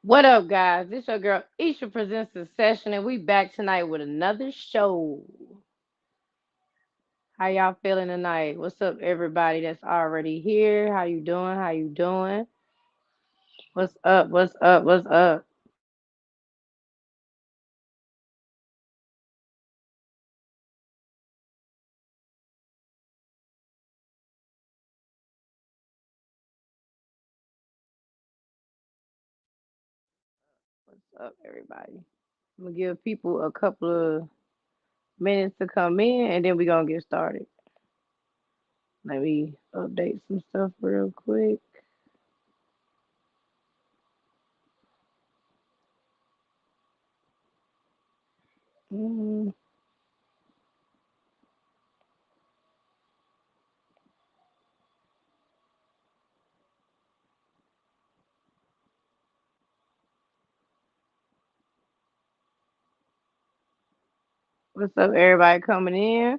What up, guys? This your girl Esha presents the session, and we back tonight with another show. How y'all feeling tonight? What's up, everybody that's already here? How you doing? How you doing? What's up? What's up? What's up? What's up, everybody? I'm gonna give people a couple of minutes to come in, and then we gonna get started. Let me update some stuff real quick. Mm, what's up, everybody coming in?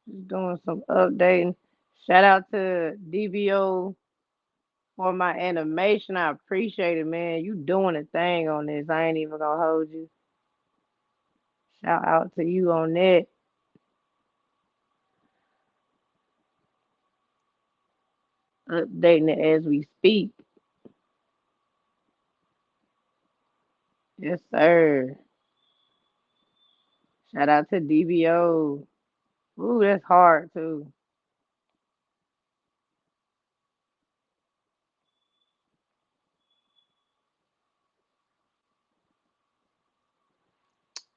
Just doing some updating. Shout out to DBO for my animation. I appreciate it, man. You doing a thing on this. I ain't even gonna hold you. Shout out to you on that. Updating it as we speak. Yes, sir. Shout out to DBO. Ooh, that's hard too.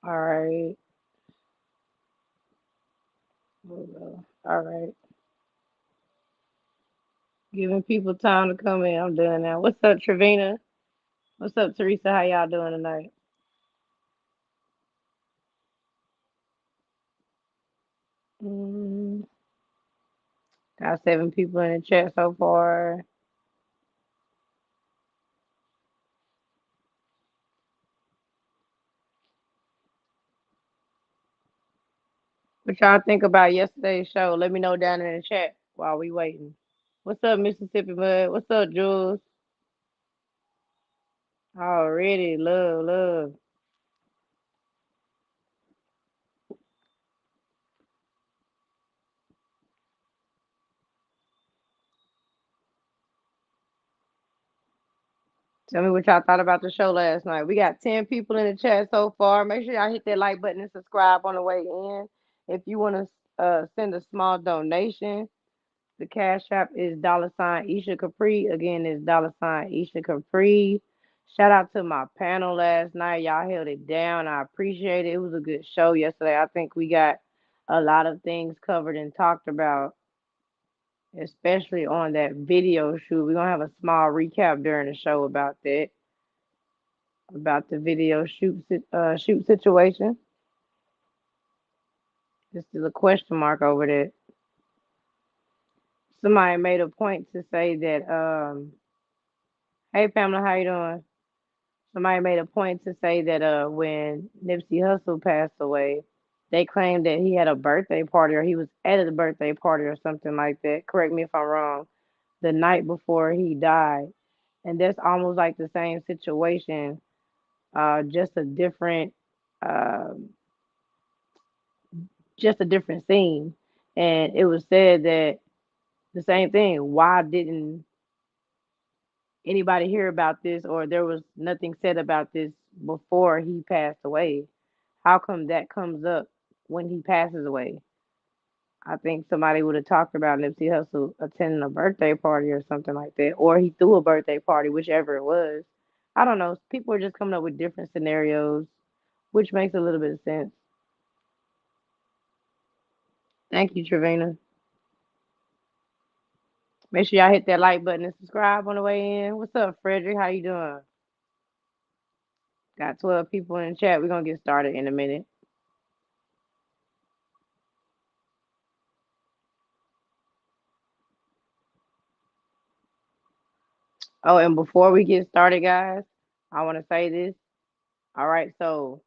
All right. All right. Giving people time to come in. I'm done now. What's up, Trevina? What's up, Teresa? How y'all doing tonight? Mm, got 7 people in the chat so far. What y'all think about yesterday's show? Let me know down in the chat while we waiting. What's up, Mississippi Mud? What's up, Jules? Already, love, love. Tell me what y'all thought about the show last night. We got 10 people in the chat so far. Make sure y'all hit that like button and subscribe on the way in. If you want to send a small donation, the cash app is dollar sign Isha Capri. Again, it's dollar sign Isha Capri. Shout out to my panel last night. Y'all held it down. I appreciate it. It was a good show yesterday. I think we got a lot of things covered and talked about, especially on that video shoot. We're gonna have a small recap during the show about that, about the video shoot situation. Just still a question mark over that. Somebody made a point to say that, hey Pamela, how you doing? Somebody made a point to say that when Nipsey Hussle passed away, they claimed that he had a birthday party or he was at a birthday party or something like that. Correct me if I'm wrong. The night before he died, and that's almost like the same situation, just a different, um just a different scene. And it was said that the same thing. Why didn't anybody hear about this, or there was nothing said about this before he passed away? How come that comes up when he passes away? I think somebody would have talked about Nipsey Hussle attending a birthday party or something like that, or he threw a birthday party, whichever it was. I don't know. People are just coming up with different scenarios, which makes a little bit of sense. Thank you, Trevina. Make sure y'all hit that like button and subscribe on the way in. What's up, Frederick? How you doing? Got 12 people in the chat. We're gonna get started in a minute. Oh, and before we get started, guys, I want to say this. All right, so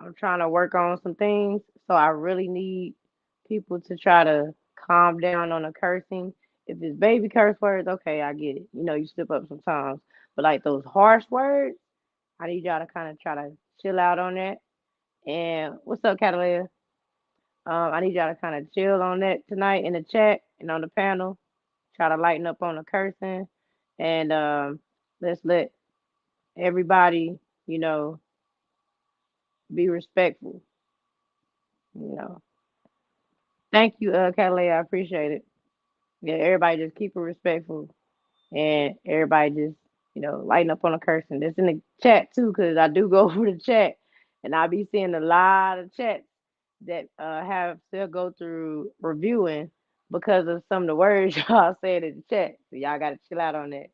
I'm trying to work on some things, so I really need people to try to calm down on the cursing. If it's baby curse words, okay, I get it. You slip up sometimes. But like those harsh words, I need y'all to kind of try to chill out on that. And what's up, Catalina? I need y'all to kind of chill on that tonight in the chat and on the panel. Try to lighten up on the cursing. And let's let everybody, you know, be respectful. You know. Thank you, Catalina. I appreciate it. Yeah, everybody just keep it respectful. And everybody just lighten up on the cursing. That's in the chat too, because I do go over the chat, and I be seeing a lot of chats that have still go through reviewing because of some of the words y'all said in the chat. So y'all gotta chill out on that.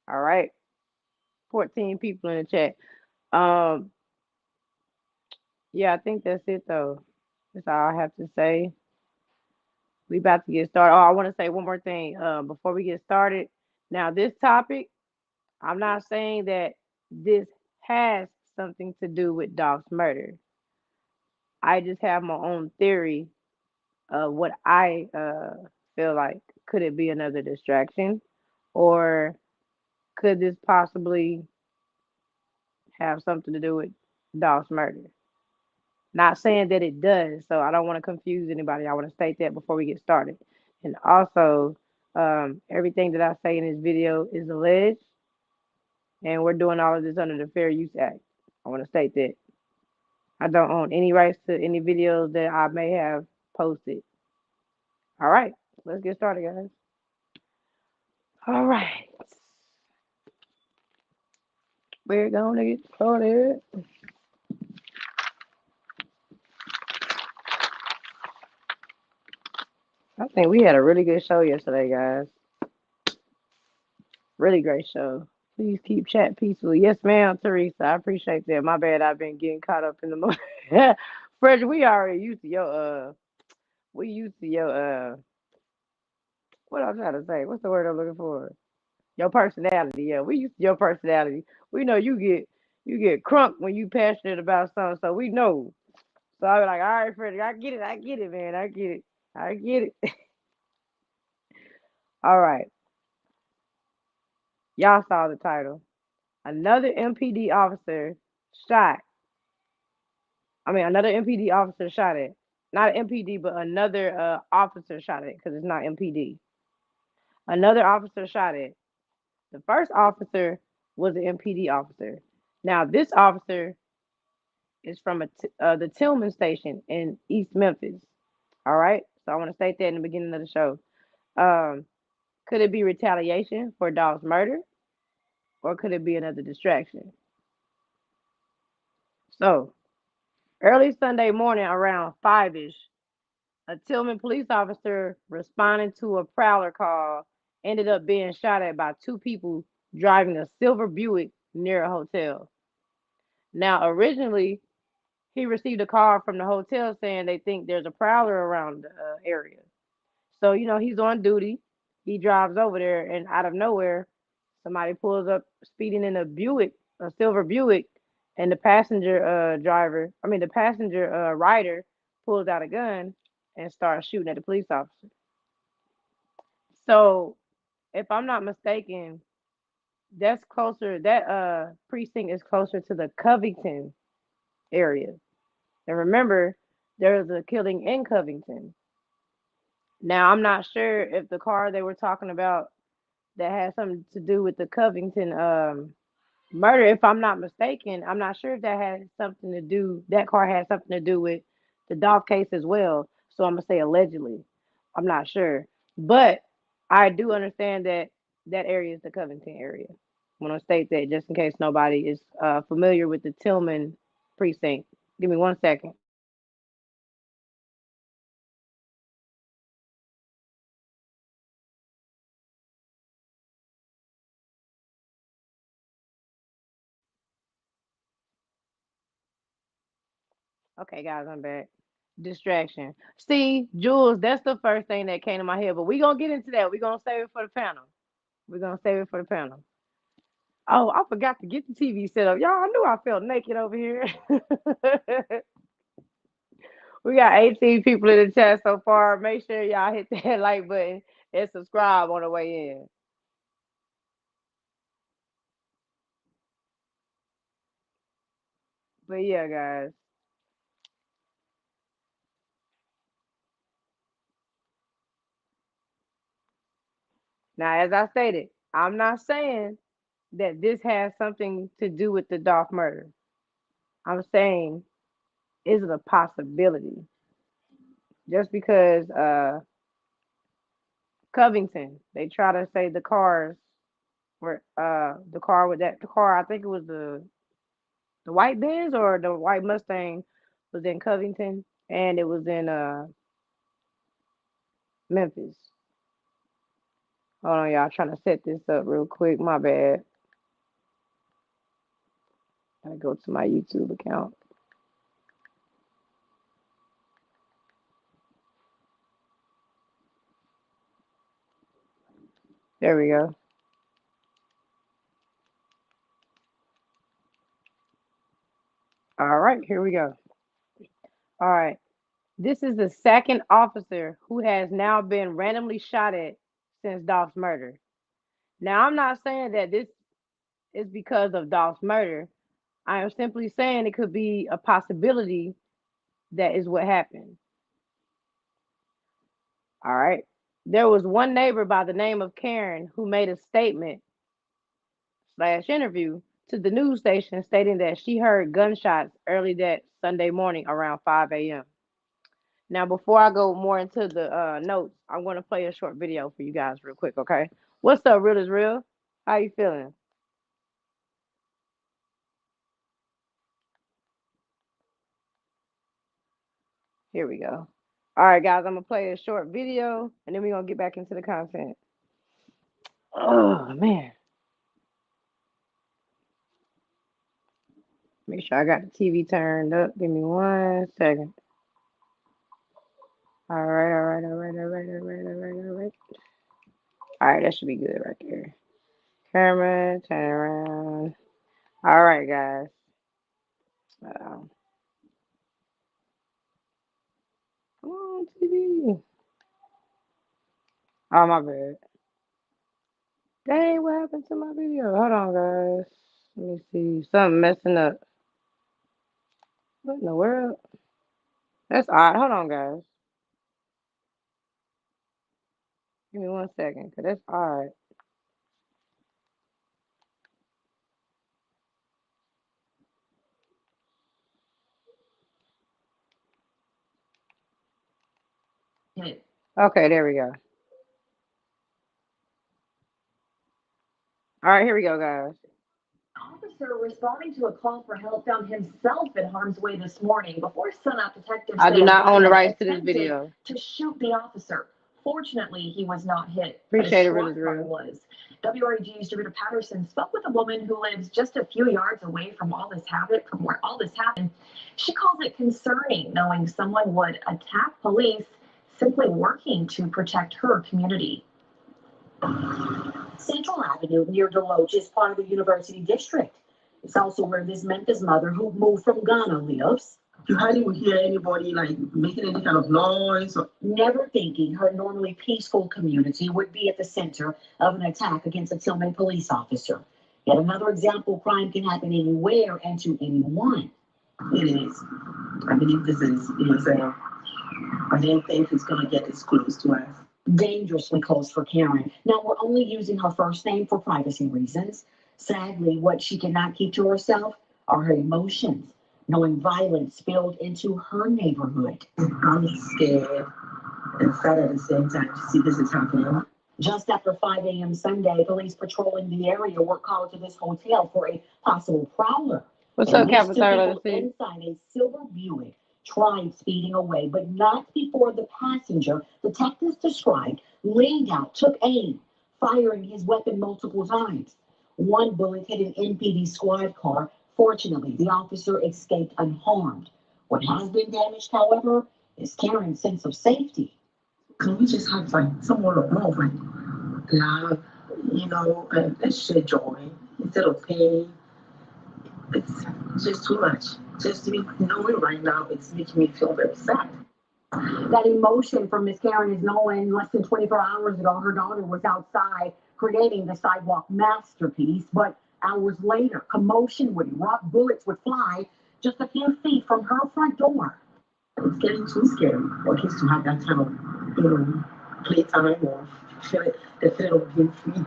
All right, 14 people in the chat. Um, yeah, I think that's it though. That's all I have to say. We about to get started. Oh, I want to say one more thing before we get started. Now, this topic, I'm not saying that this has something to do with Dolph's murder. I just have my own theory of what I feel like. Could it be another distraction? Or could this possibly have something to do with Dolph's murder? Not saying that it does, so I don't want to confuse anybody. I want to state that before we get started. And also, everything that I say in this video is alleged, and we're doing all of this under the Fair Use Act. I want to state that. I don't own any rights to any videos that I may have posted. All right, let's get started, guys. All right, we're gonna get started. I think we had a really good show yesterday, guys. Really great show. Please keep chat peacefully. Yes, ma'am, Teresa. I appreciate that. My bad. I've been getting caught up in the moment. Frederick, we already used to your we used to your what I'm trying to say. What's the word I'm looking for? Your personality. Yeah, we used to your personality. We know you get crunk when you passionate about something, so we know. So I was like, all right, Frederick, I get it, man, I get it, I get it. All right, y'all saw the title. Another MPD officer shot. Another MPD officer shot it. Not an MPD, but another officer shot it because it's not MPD. Another officer shot it. The first officer was an MPD officer. Now this officer is from the Tillman station in East Memphis. All right. So I want to state that in the beginning of the show. Um, could it be retaliation for Dolph's murder, or could it be another distraction? So early Sunday morning, around 5ish, a Tillman police officer responding to a prowler call ended up being shot at by two people driving a silver Buick near a hotel. Now, originally, he received a call from the hotel saying they think there's a prowler around the area. So, he's on duty. He drives over there, and out of nowhere, somebody pulls up speeding in a Buick, a silver Buick, and the passenger the passenger rider pulls out a gun and starts shooting at the police officer. So, if I'm not mistaken, that precinct is closer to the Covington area. And remember, there was a killing in Covington. Now, I'm not sure if the car they were talking about that had something to do with the Covington murder. If I'm not mistaken, I'm not sure if that car had something to do with the Dolph case as well. So I'm gonna say allegedly. I'm not sure, but I do understand that that area is the Covington area. I'm gonna state that just in case nobody is familiar with the Tillman precinct. Give me 1 second. Okay, guys, I'm back. Distraction. See, Jules, that's the first thing that came to my head, but we're gonna get into that. We're gonna save it for the panel. We're gonna save it for the panel. Oh, I forgot to get the TV set up. Y'all, I knew I felt naked over here. We got 18 people in the chat so far. Make sure y'all hit that like button. and subscribe on the way in. But yeah, guys. Now, as I stated, I'm not saying that this has something to do with the Dolph murder. I'm saying, is it a possibility? Just because Covington, they try to say the cars were the car with that the car, I think it was the white Benz or the white Mustang was in Covington and it was in Memphis. Hold on, y'all, trying to set this up real quick. My bad. I go to my YouTube account. There we go. All right, here we go. All right. This is the second officer who has now been randomly shot at since Dolph's murder. Now, I'm not saying that this is because of Dolph's murder. I am simply saying it could be a possibility that is what happened. All right. There was one neighbor by the name of Karen who made a statement slash interview to the news station stating that she heard gunshots early that Sunday morning around 5 a.m. Now, before I go more into the notes, I'm going to play a short video for you guys real quick, okay? What's up, real is real? How you feeling? Here we go. All right, guys, I'm going to play a short video, and then we're going to get back into the content. Oh, man. Make sure I got the TV turned up. Give me 1 second. All right, all right, all right, all right, all right, all right, all right. All right, that should be good right there. Camera, turn around. All right, guys. Um, Come on, TV. Oh, my bad. Dang, what happened to my video? Hold on, guys. Let me see. Something messing up. What in the world? That's odd. Hold on, guys. Give me 1 second, because that's odd. Okay, there we go. All right, here we go, guys. Officer responding to a call for help found himself in harm's way this morning. Before sunup, detectives I say do a not own the gunman rights to this attempted video. to shoot the officer. Fortunately, he was not hit, but a Appreciate it, squad really, car real. was. WREG's distributor Patterson spoke with a woman who lives just a few yards away from where all this happened. She calls it concerning knowing someone would attack police simply working to protect her community. Central Avenue near Deloach is part of the University District. It's also where this Memphis mother who moved from Ghana lives. You hardly would hear anybody like making any kind of noise. Never thinking her normally peaceful community would be at the center of an attack against a Tillman police officer. Yet another example, crime can happen anywhere and to anyone. It is. I believe this is, I didn't think it's going to get this close to us. Dangerously close for Karen. Now, we're only using her first name for privacy reasons. Sadly, what she cannot keep to herself are her emotions, knowing violence spilled into her neighborhood. I'm scared and sad at the same time to see this is happening. Just after 5 a.m. Sunday, police patrolling the area were called to this hotel for a possible prowler. What's At up, least Captain two Tyler? people inside a silver Buick tried speeding away, but not before the passenger, detectives described, leaned out, took aim, firing his weapon multiple times. One bullet hit an NPD squad car. Fortunately, the officer escaped unharmed. What has been damaged, however, is Karen's sense of safety. Can we just have like some more love, like love, and share joy instead of pain? It's just too much. Just to be knowing right now, it's making me feel very sad. That emotion from Miss Karen is knowing less than 24 hours ago her daughter was outside creating the sidewalk masterpiece, but hours later, commotion would erupt, bullets would fly just a few feet from her front door. It's getting too scary for kids to have that kind of, playtime or the feeling of being free.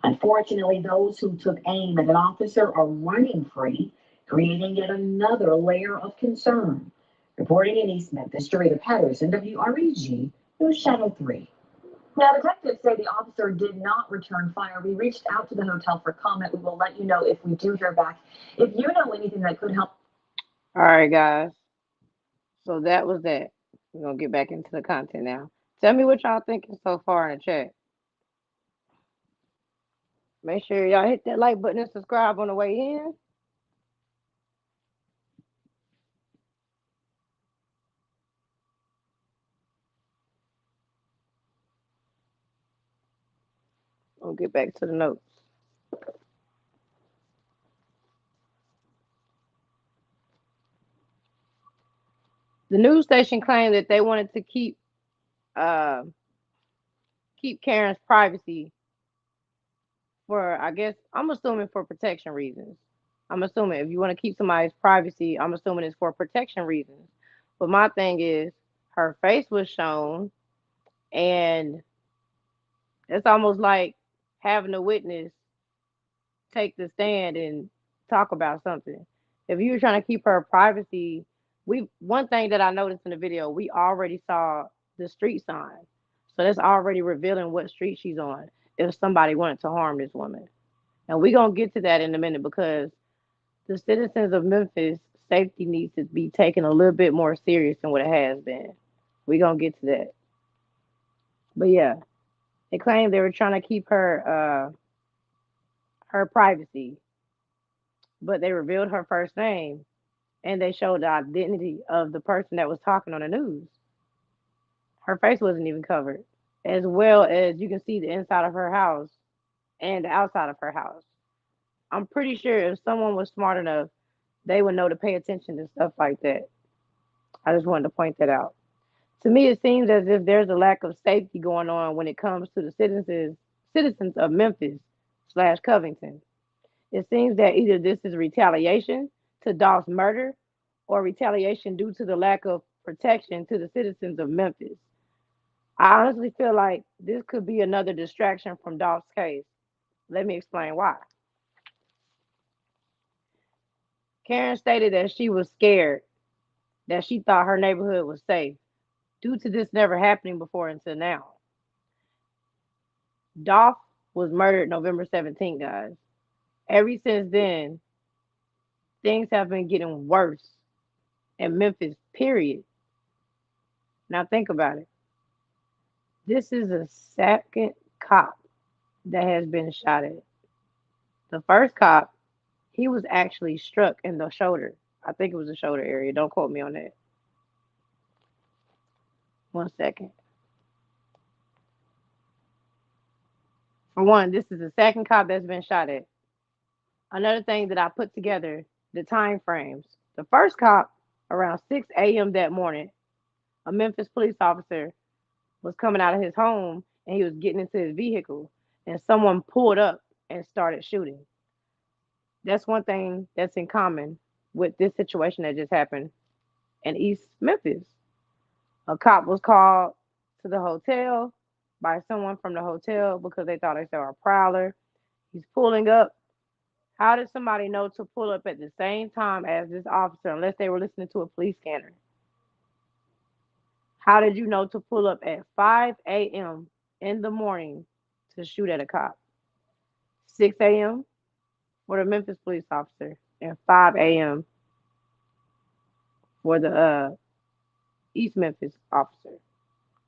Unfortunately, those who took aim at an officer are running free, creating yet another layer of concern. Reporting in East Memphis, Jarita Patterson, WREG, News Channel 3. Now, detectives say the officer did not return fire. We reached out to the hotel for comment. We will let you know if we do hear back. If you know anything that could help. All right, guys. So that was that. We're gonna get back into the content now. Tell me what y'all thinking so far in the chat. Make sure y'all hit that like button and subscribe on the way in. We'll get back to the notes. The news station claimed that they wanted to uh, keep Karen's privacy for, I guess, I'm assuming for protection reasons. I'm assuming if you want to keep somebody's privacy, I'm assuming it's for protection reasons. But my thing is, her face was shown, and it's almost like having a witness take the stand and talk about something. If you were trying to keep her privacy, we one thing that I noticed in the video, we already saw the street sign. So that's already revealing what street she's on if somebody wanted to harm this woman. And we're gonna get to that in a minute because the citizens of Memphis safety needs to be taken a little bit more serious than what it has been. We're gonna get to that. But yeah, they claimed they were trying to keep her privacy, but they revealed her first name and they showed the identity of the person that was talking on the news. Her face wasn't even covered, as well as you can see the inside of her house and the outside of her house. I'm pretty sure if someone was smart enough, they would know to pay attention to stuff like that. I just wanted to point that out. To me, it seems as if there's a lack of safety going on when it comes to the citizens of Memphis slash Covington. It seems that either this is retaliation to Dolph's murder or retaliation due to the lack of protection to the citizens of Memphis. I honestly feel like this could be another distraction from Dolph's case. Let me explain why. Karen stated that she was scared, that she thought her neighborhood was safe due to this never happening before until now. Dolph was murdered November 17th, guys. Ever since then, things have been getting worse in Memphis, period. Now think about it. This is a second cop that has been shot at. The first cop, he was actually struck in the shoulder. I think it was the shoulder area. Don't quote me on that. One second. For one, this is the second cop that's been shot at. Another thing that I put together, the time frames. The first cop, around 6 a.m. that morning, a Memphis police officer was coming out of his home and he was getting into his vehicle and someone pulled up and started shooting. That's one thing that's in common with this situation that just happened in East Memphis. A cop was called to the hotel by someone from the hotel because they thought they saw a prowler. He's pulling up. How did somebody know to pull up at the same time as this officer unless they were listening to a police scanner? How did you know to pull up at 5 a.m. in the morning to shoot at a cop? 6 a.m. for the Memphis police officer and 5 a.m. for the East Memphis officer,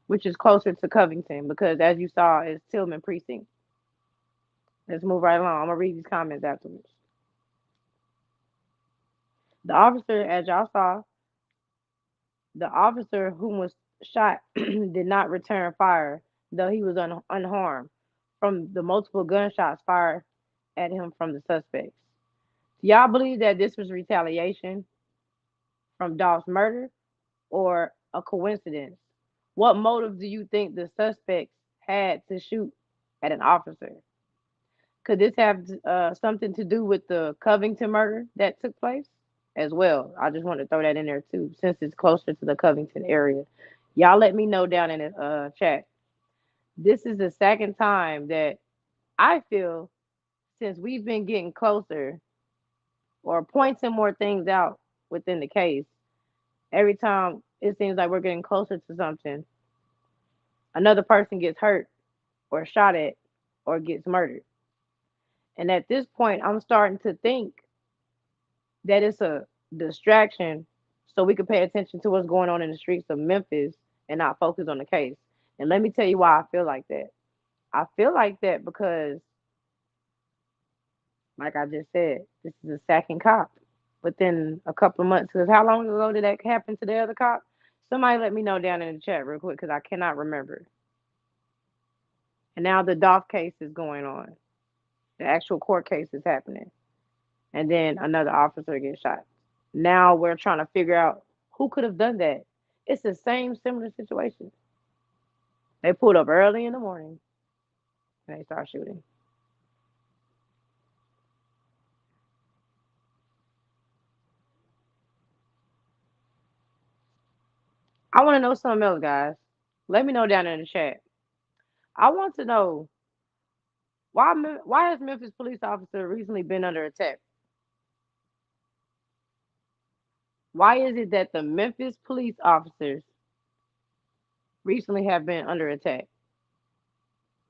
which is closer to Covington because, as you saw, it's Tillman precinct. Let's move right along. I'm gonna read these comments afterwards. The officer, as y'all saw, the officer whom was shot did not return fire, though he was unharmed from the multiple gunshots fired at him from the suspects. Do y'all believe that this was retaliation from Dolph's murder or a coincidence? What motive do you think the suspects had to shoot at an officer? Could this have something to do with the Covington murder that took place as well? I just want to throw that in there too, since it's closer to the Covington area. Y'all let me know down in the chat. This is the second time that I feel since we've been getting closer or pointing more things out within the case. Every time it seems like we're getting closer to something, another person gets hurt or shot at or gets murdered. And at this point, I'm starting to think that it's a distraction so we can pay attention to what's going on in the streets of Memphis and not focus on the case. And let me tell you why I feel like that. I feel like that because, like I just said, this is a second cop within a couple of months. Because how long ago did that happen to the other cop? Somebody let me know down in the chat real quick because I cannot remember. And now the Dolph case is going on. The actual court case is happening. And then another officer gets shot. Now we're trying to figure out who could have done that. It's the same similar situation. They pulled up early in the morning and they start shooting. I want to know something else, guys. Let me know down in the chat. I want to know why has Memphis police officer recently been under attack? Why is it that the Memphis police officers recently have been under attack?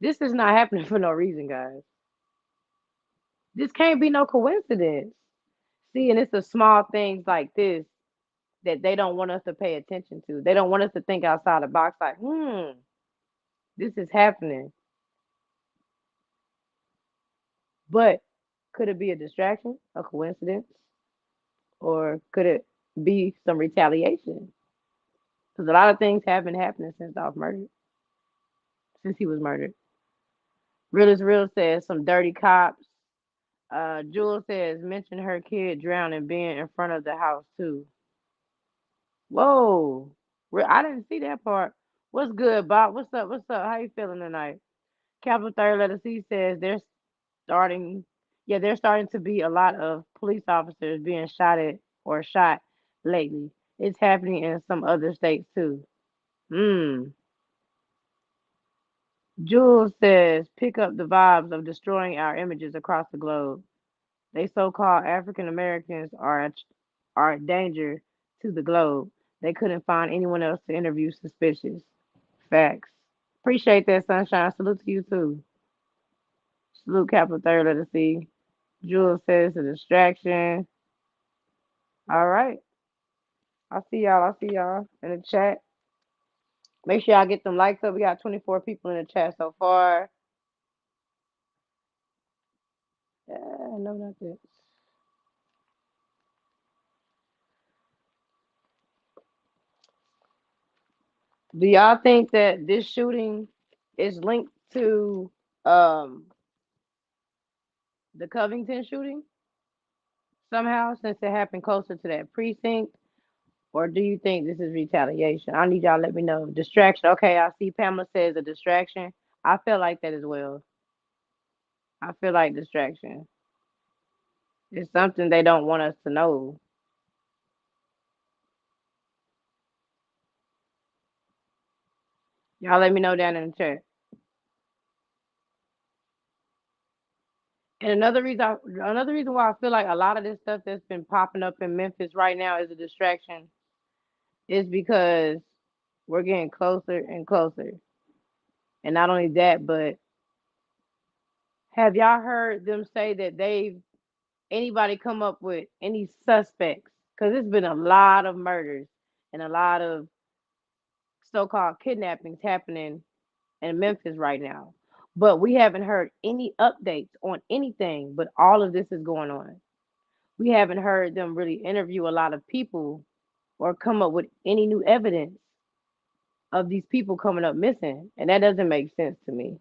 This is not happening for no reason, guys. This can't be no coincidence. See, and it's the small things like this that they don't want us to pay attention to. They don't want us to think outside the box like, this is happening. But could it be a distraction, a coincidence, or could it be some retaliation? Because a lot of things have been happening since he was murdered. Real is real says some dirty cops. Jewel says mention her kid drowning being in front of the house too. Whoa, I didn't see that part. What's good, Bob? What's up? What's up? How you feeling tonight? Capital Third Letter C says starting, there's starting to be a lot of police officers being shot at or shot lately. It's happening in some other states too. Hmm. Jules says, pick up the vibes of destroying our images across the globe. They so-called African Americans are a danger to the globe. They couldn't find anyone else to interview suspicious. Facts. Appreciate that, Sunshine. Salute to you too. Salute Capital Third Letter C. Jules says a distraction. All right. I see y'all. I see y'all in the chat. Make sure y'all get them likes up. We got 24 people in the chat so far. No, not this. Do y'all think that this shooting is linked to um the Covington shooting somehow since it happened closer to that precinct? Or do you think this is retaliation? I need y'all to let me know. Distraction. Okay, I see Pamela says a distraction. I feel like that as well. I feel like distraction. It's something they don't want us to know. Y'all let me know down in the chat. And another reason why I feel like a lot of this stuff that's been popping up in Memphis right now is a distraction is because we're getting closer and closer. And not only that, but have y'all heard them say that anybody come up with any suspects? Because there's been a lot of murders and a lot of so-called kidnappings happening in Memphis right now. But we haven't heard any updates on anything, but all of this is going on. We haven't heard them really interview a lot of people or come up with any new evidence of these people coming up missing. And that doesn't make sense to me.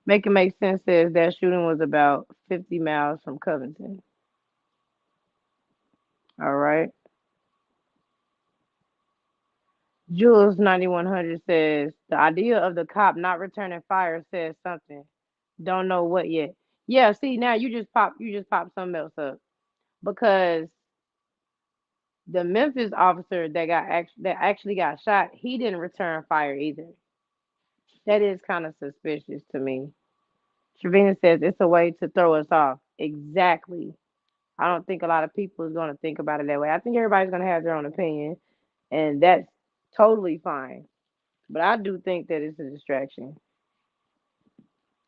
Make it make sense says that shooting was about 50 miles from Covington. All right. Jules 9100 says the idea of the cop not returning fire says something. Don't know what yet. Yeah, see now you just pop something else up because the Memphis officer that actually got shot, he didn't return fire either. That is kind of suspicious to me. Trevina says it's a way to throw us off. Exactly. I don't think a lot of people is going to think about it that way. I think everybody's going to have their own opinion, and that's totally fine. But I do think that it's a distraction.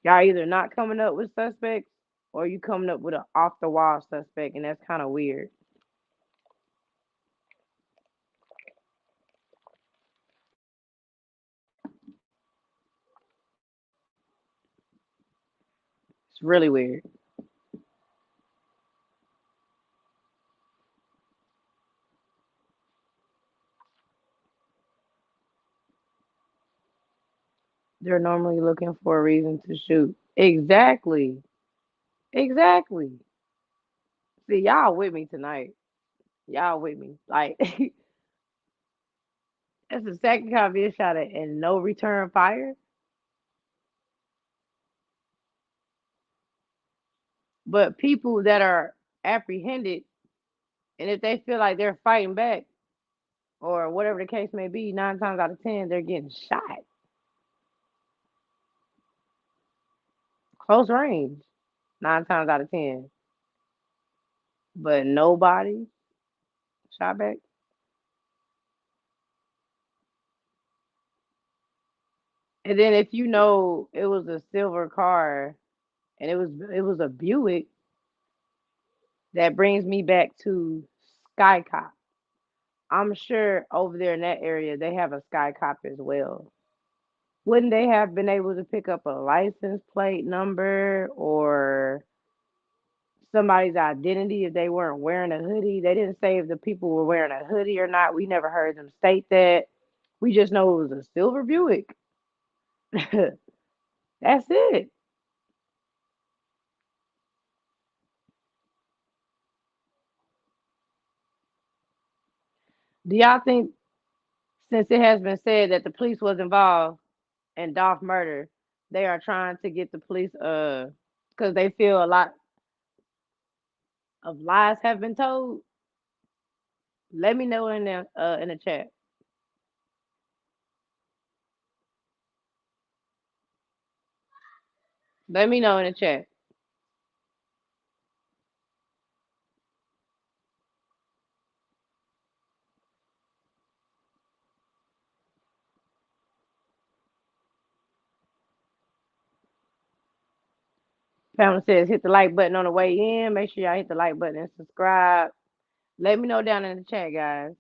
Y'all either not coming up with suspects or you coming up with an off the wall suspect, and that's kind of weird. It's really weird. They're normally looking for a reason to shoot. Exactly. Exactly. See, y'all with me tonight. Y'all with me. Like, that's the second cop being shot at and no return fire. But people that are apprehended, and if they feel like they're fighting back or whatever the case may be, 9 times out of 10, they're getting shot. Close range, 9 times out of 10. But nobody shot back. And then if you know it was a silver car and it was a Buick, that brings me back to Sky Cop. I'm sure over there in that area they have a Sky Cop as well. Wouldn't they have been able to pick up a license plate number or somebody's identity if they weren't wearing a hoodie? They didn't say if the people were wearing a hoodie or not. We never heard them state that. We just know it was a silver Buick. That's it. Do y'all think, since it has been said that the police was involved in Dolph murder, they are trying to get the police because they feel a lot of lies have been told? Let me know in the chat. Let me know in the chat. Pamela says hit the like button on the way in. Make sure y'all hit the like button and subscribe. Let me know down in the chat, guys.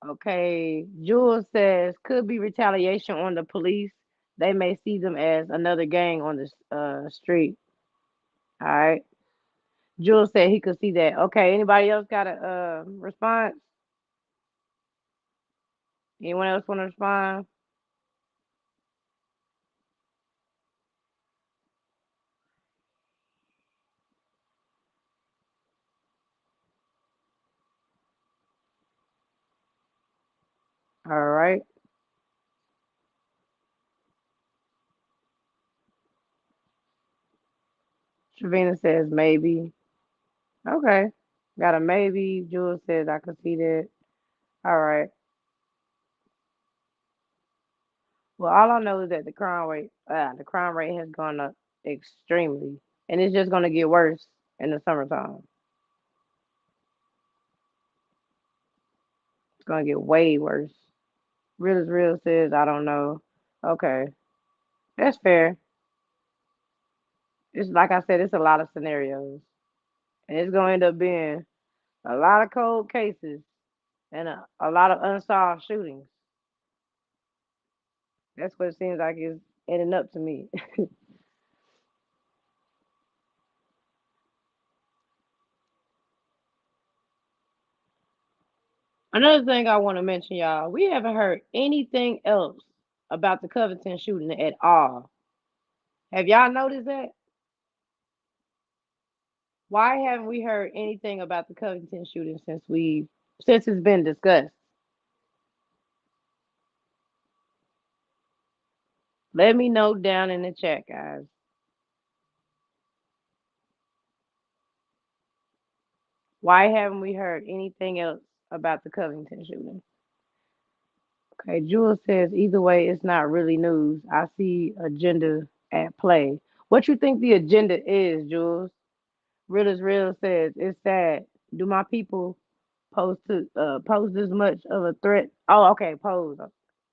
Okay. Jules says could be retaliation on the police. They may see them as another gang on the street. All right. Jules said he could see that. Okay. Anybody else got a response? Anyone else want to respond? All right. Trevina says maybe. Okay. Got a maybe. Jules says I could see that. All right. Well, all I know is that the crime rate has gone up extremely, and it's just gonna get worse in the summertime. It's gonna get way worse. Real is real says I don't know. Okay, that's fair. It's like I said, it's a lot of scenarios, and it's gonna end up being a lot of cold cases and a lot of unsolved shootings. That's what it seems like it's ending up to me. Another thing I want to mention, y'all, we haven't heard anything else about the Covington shooting at all. Have y'all noticed that? Why haven't we heard anything about the Covington shooting since it's been discussed? Let me know down in the chat, guys. Why haven't we heard anything else about the Covington shooting? Okay, Jules says either way, it's not really news. I see agenda at play. What you think the agenda is, Jules? Real is real says it's sad. Do my people pose this much of a threat? Oh, okay, pose.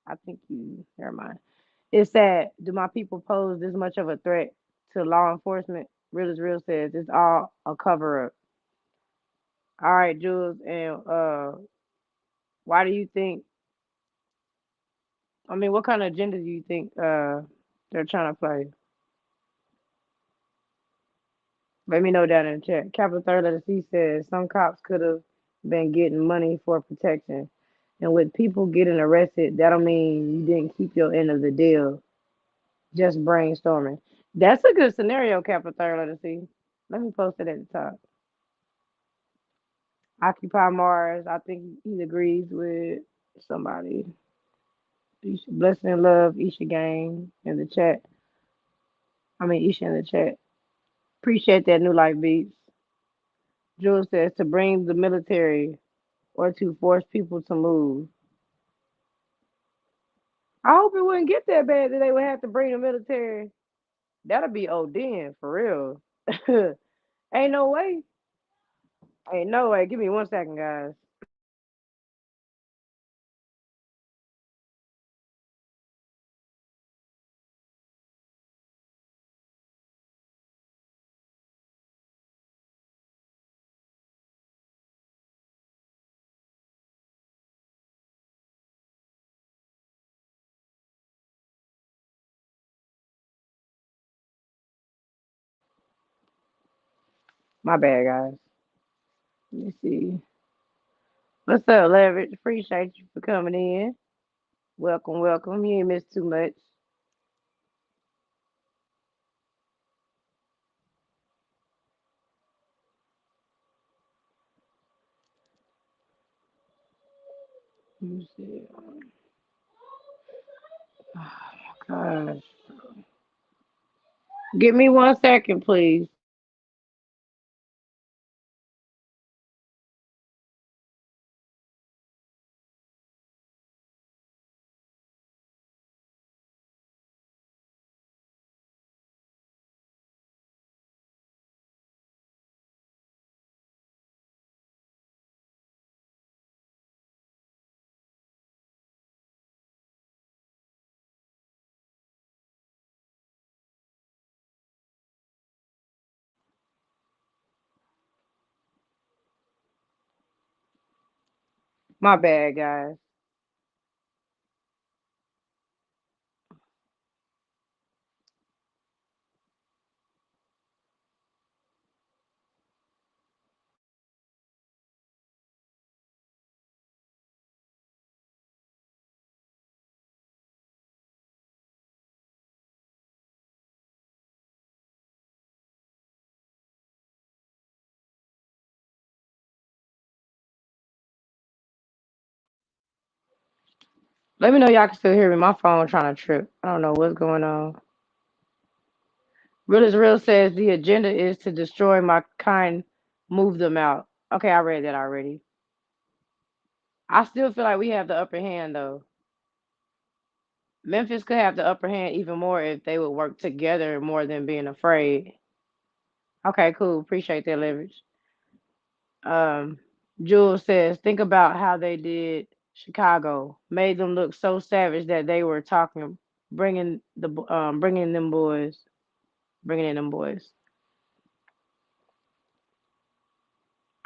I think you never mind. It's sad. Do my people pose this much of a threat to law enforcement? Real is real says it's all a cover up. All right, Jules, and why do you think? I mean, what kind of agenda do you think they're trying to play? Let me know down in the chat. Capital third letter C says some cops could have been getting money for protection. And with people getting arrested, that'll mean you didn't keep your end of the deal. Just brainstorming. That's a good scenario, Capital third letter C. Let me post it at the top. Occupy Mars. I think he agrees with somebody. Isha, blessing and love, Isha gang in the chat. I mean, Isha in the chat. Appreciate that new life beats. Jules says to bring the military or to force people to move. I hope it wouldn't get that bad that they would have to bring the military. That'll be ODing for real. Ain't no way. Ain't no way. Give me 1 second, guys. My bad, guys. Let me see. What's up, Leverage? Appreciate you for coming in. Welcome, welcome. You ain't missed too much. Let me see. Oh, gosh. Give me 1 second, please. My bad, guys. Let me know y'all can still hear me. My phone trying to trip. I don't know what's going on. Real is real says the agenda is to destroy my kind, move them out. Okay, I read that already. I still feel like we have the upper hand though. Memphis could have the upper hand even more if they would work together more than being afraid. Okay, cool. Appreciate that leverage. Um, Jules says, think about how they did Chicago. Made them look so savage that they were talking, bringing in them boys.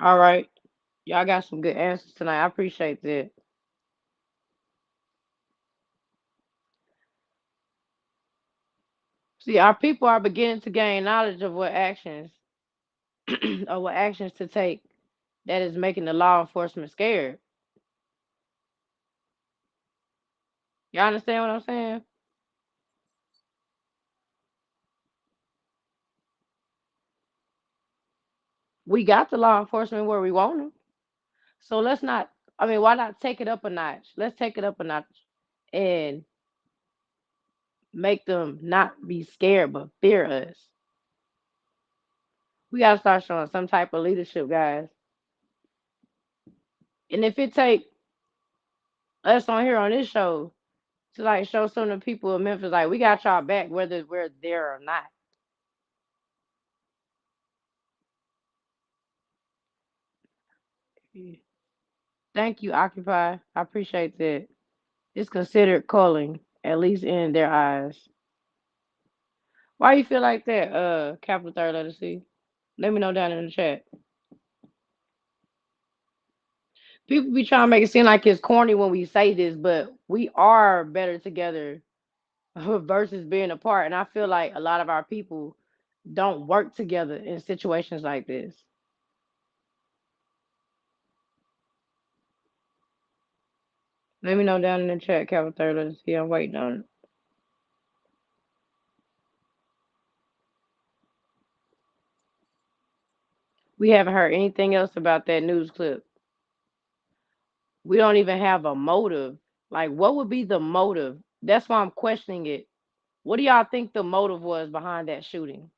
All right, y'all got some good answers tonight. I appreciate that. See, our people are beginning to gain knowledge of what actions, or what actions to take that is making the law enforcement scared. Y'all understand what I'm saying? We got the law enforcement where we want them. So let's not, I mean, why not take it up a notch? Let's take it up a notch and make them not be scared but fear us. We got to start showing some type of leadership, guys. And if it take us on here on this show to like show some of the people in Memphis, like we got y'all back whether we're there or not. Yeah. Thank you, Occupy. I appreciate that. It's considered calling, at least in their eyes. Why you feel like that, capital third letter C? Let me know down in the chat. People be trying to make it seem like it's corny when we say this, but we are better together versus being apart. And I feel like a lot of our people don't work together in situations like this. Let me know down in the chat, capital third letter C. I'm waiting on it. We haven't heard anything else about that news clip. We don't even have a motive. Like, what would be the motive? That's why I'm questioning it. What do y'all think the motive was behind that shooting?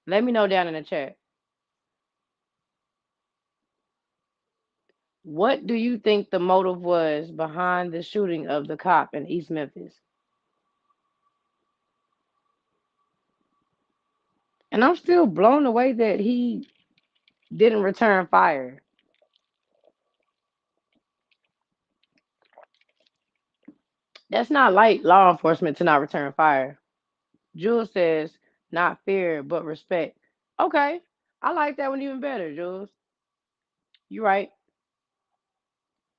Let me know down in the chat. What do you think the motive was behind the shooting of the cop in East Memphis? And I'm still blown away that he didn't return fire. That's not like law enforcement to not return fire. Jules says, not fear, but respect. Okay. I like that one even better, Jules. You right.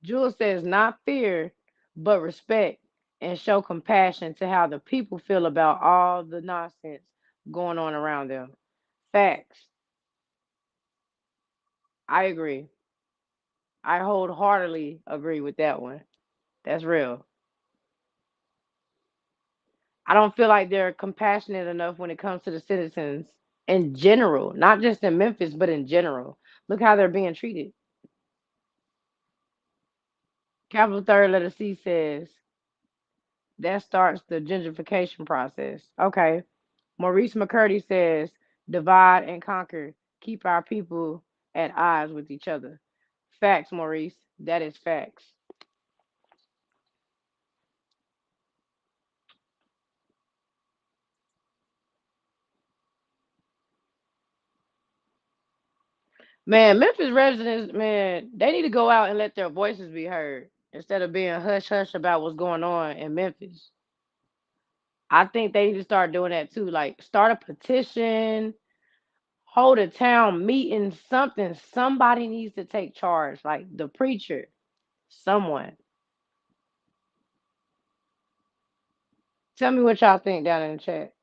Jules says, not fear, but respect and show compassion to how the people feel about all the nonsense going on around them. Facts. I agree. I wholeheartedly agree with that one. That's real. I don't feel like they're compassionate enough when it comes to the citizens in general, not just in Memphis, but in general. Look how they're being treated. Capital third letter C says that starts the gentrification process. Okay. Maurice McCurdy says divide and conquer. Keep our people at odds with each other. Facts, Maurice. That is facts. Man, Memphis residents, man, they need to go out and let their voices be heard instead of being hush hush about what's going on in Memphis. I think they need to start doing that too. Like start a petition, hold a town meeting, something. Somebody needs to take charge, like the preacher, someone. Tell me what y'all think down in the chat.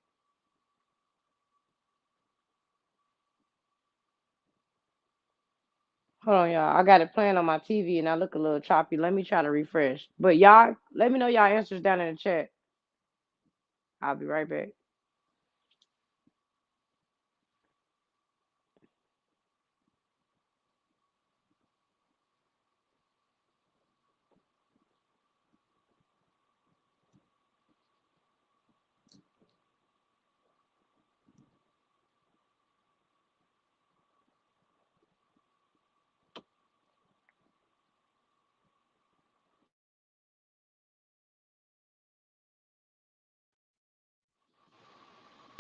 Hold on, y'all. I got it playing on my TV and I look a little choppy. Let me try to refresh. But y'all, let me know y'all answers down in the chat. I'll be right back.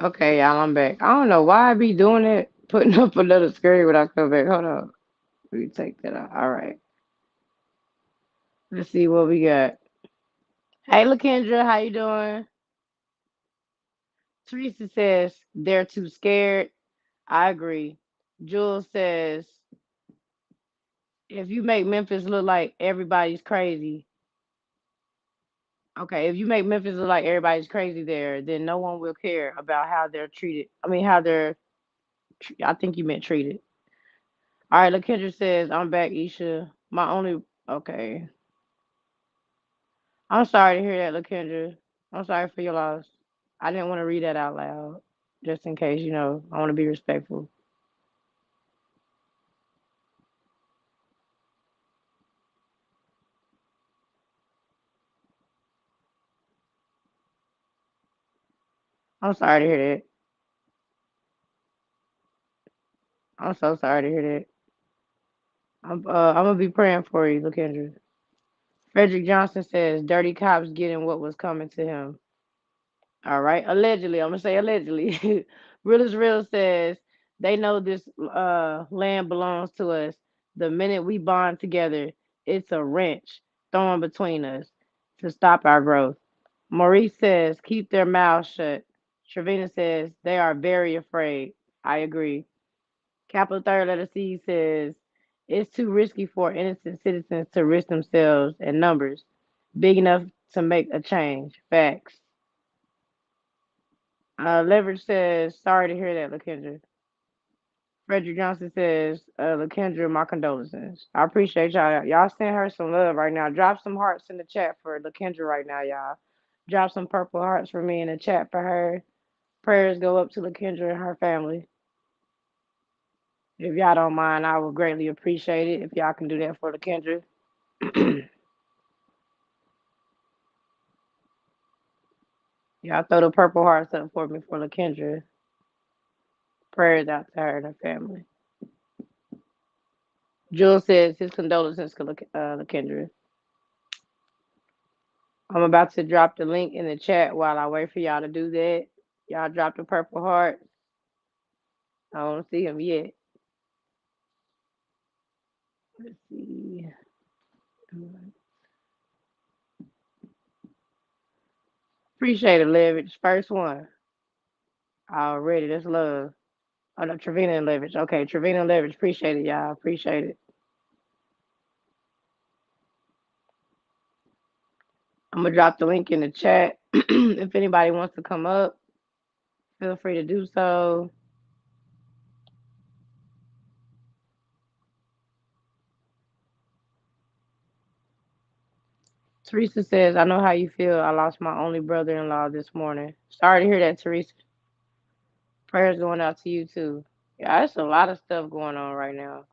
Okay, y'all, I'm back. I don't know why I be doing it, putting up another screen when I come back. Hold on. Let me take that out. All right. Let's see what we got. Hey, Lakendra, how you doing? Teresa says they're too scared. I agree. Jules says if you make Memphis look like everybody's crazy, okay, if you make Memphis look like everybody's crazy there, then no one will care about how they're treated. I mean, how they're, I think you meant treated. All right, Lakendra says, I'm back, Isha. My only, okay. I'm sorry to hear that, Lakendra. I'm sorry for your loss. I didn't want to read that out loud, just in case, I want to be respectful. I'm sorry to hear that. I'm so sorry to hear that. I'm gonna be praying for you, Lakendra. Frederick Johnson says dirty cops getting what was coming to him. All right, allegedly. I'm gonna say allegedly. Real is real says they know this land belongs to us. The minute we bond together, it's a wrench thrown between us to stop our growth. Maurice says keep their mouths shut. Trevina says they are very afraid. I agree. Capital third letter C says it's too risky for innocent citizens to risk themselves and numbers big enough to make a change. Facts. Leverage says sorry to hear that, Lakendra. Frederick Johnson says, Lakendra, my condolences. I appreciate y'all. Y'all send her some love right now. Drop some hearts in the chat for Lakendra right now, y'all. Drop some purple hearts for me in the chat for her. Prayers go up to Lakendra and her family. If y'all don't mind, I would greatly appreciate it if y'all can do that for Lakendra. Y'all throw the purple hearts up for me for Lakendra. Prayers out to her and her family. Jules says his condolences to Lakendra. I'm about to drop the link in the chat while I wait for y'all to do that. Y'all drop the purple heart. I don't see them yet. Let's see. Appreciate it, Leverage. First one. Already. That's love. Oh, no, Trevina and Leverage. Okay, Trevina and Leverage. Appreciate it, y'all. Appreciate it. I'm going to drop the link in the chat. If anybody wants to come up, feel free to do so. Teresa says, I know how you feel. I lost my only brother in law this morning. Sorry to hear that, Teresa. Prayers going out to you, too. Yeah, there's a lot of stuff going on right now.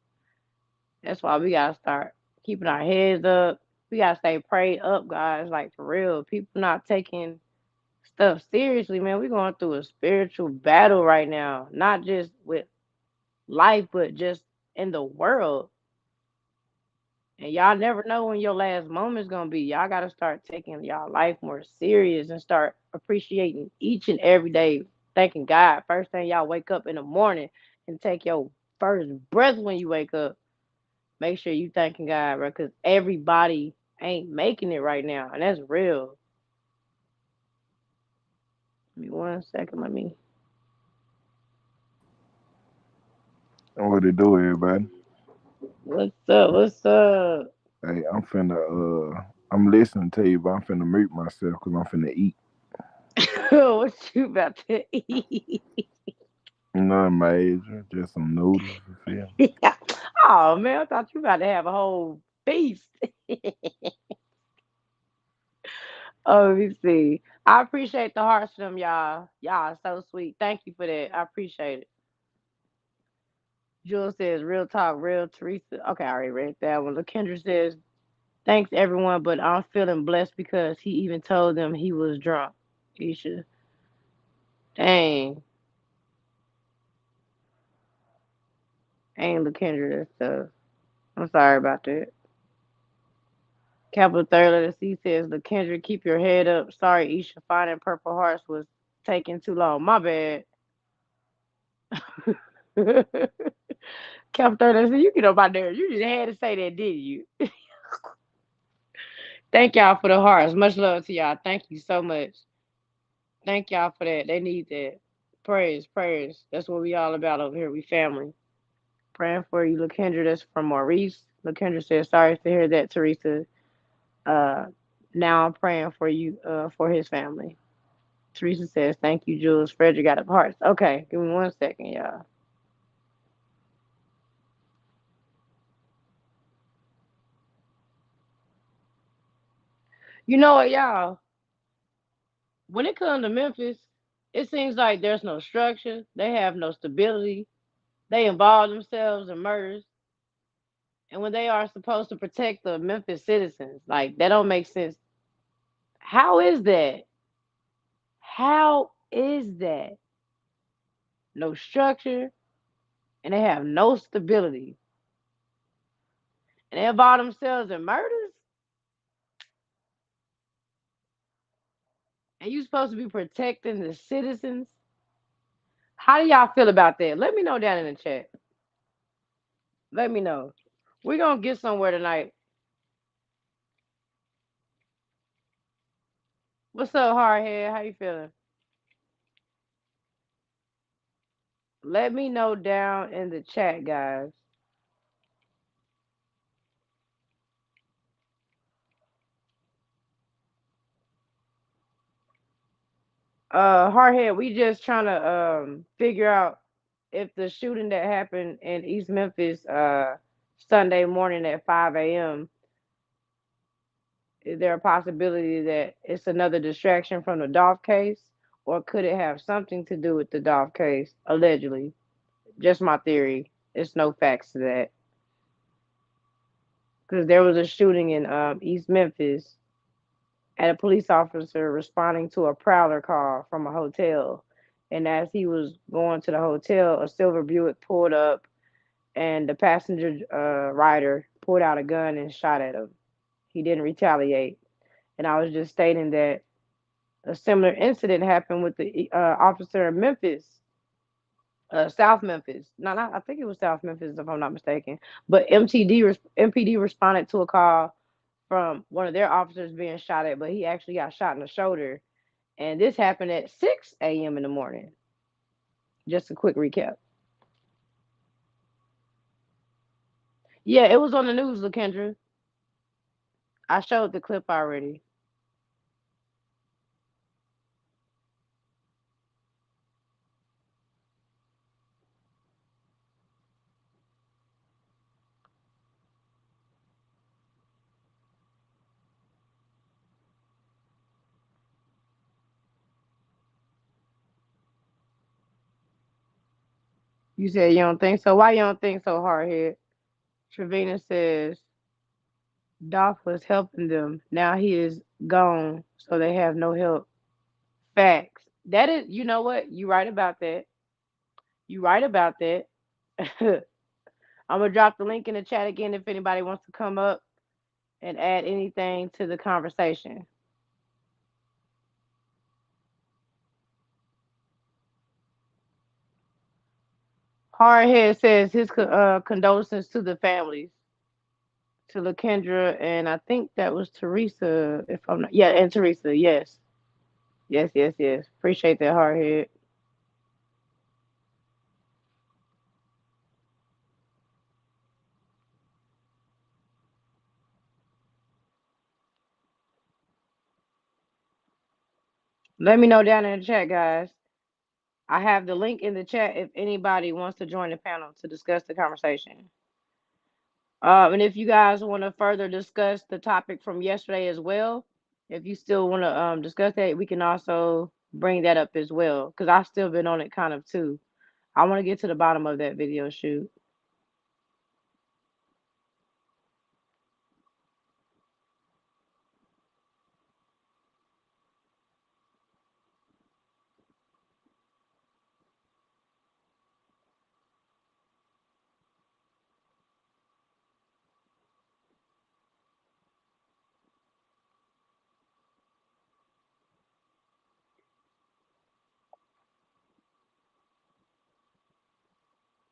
That's why we gotta start keeping our heads up. We gotta stay prayed up, guys. Like for real, people not taking stuff seriously, man. We going through a spiritual battle right now, not just with life, but just in the world. And y'all never know when your last moment's gonna be. Y'all gotta start taking y'all life more serious and start appreciating each and every day. Thanking God. First thing y'all wake up in the morning and take your first breath when you wake up. Make sure you thanking God, bro, because everybody ain't making it right now, and that's real. Give me 1 second. Let me. What it do, everybody? What's up? What's up? Hey, I'm listening to you, but I'm finna mute myself because I'm finna eat. What you about to eat? Nothing major, just some noodles. You feel? Oh man, I thought you about to have a whole feast. Oh, let me see. I appreciate the hearts from y'all. Y'all are so sweet. Thank you for that. I appreciate it. Jules says, real talk, real Teresa. Okay, I already read that one. LaKendra says, thanks everyone, but I'm feeling blessed because he even told them he was drunk. Esha. Dang. Ain't LaKendra, that's tough. I'm sorry about that. Capital third letter C says, LaKendra, keep your head up. Sorry, Isha, finding Purple Hearts was taking too long. My bad. Capital third letter C, you get up out there. You just had to say that, didn't you? Thank y'all for the hearts. Much love to y'all. Thank you so much. Thank y'all for that. They need that. Prayers, prayers. That's what we all about over here. We family. Praying for you, LaKendra. That's from Maurice. LaKendra says, sorry to hear that, Teresa. Uh, now I'm praying for you, for his family. Teresa says, thank you, Jules. Frederick got up hearts. Okay, give me 1 second, y'all. You know what, y'all? When it comes to Memphis, it seems like there's no structure. They have no stability. They involve themselves in murders. And when they are supposed to protect the Memphis citizens, like that don't make sense. How is that? How is that? No structure, and they have no stability. And they involve themselves in murders, and you supposed to be protecting the citizens. How do y'all feel about that? Let me know down in the chat. Let me know. We're gonna get somewhere tonight. What's up, hardhead? How you feeling? Let me know down in the chat, guys. Hardhead, we just trying to figure out if the shooting that happened in East Memphis Sunday morning at 5 a.m. Is there a possibility that it's another distraction from the Dolph case, or could it have something to do with the Dolph case? Allegedly, just my theory. It's no facts to that because there was a shooting in East Memphis at a police officer responding to a prowler call from a hotel. And as he was going to the hotel, a silver Buick pulled up, and the passenger rider pulled out a gun and shot at him. He didn't retaliate. And I was just stating that a similar incident happened with the officer in Memphis, South Memphis. No, not, I think it was South Memphis, if I'm not mistaken. But MPD responded to a call from one of their officers being shot at, but he actually got shot in the shoulder. And this happened at 6 a.m. in the morning. Just a quick recap. Yeah, it was on the news, LaKendra. I showed the clip already. You said you don't think so. Why you don't think so, hardhead? Trevina says Dolph was helping them. Now he is gone, so they have no help. Facts. That is, you know what? You right about that. You right about that. I'm gonna drop the link in the chat again if anybody wants to come up and add anything to the conversation. Hardhead says his condolences to the families, to LaKendra, and I think that was Teresa, if I'm not, yeah, and Teresa, yes. Yes, yes, yes. Appreciate that, Hardhead. Let me know down in the chat, guys. I have the link in the chat if anybody wants to join the panel to discuss the conversation. And if you guys want to further discuss the topic from yesterday as well, if you still want to discuss that, we can also bring that up as well because I've still been on it kind of too. I want to get to the bottom of that video shoot.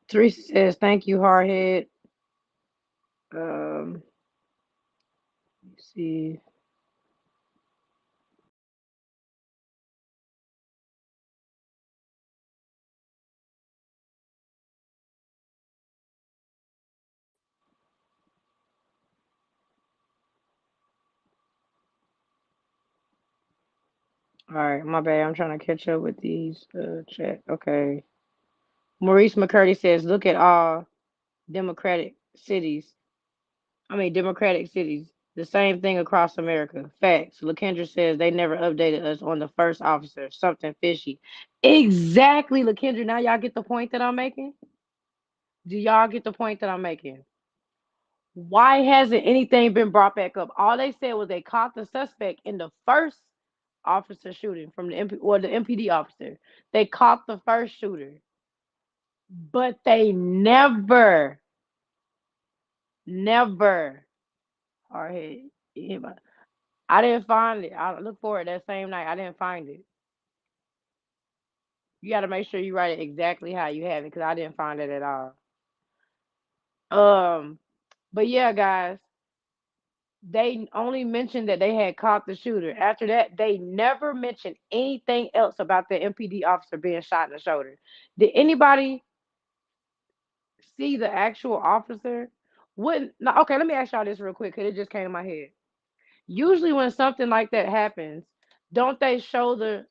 Teresa says, "Thank you, Hardhead." Let's see. All right, my bad. I'm trying to catch up with these chat. Okay. Maurice McCurdy says, "Look at all democratic cities. Democratic cities. The same thing across America. Facts." LaKendra says they never updated us on the first officer. Something fishy. Exactly, LaKendra. Now y'all get the point that I'm making? Do y'all get the point that I'm making? Why hasn't anything been brought back up? All they said was they caught the suspect in the first officer shooting from the the MPD officer. They caught the first shooter, but they never. Hard hit. I didn't find it. I looked for it that same night. I didn't find it. You got to make sure you write it exactly how you have it because I didn't find it at all. Um, but yeah, guys, they only mentioned that they had caught the shooter. After that, they never mentioned anything else about the MPD officer being shot in the shoulder. Did anybody see the actual officer? Wouldn't no, okay, let me ask y'all this real quick because it just came to my head. Usually when something like that happens, don't they show the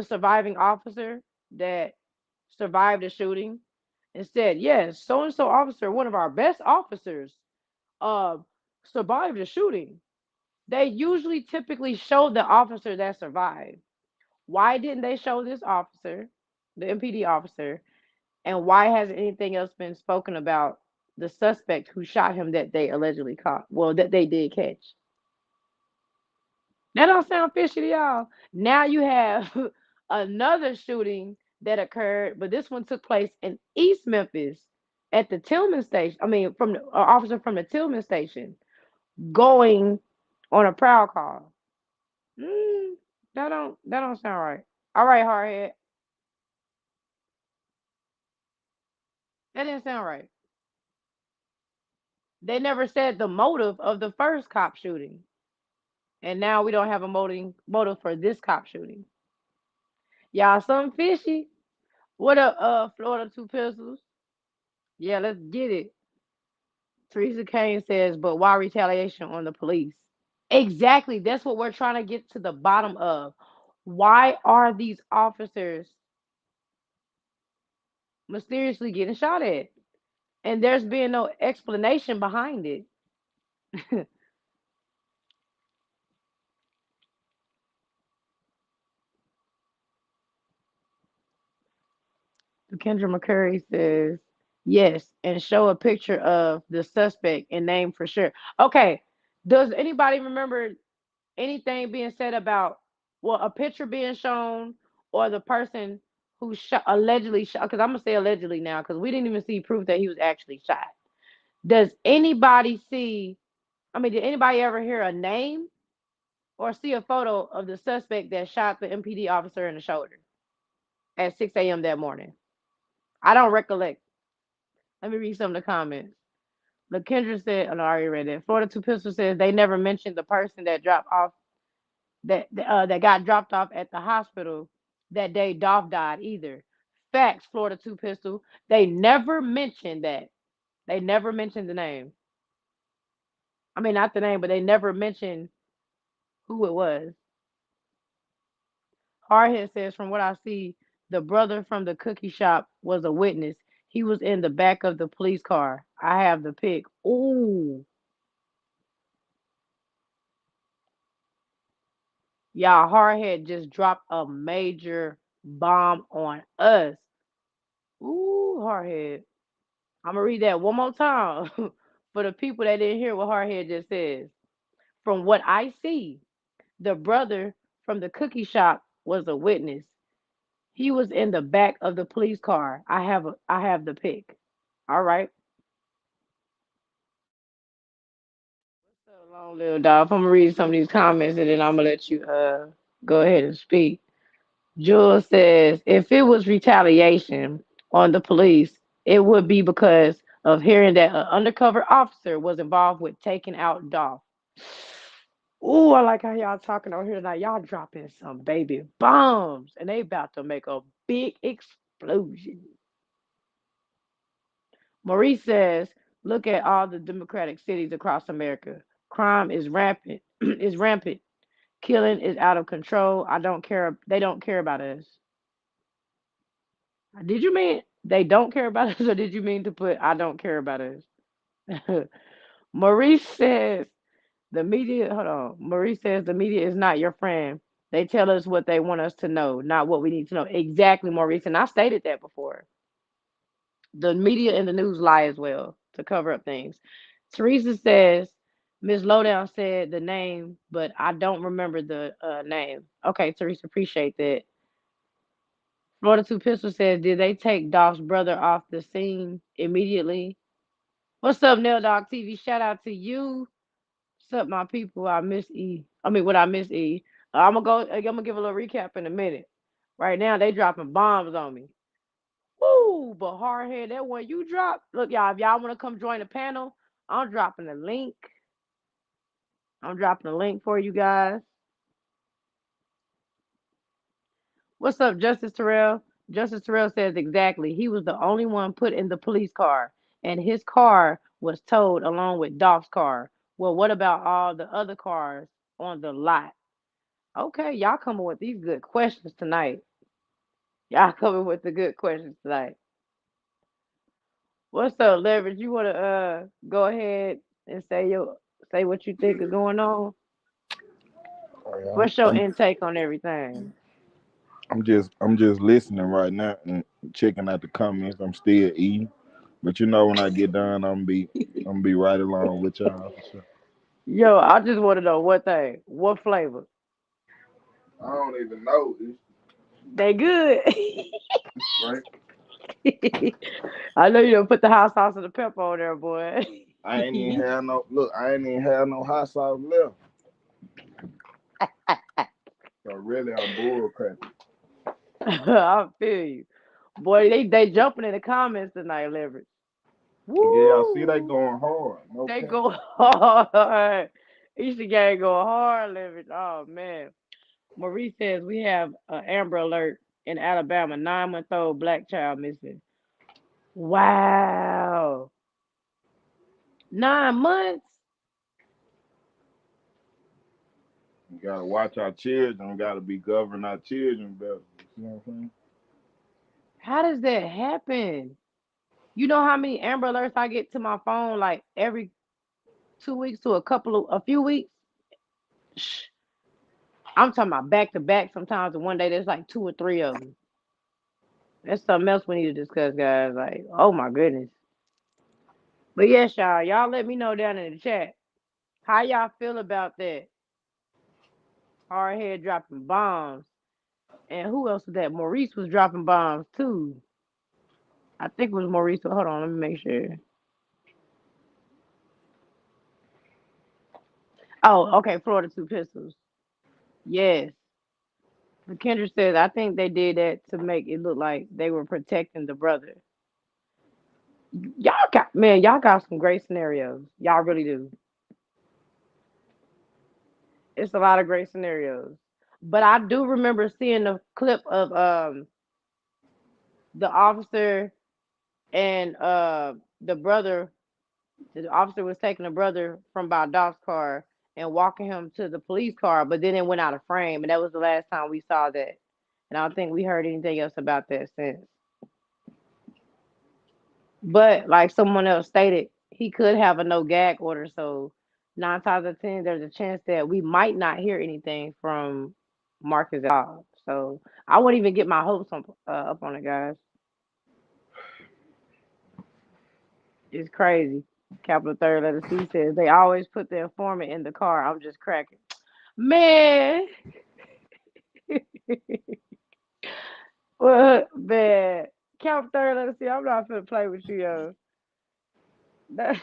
surviving officer that survived the shooting and said, yes, so and so officer, one of our best officers, uh, survived the shooting. They usually typically show the officer that survived. Why didn't they show this officer, the MPD officer, and why hasn't anything else been spoken about the suspect who shot him that they allegedly caught? Well, that they did catch. That don't sound fishy to y'all. Now you have another shooting that occurred, but this one took place in East Memphis at the Tillman station. I mean, from the officer from the Tillman station going on a prowl call. Mm, that don't sound right. All right, hardhead. That didn't sound right. They never said the motive of the first cop shooting, and now we don't have a motive for this cop shooting. Y'all, something fishy. What up, Florida Two Pistols? Yeah, let's get it. Teresa Kane says, but why retaliation on the police? Exactly. That's what we're trying to get to the bottom of. Why are these officers mysteriously getting shot at? And there's been no explanation behind it. Kendra McCurry says, yes, and show a picture of the suspect and name for sure. Okay. Does anybody remember anything being said about, well, a picture being shown or the person who allegedly shot? Because I'm gonna say allegedly now because we didn't even see proof that he was actually shot. Does anybody see? I mean, did anybody ever hear a name or see a photo of the suspect that shot the MPD officer in the shoulder at 6 a.m. that morning? I don't recollect. Let me read some of the comments. LaKendra said, oh, no, I already read that. Florida Two Pistol says they never mentioned the person that dropped off that got dropped off at the hospital that day Dolph died either. Facts, Florida Two Pistol. They never mentioned that. They never mentioned the name. I mean, not the name, but they never mentioned who it was. Hardhead says, from what I see, the brother from the cookie shop was a witness. He was in the back of the police car. I have the pic. Ooh, y'all, Hardhead just dropped a major bomb on us. Ooh, Hardhead. I'm gonna read that one more time for the people that didn't hear what Hardhead just says. From what I see, the brother from the cookie shop was a witness. He was in the back of the police car. I have the pic. All right. So long, little dog. I'm gonna read some of these comments and then I'm gonna let you go ahead and speak. Jules says if it was retaliation on the police, it would be because of hearing that an undercover officer was involved with taking out Dolph. Ooh, I like how y'all talking over here tonight. Y'all dropping some baby bombs, and they about to make a big explosion. Maurice says, "Look at all the democratic cities across America. Crime is rampant. is rampant. Killing is out of control. I don't care. They don't care about us." Did you mean they don't care about us, or did you mean to put "I don't care about us"? Maurice says, the media, hold on. Marie says the media is not your friend. They tell us what they want us to know, not what we need to know. Exactly, Maurice. And I stated that before. The media and the news lie as well to cover up things. Teresa says Miss Lowdown said the name, but I don't remember the name. Okay, Teresa, appreciate that. Florida Two Pistol says, did they take Dolph's brother off the scene immediately? What's up, Nail Dog TV? Shout out to you. What's up, my people? I miss E. I mean, what I miss E. I'm gonna go. I'm gonna give a little recap in a minute. Right now, they dropping bombs on me. Woo! But hardhead, that one you dropped. Look, y'all. If y'all want to come join the panel, I'm dropping the link. I'm dropping the link for you guys. What's up, Justice Terrell? Justice Terrell says exactly. He was the only one put in the police car, and his car was towed along with Dolph's car. Well, what about all the other cars on the lot? Okay, y'all coming with these good questions tonight. Y'all coming with the good questions tonight. What's up, Leverage? You wanna go ahead and say what you think is going on? Yeah, What's your intake on everything? I'm just listening right now and checking out the comments. I'm still eating, but you know when I get done, I'm be right along with y'all for sure. Yo, I just want to know one thing. What flavor? I don't even know. They good. Right? I know you don't put the hot sauce and the pepper on there, boy. I ain't even have no look. I ain't even have no hot sauce left. So really, I'm bull cracking. I feel you. Boy, they jumping in the comments tonight, Leverage. Yeah, I see they Woo! going hard. No They cap. go hard. Easter gang go hard, Leverage. Oh, man. Marie says we have an Amber Alert in Alabama. 9-month-old black child missing. Wow. 9 months? We gotta watch our children. We gotta be governing our children better. You know what I'm How does that happen? You know how many Amber Alerts I get to my phone like every 2 weeks to a few weeks? Shh. I'm talking about back to back. Sometimes in one day there's like two or three of them. That's something else we need to discuss, guys. Like, oh my goodness. But yes, y'all let me know down in the chat how y'all feel about that. Hardhead dropping bombs. And who else was that? Maurice was dropping bombs too. I think it was Maurice. Hold on, let me make sure. Oh, okay, Florida Two Pistols. Yes. Kendra says, I think they did that to make it look like they were protecting the brother. Y'all got some great scenarios. Y'all really do. It's a lot of great scenarios. But I do remember seeing the clip of the officer and the brother. The officer was taking the brother from by Dolph's car and walking him to the police car, but then it went out of frame, and that was the last time we saw that. And I don't think we heard anything else about that since. But like someone else stated, he could have a no gag order, so 9 times out of 10, there's a chance that we might not hear anything from Marcus at all. So I wouldn't even get my hopes up on it, guys. It's crazy. Capital third letter C says they always put the informant in the car. I'm just cracking. Man, what man? Capital third letter C. I'm not gonna play with you, yo. That,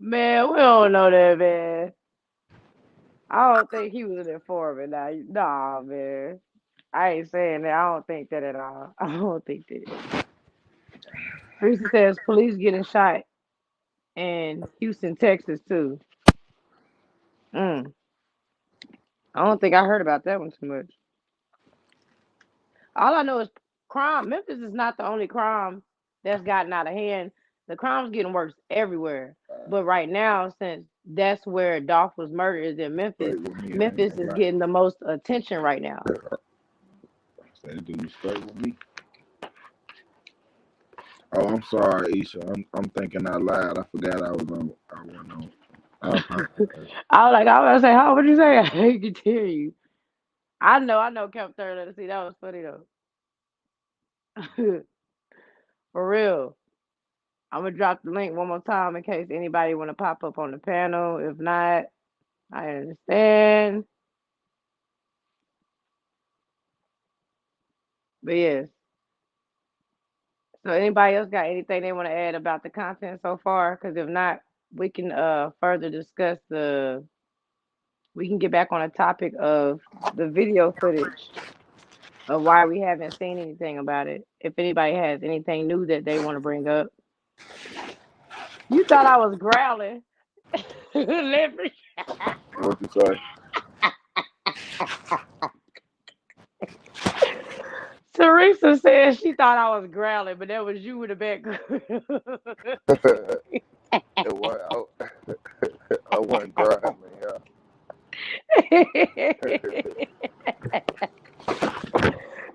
man, we don't know that, man. I don't think he was an informant. Nah, man. I ain't saying that. I don't think that at all. I don't think that. Teresa says police getting shot in Houston, Texas, too. Mm. I don't think I heard about that one too much. All I know is crime. Memphis is not the only crime that's gotten out of hand. The crime's getting worse everywhere. But right now, since that's where Dolph was murdered, is in Memphis. saying? Straight with me. I ain't Memphis is gonna lie. getting the most attention right now. Say, dude, straight with me. Oh, I'm sorry, Esha. I'm thinking out loud. I forgot I was on. I wasn't on. I apologize. I was gonna say, how would you say? I can hear you. I know, Captain Third. Let's see, that was funny though. For real. I'm gonna drop the link one more time in case anybody want to pop up on the panel. If not, I understand. But yes. So anybody else got anything they want to add about the content so far? Because if not, we can further discuss the. We can get back on a topic of the video footage of why we haven't seen anything about it. If anybody has anything new that they want to bring up, you thought I was growling. Let me- What you say? Teresa said she thought I was growling, but that was you in the background. It was, I wasn't grinding,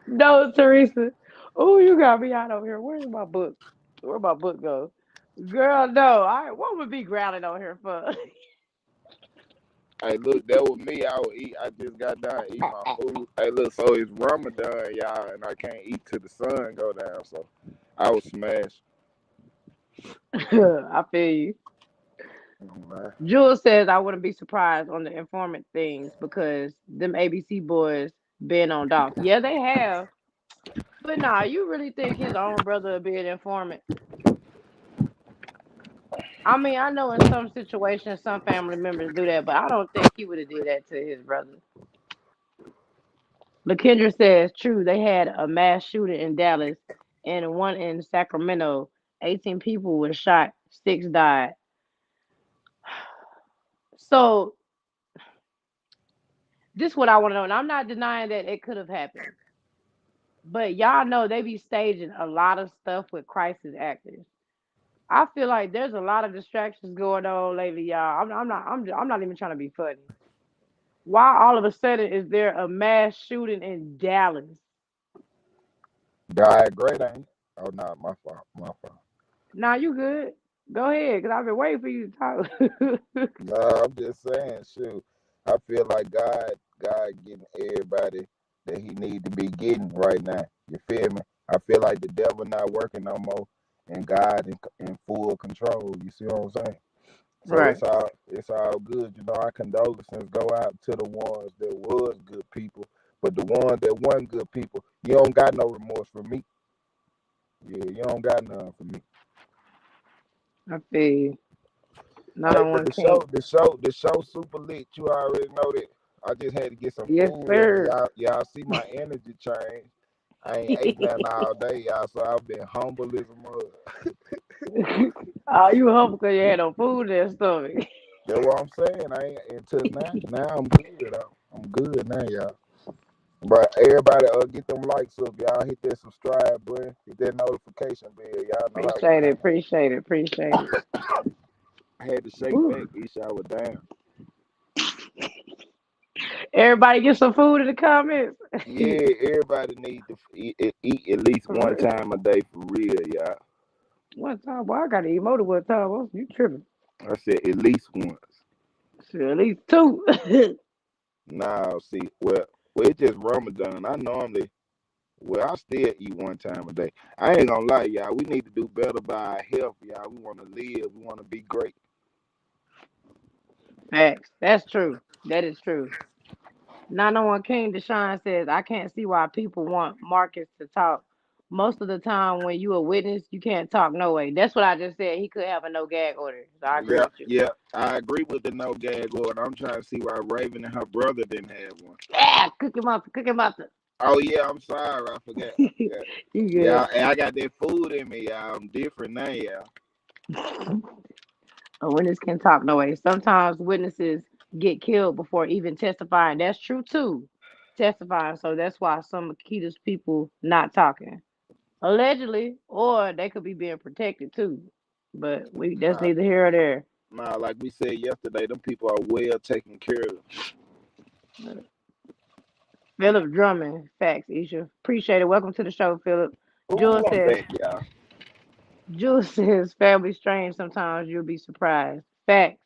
No, Teresa. Oh, you got me out over here. Where's my book? Where my book go? Girl, no. What would be growling on here for? Hey, look, that was me. I would eat. I just got done eating my food. Hey, look, so it's Ramadan, y'all, and I can't eat till the sun go down. So I was smashed. I feel you. Jules says I wouldn't be surprised on the informant things because them ABC boys been on Dolph. Yeah, they have. But nah, you really think his own brother would be an informant? I mean, I know in some situations some family members do that, but I don't think he would have did that to his brother. LaKendra says, true, they had a mass shooting in Dallas and one in Sacramento. 18 people were shot, 6 died. So this is what I want to know, and I'm not denying that it could have happened. But y'all know they be staging a lot of stuff with crisis actors. I feel like there's a lot of distractions going on lately, y'all. I'm not even trying to be funny. Why all of a sudden is there a mass shooting in Dallas? Died great, ain't it? Oh, no, my fault. My fault. Now you good? Go ahead, cause I've been waiting for you to talk. No, I'm just saying, shoot. I feel like God getting everybody that he need to be getting right now. You feel me? I feel like the devil not working no more, and God in full control. You see what I'm saying? So Right. it's all good. You know, our condolences go out to the ones that was good people, but the ones that weren't good people, you don't got no remorse for me. Yeah, you don't got none for me. I feel you. Not Hey, on but one the show, king. the show, the show super lit. You already know that. I just had to get some Yes, food in me. sir. Y'all see my energy change. I ain't ate nothing all day, y'all. So I've been humble as a mug. Oh, you humble because you had no food in that stomach. That's what I'm saying. I ain't until now. Now I'm good. I'm good now, y'all. But everybody, get them likes up, y'all. Hit that subscribe button. Hit that notification bell. Y'all know how we Appreciate it. coming. Appreciate it. Appreciate it. I had to shake Woo. back. Esha was down. Everybody get some food in the comments. Yeah, everybody need to eat at least For one real. time a day for real, y'all. One time, boy, I got to eat more than one time. You tripping? I said at least once. Shit, at least two. Now, see, well, it's just Ramadan. I still eat one time a day. I ain't gonna lie, y'all. We need to do better by our health, y'all. We want to live. We want to be great. Facts. That's true. That is true. 901 King Deshaun says, I can't see why people want Marcus to talk. Most of the time, when you a witness, you can't talk no way. That's what I just said. He could have a no gag order. So I agree Yeah, with you. yeah. I agree with the no gag order. I'm trying to see why Raven and her brother didn't have one. Yeah, cook him up. Cook him up. Oh yeah, I'm sorry. I forgot. I forgot. You good. Yeah, and I got that food in me, y'all. I'm different now, y'all. A witness can talk no way. Sometimes witnesses get killed before even testifying. That's true too. Testifying. So that's why some Akita's people not talking. Allegedly, or they could be being protected too. But that's Nah, neither here or there. nah, like we said yesterday, them people are well taken care of. Philip Drummond, facts, Isha. Appreciate it. Welcome to the show, Philip. Ooh, Jules I'm says, back, y'all. Jules says, family strange sometimes you'll be surprised. Facts.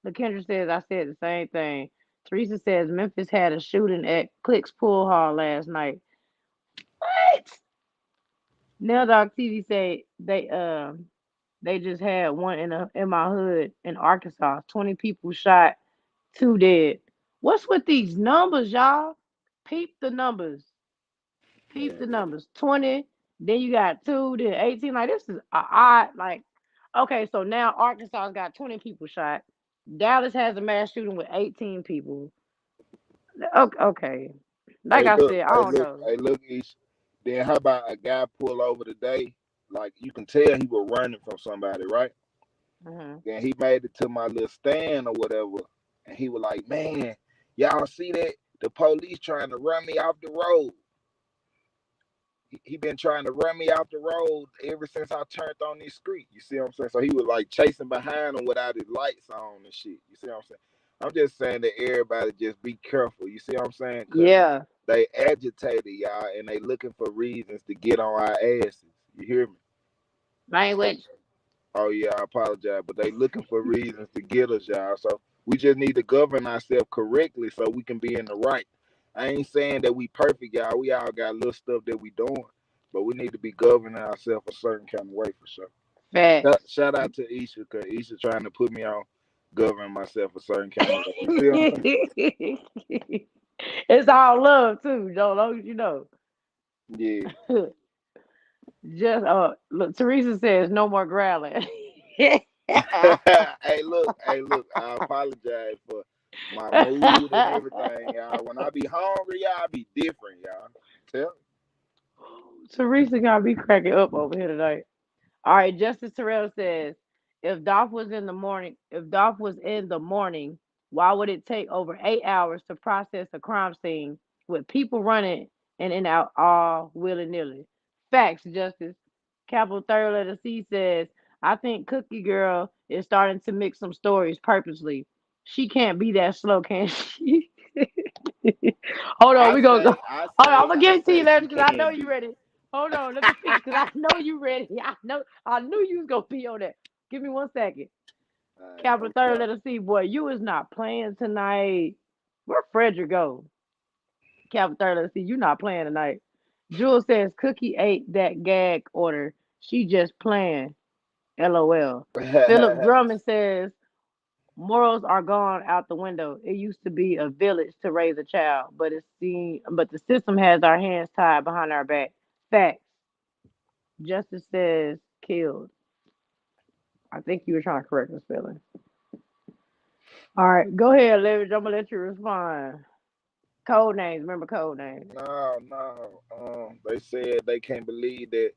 LaKendra says, I said the same thing. Teresa says, Memphis had a shooting at Click's Pool Hall last night. What? Nail Dog TV say they They just had one in my hood in Arkansas. 20 people shot, 2 dead. What's with these numbers, y'all? Peep the numbers. Peep the Man, numbers. 20, then you got 2, then 18. Like this is a odd. Like, okay, so now Arkansas's got 20 people shot. Dallas has a mass shooting with 18 people. Okay, okay. Like I said, I don't know. hey, look, Ish. Then how about a guy pull over today? Like you can tell he was running from somebody, right? Hmm. Then he made it to my little stand or whatever, and he was like, "Man, y'all see that? The police trying to run me off the road. He been trying to run me off the road ever since I turned on this street. You see what I'm saying? So he was like chasing behind him without his lights on and shit. You see what I'm saying? I'm just saying that everybody just be careful. You see what I'm saying? Cause Yeah. they agitated y'all and they looking for reasons to get on our asses. You hear me? So, Language. oh yeah, I apologize, but they looking for reasons to get us, y'all. So we just need to govern ourselves correctly so we can be in the right. I ain't saying that we perfect, y'all. We all got little stuff that we doing, but we need to be governing ourselves a certain kind of way for sure. Facts. Shout out to Esha because Esha trying to put me on governing myself a certain kind of way. You see what I'm saying? It's all love too, Joe. Long as you know. Yeah. Just look, Teresa says no more growling. Hey, look. I apologize for my mood and everything, y'all. When I be hungry, y'all, I be different, y'all. Tell Teresa got me cracking up over here tonight. All right, Justice Terrell says, if Dolph was in the morning, why would it take over 8 hours to process a crime scene with people running in and out all willy nilly? Facts, Justice. Capital third letter C says, I think Cookie Girl is starting to mix some stories purposely. She can't be that slow, can she? Hold on, we gonna go. Hold on, I'm gonna I give it to you say later she because I know can you be. ready. Hold on, let me finish because I know you ready. I knew you was gonna be on that. Give me 1 second. All right, Capital no third problem. letter C, boy, you is not playing tonight. Where Frederick go? Capital third letter C, you not playing tonight. Jules says Cookie ate that gag order. She just playing. LOL. Philip Drummond says morals are gone out the window. It used to be a village to raise a child, but the system has our hands tied behind our back. Facts. Justice says killed. I think you were trying to correct the spelling. All right, go ahead, Leverage. I'm gonna let you respond. Code names. Remember code names. No, no. They said they can't believe that.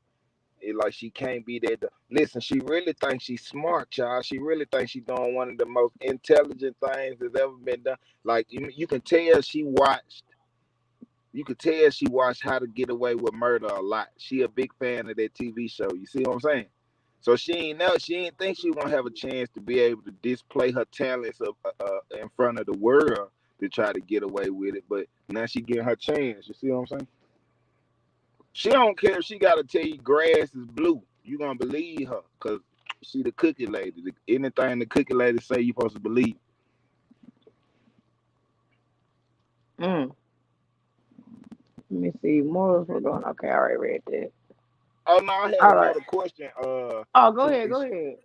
Like she can't be there. Listen, she really thinks she's smart, child. She really thinks she's doing one of the most intelligent things that's ever been done. Like you can tell she watched. You could tell she watched How to Get Away with Murder a lot. She a big fan of that TV show. You see what I'm saying? So she ain't think she was gonna have a chance to be able to display her talents in front of the world to try to get away with it. But now she getting her chance. You see what I'm saying? She don't care if she gotta tell you grass is blue. You gonna believe her because she the cookie lady. Anything the cookie lady say, you supposed to believe. Mm. Let me see. Morals were going. Okay, I already read that. Oh no, I had All right. another question. Oh, go To ahead. Go ahead.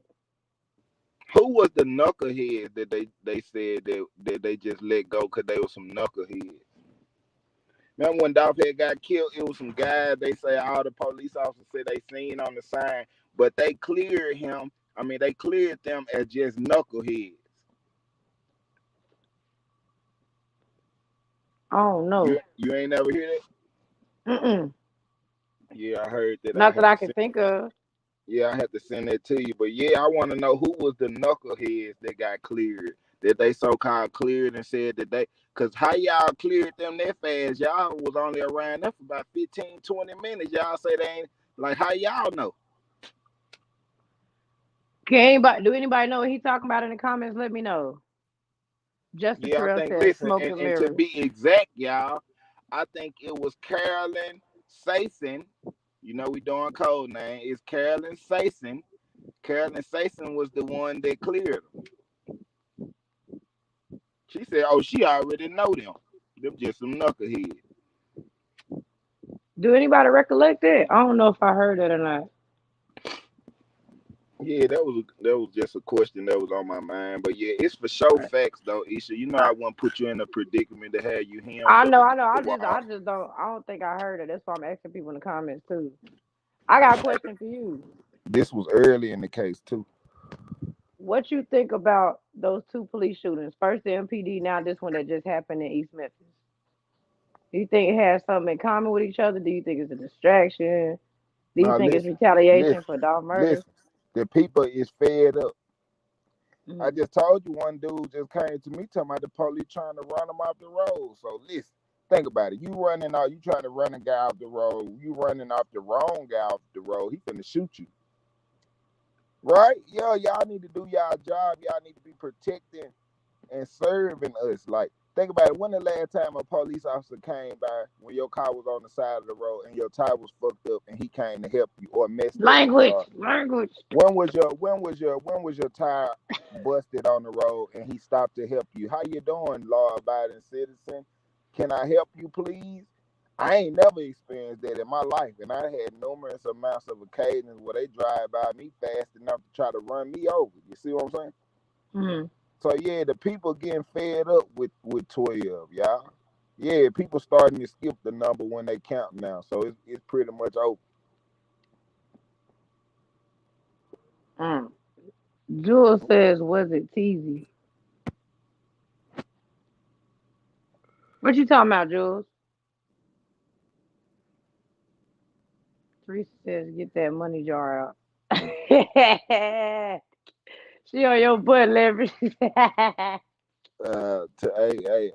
who was the knucklehead that they said that they just let go because they were some knuckleheads? Remember when Dolph had got killed? It was some guys. They say all the police officers said they seen on the sign, but they cleared him. I mean, they cleared them as just knuckleheads. I don't know. You ain't never hear that? Mm-mm. Yeah, I heard that. Not that I can think of. I had to send that to you. But yeah, I want to know who was the knuckleheads that got cleared, that they so called cleared and said that they, because how y'all cleared them that fast? Y'all was only around them for about 15, 20 minutes. Y'all say they ain't, like, how y'all know? Do anybody know what he talking about in the comments? Let me know. Justice Yeah, I Terrell think, says listen, smoke and and to mirrors. be exact, y'all, I think it was Carolyn Sason. You know, we doing code name. It's Carolyn Sason. Carolyn Sason was the one that cleared them. She said, oh, she already know them. Them just some knuckleheads. Do anybody recollect that? I don't know if I heard that or not. Yeah, that was just a question that was on my mind. But yeah, it's for sure Right. facts though, Isha. You know I, I won't put you in a predicament to have you him, I but know, I know. uh, I don't think I heard it. That's why I'm asking people in the comments too. I got a question for you. this was early in the case too. What you think about those two police shootings? First the MPD, now this one that just happened in East Memphis. Do you think it has something in common with each other? Do you think it's a distraction? Do you Now think it's listen, retaliation listen, for Dolph murder? listen. The people is fed up. I Hmm. just told you one dude just came to me talking about the police trying to run him off the road. So listen, think about it. You running out, you trying to run a guy off the road. You running off the wrong guy off the road. He finna shoot you. Right? Yeah, y'all need to do y'all job. Y'all need to be protecting and serving us. Like, think about it. When the last time a police officer came by when your car was on the side of the road and your tire was fucked up and he came to help you or messed up your Language, car? language. When was your tire busted on the road and he stopped to help you? How you doing, law abiding citizen? Can I help you, please? I ain't never experienced that in my life, and I had numerous amounts of occasions where they drive by me fast enough to try to run me over. You see what I'm saying? Hmm. So yeah, the people getting fed up with 12, y'all. Yeah, people starting to skip the number when they count now, so it's pretty much over. Mm. Jules says, was it teasy? What you talking about, Jules? Teresa says, get that money jar out. She on your butt, leverage.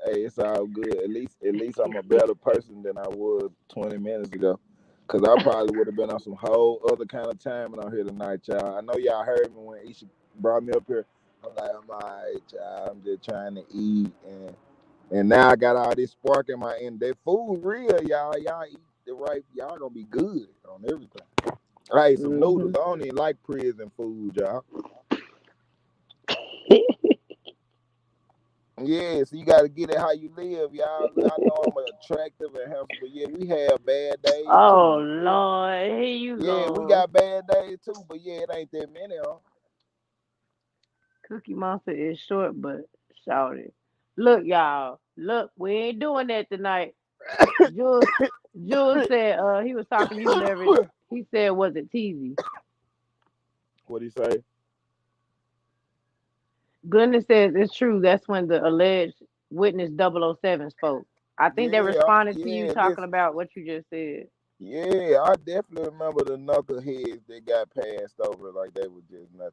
Hey, it's all good. At least I'm a better person than I was 20 minutes ago. Cause I probably would have been on some whole other kind of timing on here tonight, y'all. I know y'all heard me when Esha brought me up here. I'm like, I'm alright, y'all. I'm just trying to eat, and now I got all this spark in my end. That food real, y'all. Y'all eat the right. Y'all gonna be good on everything. I ate some noodles. Hmm. I don't even like prison food, y'all. Yeah, so you got to get it how you live, y'all. I know I'm attractive and handsome, but yeah, we have bad days too. Oh You feel me? Lord, here you Yeah, we go. got bad days too, but yeah, it ain't that many, huh? Cookie Monster is short but shouted. Look, y'all. Look, we ain't doing that tonight. Jules Jules said he was talking to you, leverage. He said, was it teasy? What he say? Goodness says it's true. That's when the alleged witness 007 spoke. I think they Yeah, responded to you yeah, talking listen. about what you just said. Yeah, I definitely remember the knuckleheads that got passed over like they were just nothing.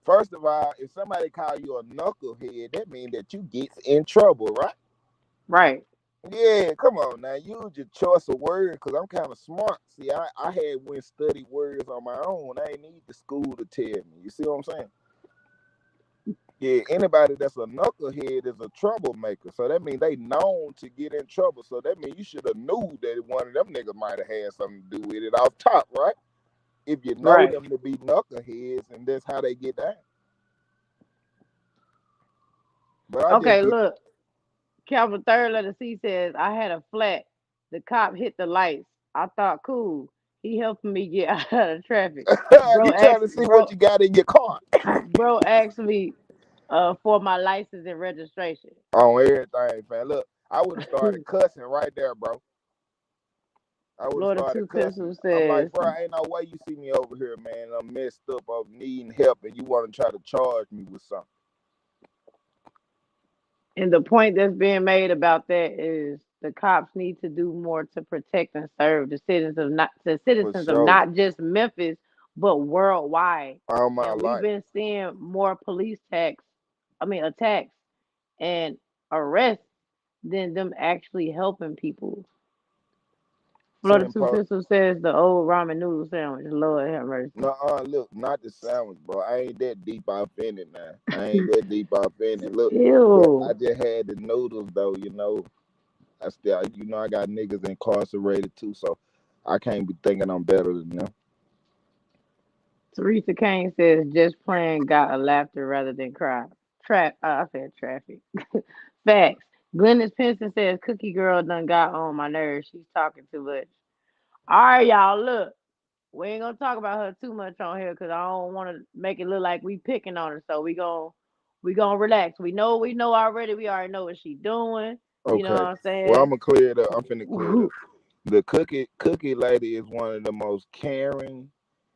First of all, if somebody call you a knucklehead, that means that you get in trouble, right? Right. Yeah, come on now. Use your choice of words because I'm kind of smart. See, I had went study words on my own. I ain't need the school to tell me. You see what I'm saying? Yeah, anybody that's a knucklehead is a troublemaker. So that means they known to get in trouble. So that means you should have knew that one of them niggas might have had something to do with it off top, right? If you know Right. them to be knuckleheads and that's how they get down. But I just Okay, get look. Calvin third letter C says, I had a flat. The cop hit the lights. I thought cool. He helping me get out of traffic. Bro you trying asked to see what you got in your car bro asked me for my license and registration. on everything, fam. Look, I would have started cussing right there, bro. I would have Florida started Two cussing. Pistols I'm like, says, bro, ain't no way you see me over here, man. I'm messed up of needing help, and you want to try to charge me with something. and the point that's being made about that is the cops need to do more to protect and serve the For citizens of sure. not just Memphis but worldwide. All my And we've life. been seeing more attacks and arrests than them actually helping people. Florida Seeing Two po- Pistols says the old ramen noodle sandwich. Lord have mercy. no, look, not the sandwich, bro. I ain't that deep off in it now. I ain't that deep off in it. Look, but I Ew. just had the noodles though, I still, I got niggas incarcerated too, so I can't be thinking I'm better than them. Teresa Kane says just playing got a laughter rather than cry. I said traffic. Facts. Glennis Pinson says Cookie Girl done got on my nerves. She's talking too much. All right, y'all. Look. We ain't gonna talk about her too much on here because I don't want to make it look like we picking on her. So we gonna relax. We know already. We already know what she doing. You know what Okay. I'm Well, I'm saying? gonna clear it up. I'm finna clear it up. The cookie lady is one of the most caring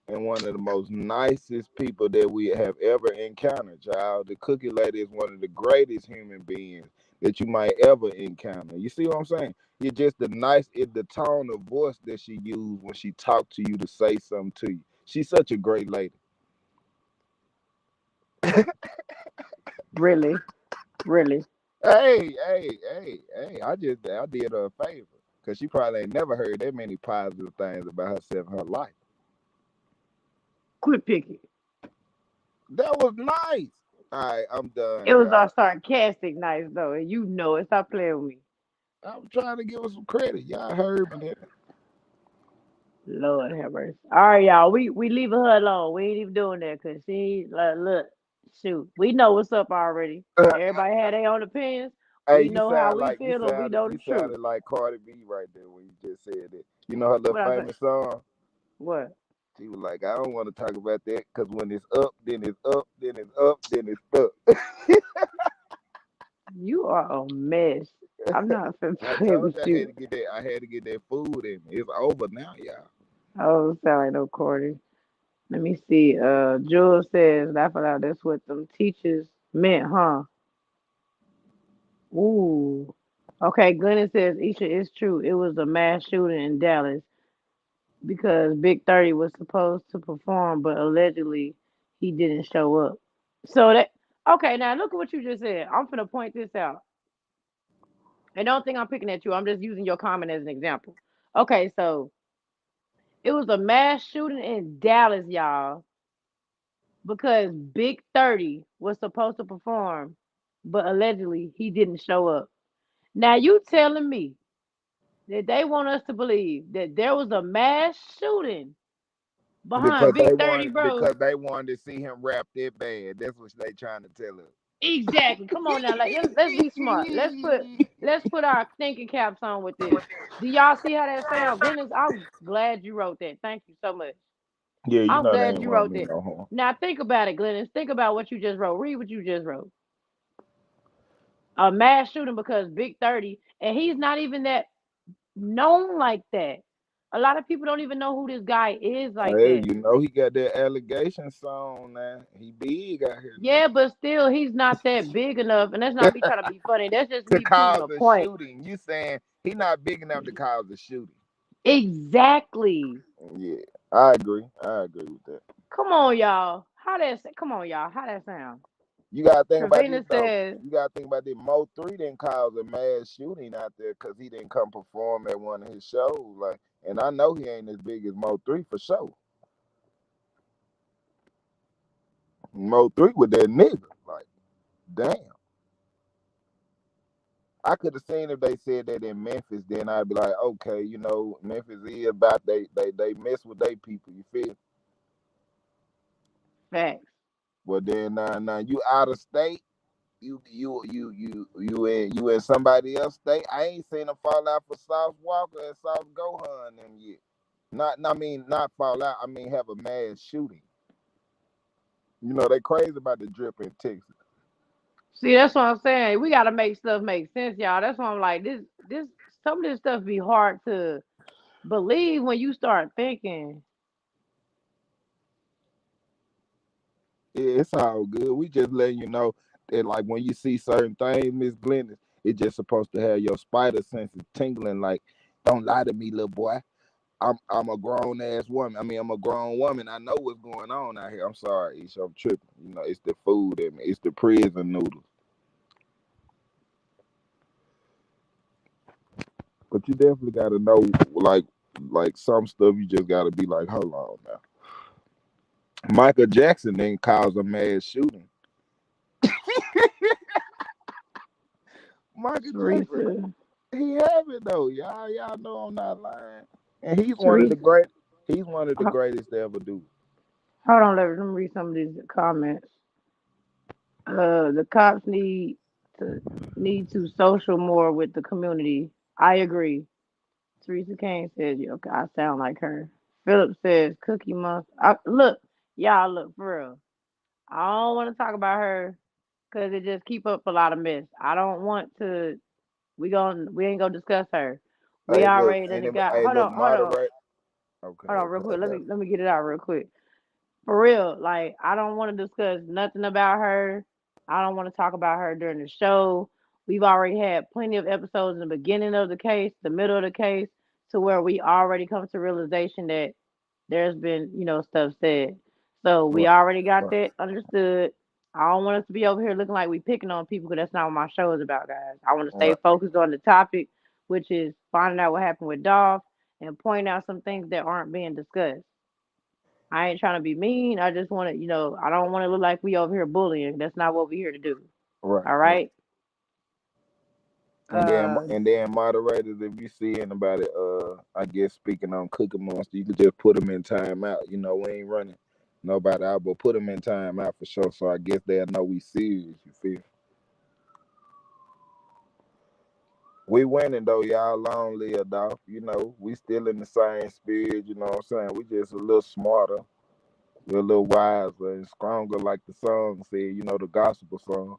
and one of the most nicest people that we have ever encountered, child. The cookie lady is one of the greatest human beings that you might ever encounter. You see what I'm saying? It's just the tone of voice that she used when she talked to you to say something to you. She's such a great lady. Really, really. Hey. I did her a favor because she probably ain't never heard that many positive things about herself in her life. Quit picking. That was nice. All right, I'm It done, was our y'all. sarcastic nights though, and you know it. Stop playing with me. I'm trying to give her some credit. Y'all heard me there. Lord have mercy. All right, y'all. We leaving her alone. We ain't even doing that because she like look, shoot. We know what's up already. Everybody had their own opinions. Hey, We know how we feel and we know the you truth. sounded like Cardi B right there when you just said it. You know her little What I say? famous song. What? She was like, I don't want to talk about that because when it's up, then it's up, then it's up, then it's up. You are a mess. I'm not finna I play told with you I had you. to get that. I had to get that food in me. It's over now, y'all. Oh, sound like no Cordy. Let me see. Jules says, laugh aloud, that's what them teachers meant, huh? Ooh. Okay, Glennon says, Isha, it's true. It was a mass shooting in Dallas because Big 30 was supposed to perform, but allegedly he didn't show up. So that, okay, now look at what you just said. I'm finna point this out. And don't think I'm picking at you. I'm just using your comment as an example. Okay, so it was a mass shooting in Dallas, y'all, because Big 30 was supposed to perform, but allegedly he didn't show up. Now you telling me that they want us to believe that there was a mass shooting behind Big 30, bro? Because they wanted to see him rap that bad. That's what they trying to tell us. Exactly. Come on now, like let's be smart. Let's put our thinking caps on with this. Do y'all see how that sounds? Glennis, I'm glad you wrote that. Thank you so much. Yeah, you I'm know they glad ain't you want wrote me that. no harm. Now think about it, Glennis. Think about what you just wrote. Read what you just wrote. A mass shooting because Big 30, and he's not even that known like that. A lot of people don't even know who this guy is like Hey, that. you know he got that allegation song now. He big out here now. Yeah, but still, he's not that big enough, and that's not me trying to be funny. That's just To me proving cause a a point. shooting. You saying he not big enough to cause a shooting. Exactly. Yeah, I agree. I agree with that. Come on, y'all. Come on, y'all. How that sound? You gotta think about this Travina though. says You gotta think about this. Mo 3 didn't cause a mass shooting out there because he didn't come perform at one of his shows. Like, and I know he ain't as big as Mo 3 for sure. Mo 3 with that nigga. Like, damn. I could have seen if they said that in Memphis, then I'd be like, okay, Memphis is about they mess with their people. You feel? facts. Well, then now you out of state. You in somebody else state. I ain't seen them fall out for South Walker and South Gohan them yet. I mean not fall out. I mean have a mass shooting. They crazy about the drip in Texas. See, that's what I'm saying. We gotta make stuff make sense, y'all. That's why I'm like, this, some of this stuff be hard to believe when you start thinking. Yeah, it's all good. We just letting you know that like when you see certain things, Miss Glennis, it's just supposed to have your spider senses tingling. Like, don't lie to me, little boy. I'm a grown ass woman. I mean, I'm a grown woman. I know what's going on out here. I'm sorry, Isha, I'm tripping. It's the food in me. It's the prison noodles. But you definitely got to know, like some stuff. You just got to be like, hold on now. Michael Jackson didn't cause a mass shooting. Michael Jackson, Teresa, he have it though. Y'all know I'm not lying. And he's one of the Teresa, great. He's one of the ho- greatest to ever do. hold on, let me read some of these comments. The cops to need to social more with the community. I agree. Teresa Kane said, "Okay, I sound like her." Philip says Cookie Monster. Look, y'all look for real. I don't want to talk about her because it just keep up a lot of mess. I don't want to. We ain't gonna discuss her. We Hey, look, already done got. hey, look, Hold moderate. Okay, on, real okay, quick. I Let got me it. let me get it out real quick. For real, like I don't want to discuss nothing about her. I don't want to talk about her during the show. We've already had plenty of episodes in the beginning of the case, the middle of the case, to where we already come to realization that there's been, stuff said. So we Right, already got right, that understood. I don't want us to be over here looking like we picking on people because that's not what my show is about, guys. I want to stay right, focused on the topic, which is finding out what happened with Dolph and pointing out some things that aren't being discussed. I ain't trying to be mean. I just want to, I don't want to look like we over here bullying. That's not what we're here to do. right, All right. right. Uh, And then moderators, if you see anybody, I guess speaking on Cookie Monster, you could just put them in timeout. You know, we ain't running nobody out, but put them in timeout for sure. So I guess they'll know we serious. You feel? We winning though, y'all. Long live Dolph. You know, we still in the same spirit. You know what I'm saying? We just a little smarter, we're a little wiser and stronger, like the song said. You know, the gospel song.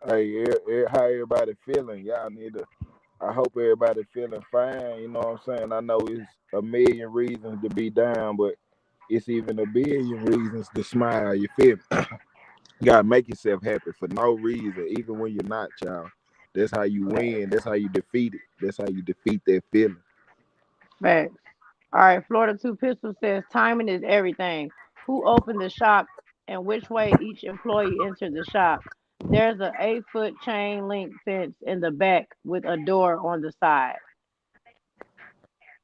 Hey, how everybody feeling? Y'all need to. I hope everybody feeling fine. You know what I'm saying? I know it's a million reasons to be down, but it's even a billion reasons to smile. You feel me? You gotta make yourself happy for no reason, even when you're not, child. That's how you win. That's how you defeat it. That's how you defeat that feeling. facts. All right. Florida Two Pistol says timing is everything. Who opened the shop and which way each employee entered the shop. There's a 8-foot chain link fence in the back with a door on the side.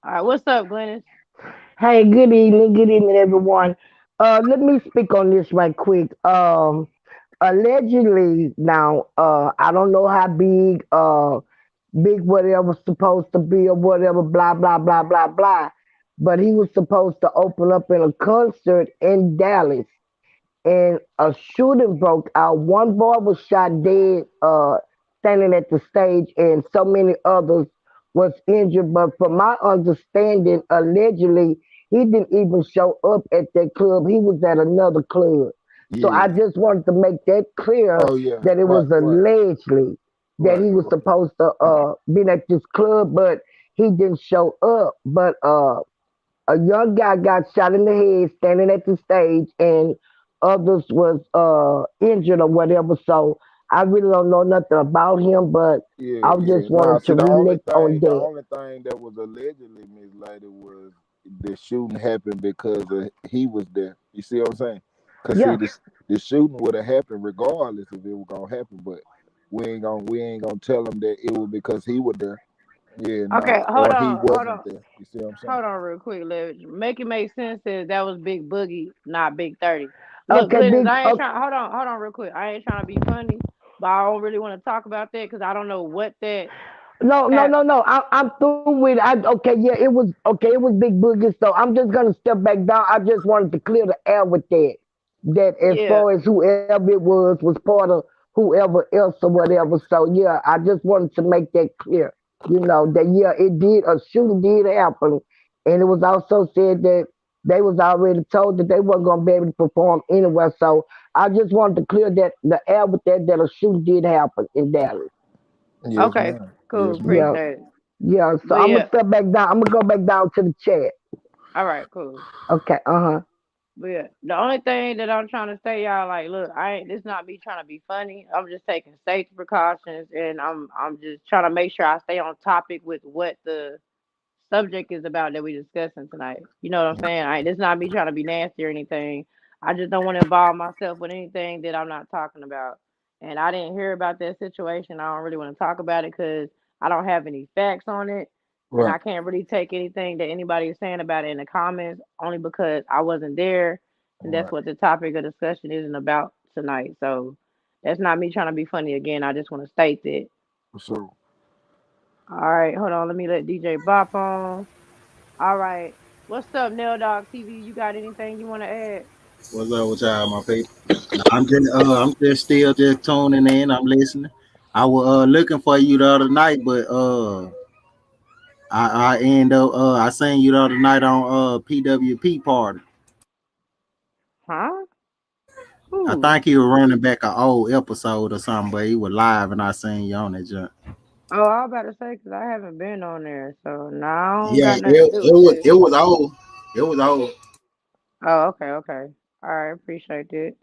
All right. What's up, Glennis? Hey, good evening, everyone. Let me speak on this right quick. Allegedly, now, I don't know how big whatever's supposed to be or whatever, blah blah blah blah blah. But he was supposed to open up in a concert in Dallas, and a shooting broke out. One boy was shot dead, standing at the stage, and so many others was injured. But from my understanding, allegedly, he didn't even show up at that club. He was at another club. So Yeah. I just wanted to make that clear Oh yeah. that it Right. was Right. allegedly that Right. he was Right. supposed to be at this club, but he didn't show up. But a young guy got shot in the head standing at the stage, and others was injured or whatever. So I really don't know nothing about him, but Yeah. I Yeah. just Nah. wanted See, to relate on the that. only thing that was allegedly mislated was the shooting happened because he was there. You see what I'm saying? Cause see, Yeah. the shooting would have happened regardless if it was gonna happen, but we ain't gonna tell him that it was because he was there. Yeah, Okay. no, Hold or he on. Hold wasn't on. there. You see what I'm saying? Hold on real quick, Leverage. Make it make sense says that was Big Boogie, not Big 30. Look, Okay, Glennis, big. I ain't trying hold on real quick. I ain't trying to be funny, but I don't really want to talk about that because I don't know what that No, no, app no, no. I'm through with. Okay, yeah, it was okay. It was Big Boogie. So I'm just gonna step back down. I just wanted to clear the air with that. That as yeah. far as whoever it was part of whoever else or whatever. So yeah, I just wanted to make that clear. You know that yeah, it did a shooting did happen, and it was also said that they was already told that they wasn't gonna be able to perform anywhere. So I just wanted to clear that the air with that a shooting did happen in Dallas. Yes, Okay, ma'am. cool. Yes, ma'am. Yeah. Appreciate it. Yeah, so But I'm gonna yeah, step back down. I'm gonna go back down to the chat. all right, cool. Okay, uh-huh. But yeah, the only thing that I'm trying to say, y'all, like, look, I ain't. This not me trying to be funny. I'm just taking safety precautions, and I'm just trying to make sure I stay on topic with what the subject is about that we discussing tonight. You know what I'm saying? It's not me trying to be nasty or anything. I just don't want to involve myself with anything that I'm not talking about. And I didn't hear about that situation. I don't really want to talk about it because I don't have any facts on it. And Right, I can't really take anything that anybody is saying about it in the comments only because I wasn't there. And that's right, what the topic of discussion isn't about tonight. So that's not me trying to be funny again. I just want to state that. for sure. All right, hold on. Let me let DJ Bop on. All right. What's up, Nail Dog TV? You got anything you want to add? What's up with y'all, my people? I'm just still just tuning in. I'm listening. I was looking for you the other night, but I end up I seen you the other night on PWP party. Huh? I Who? think he was running back an old episode or something, but he was live and I seen you on that junk. Oh, I was about to say because I haven't been on there, so no, I don't Yeah, got nothing to do it with was this. it was old. It was old. Oh, okay, okay. All right, appreciate it.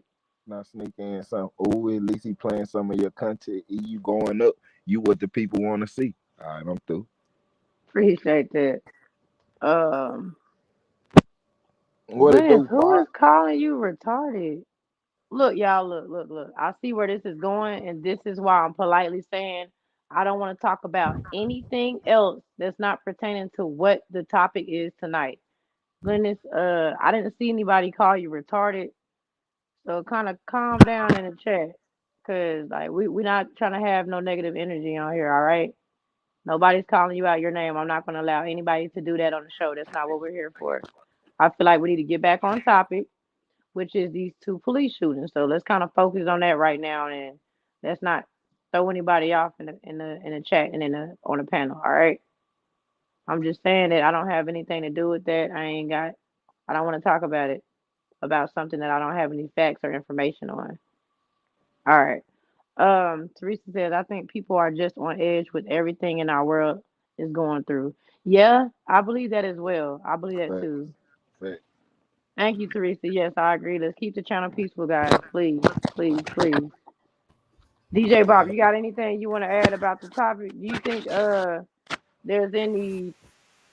Now sneak in some. Oh, at least he playing some of your content. You going up. You what the people want to see. All right, I'm through. Appreciate that. Um, What it Glennis, do, who Bob? is calling you retarded? Look, y'all, look. I see where this is going, and this is why I'm politely saying I don't want to talk about anything else that's not pertaining to what the topic is tonight. Glennis, I didn't see anybody call you retarded, so kind of calm down in the chat, cause like we not trying to have no negative energy on here, all right? Nobody's calling you out your name. I'm not gonna allow anybody to do that on the show. That's not what we're here for. I feel like we need to get back on topic, which is these two police shootings. So let's kind of focus on that right now, and let's not throw anybody off in the chat and in the on the panel. All right. I'm just saying that I don't have anything to do with that. I don't want to talk about it about something that I don't have any facts or information on. All right. Teresa says I think people are just on edge with everything in our world is going through. Yeah, I believe that as well. I believe that Fact, too. fact. Thank you, Teresa. Yes, I agree. Let's keep the channel peaceful, guys. Please, please, please. DJ Bob, you got anything you want to add about the topic? Do you think there's any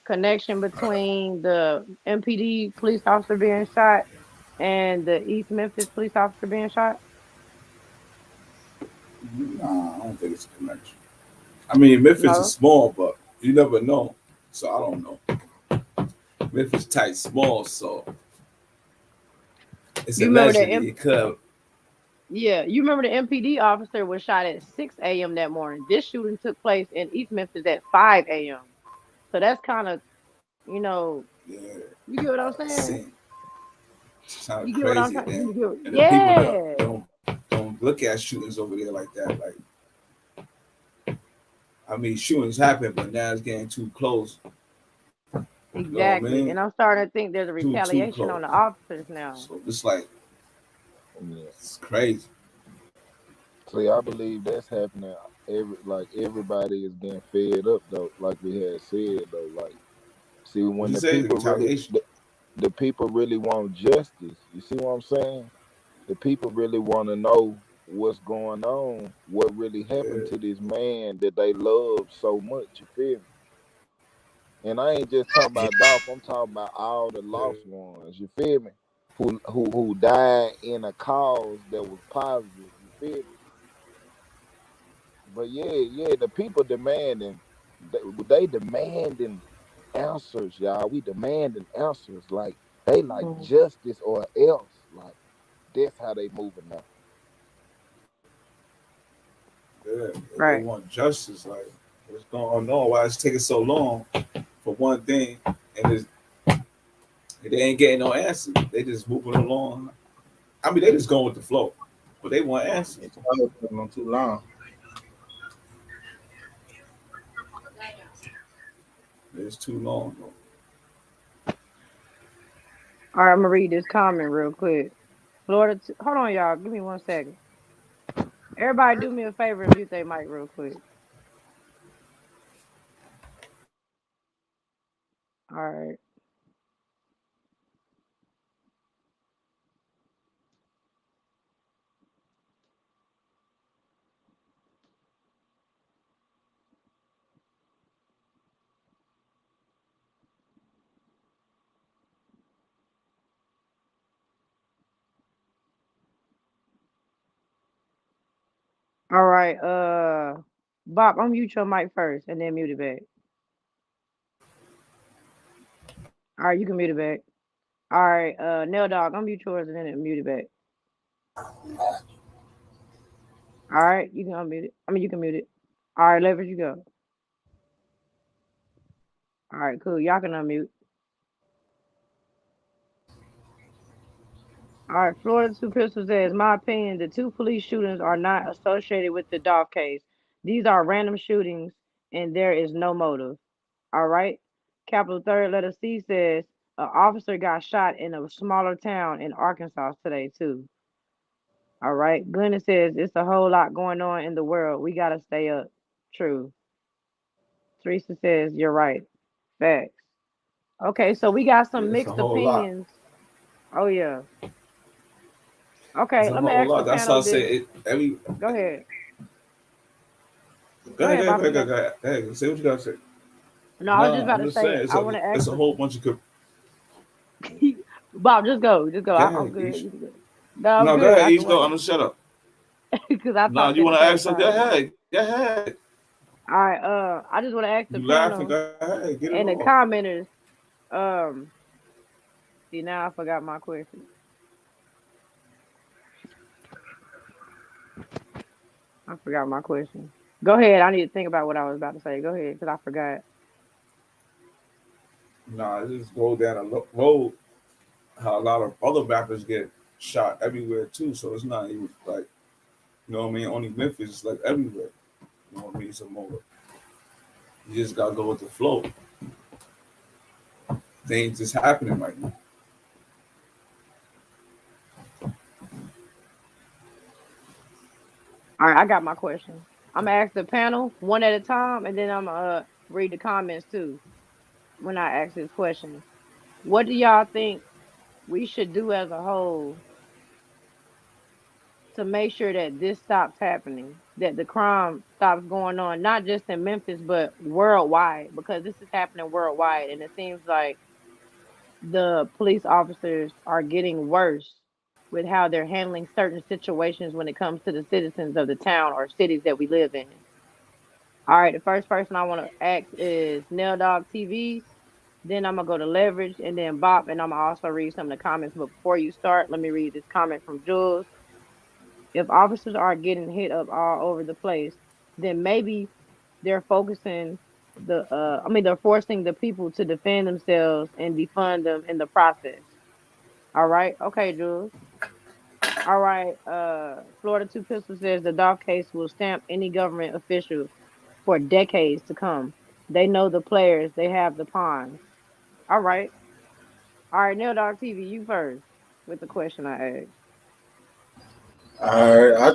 connection between the MPD police officer being shot and the East Memphis police officer being shot? Nah, I don't think it's a connection. I mean, Memphis is No. small, but you never know. So I don't know. Memphis tight, small, so it's You remember that allegedly it could. Yeah, you remember the MPD officer was shot at 6 a.m. that morning. This shooting took place in East Memphis at 5 a.m. So that's kind of, you know, Yeah, you get what I'm saying? seem it's kind of You get what I'm crazy. trying. Then and the people don't Yeah, don't don't look at shootings over there like that. Like I mean, shootings happen, but now it's getting too close. You know what I exactly. mean? And I'm starting to think there's a Too retaliation close. on the officers now. So it's like Yeah. it's crazy. See, I believe that's happening. Everybody is getting fed up though. Like we had said though. Like, see, What when you the say? The people really, retaliation. the people really want justice. You see what I'm saying? The people really want to know what's going on, what really happened Yeah, to this man that they love so much. You feel me? And I ain't just talking about Dolph. I'm talking about all the yeah. lost ones. You feel me? Who died in a cause that was positive. You feel me? But yeah, the people demanding, they demanding answers, y'all. We demanding answers. Like they like Mhm. justice or else. Like that's how they moving now. Yeah, they Right. want justice. Like, what's going on? Why it's taking so long for one thing, and they ain't getting no answers. They just moving along. I mean, they just going with the flow, but they want answers. It's taking too long. It's too long. All right, I'm gonna read this comment real quick. Hold on, y'all. Give me 1 second. Everybody, do me a favor and mute their mic real quick. All right. All right. Bob, unmute your mic first and then mute it back. All right, you can mute it back. All right, Nail Dog, unmute yours and then mute it back. All right, you can unmute it. I mean, you can mute it. All right, Leverage, you go. All right, cool. Y'all can unmute. All right, Florida Two Pistols says, my opinion, the two police shootings are not associated with the Dolph case. These are random shootings and there is no motive. All right. Capital third letter C says, an officer got shot in a smaller town in Arkansas today, too. All right. Glennon says, it's a whole lot going on in the world. We got to stay up. True. Teresa says, you're right. Facts. Okay, so we got some It's a mixed whole lot. opinions. Oh, yeah. It's Okay, a let me whole ask the lot. That's how panel I say this. it. Every Go ahead. go Go ahead, ahead, go ahead, Bob. go You ahead, go got. ahead, go ahead. Go ahead. Say what you gotta say. No, I was just No, about I'm to just say, saying I want to ask it's a the. whole bunch of Bob, just go. Just go. go I'm ahead, good. Ish. You can go. No, I'm No, go good. ahead, I just Ish. Go. want I'm gonna shut up. to, because I No, talked you at the wanna same ask something? Go time. ahead. Go ahead. All right. I just want to ask the You laughing, panel go ahead, get it and the off. commenters. Um, See, now I forgot my question. I forgot my question. Go ahead. I need to think about what I was about to say. Go ahead, because I forgot. Nah, just go down a road how a lot of other rappers get shot everywhere too. So it's not even like, you know what I mean? Only Memphis, it's like everywhere. You know what I mean? Some more. You just gotta go with the flow. Things just happening right now. All right, I got my question. I'm gonna ask the panel one at a time, and then I'm gonna read the comments too when I ask this question. What do y'all think we should do as a whole to make sure that this stops happening, that the crime stops going on, not just in Memphis, but worldwide, because this is happening worldwide, and it seems like the police officers are getting worse with how they're handling certain situations when it comes to the citizens of the town or cities that we live in. All right, the first person I want to ask is Nail Dog TV. Then I'm gonna go to Leverage and then Bop, and I'm gonna also read some of the comments. But before you start, let me read this comment from Jules. If officers are getting hit up all over the place, then maybe they're focusing they're forcing the people to defend themselves and defund them in the process. All right, okay, Jules. All right, Florida Two Pistols says the Dolph case will stamp any government official for decades to come. They know the players, they have the pawns. All right, all right, Nail Dog TV, you first with the question I asked. All right,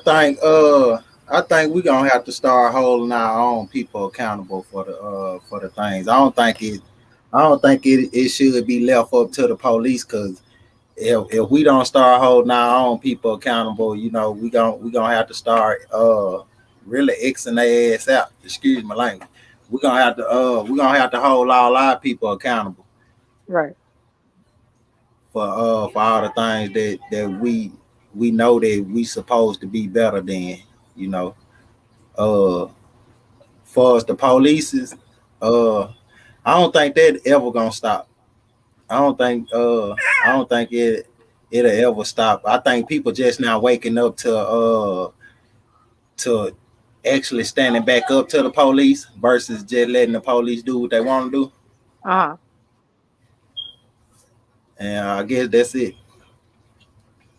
I think we gonna have to start holding our own people accountable for the things. I don't think it should be left up to the police because if we don't start holding our own people accountable, you know, we gonna have to start really Xing their ass out. Excuse my language. We're gonna have to hold all our people accountable Right. for all the things that we know that we supposed to be better than, you know. Uh for us the police is uh I don't think that ever gonna stop. I don't think it'll ever stop. I think people just now waking up to actually standing back up to the police versus just letting the police do what they want to do. Uh-huh. And I guess that's it.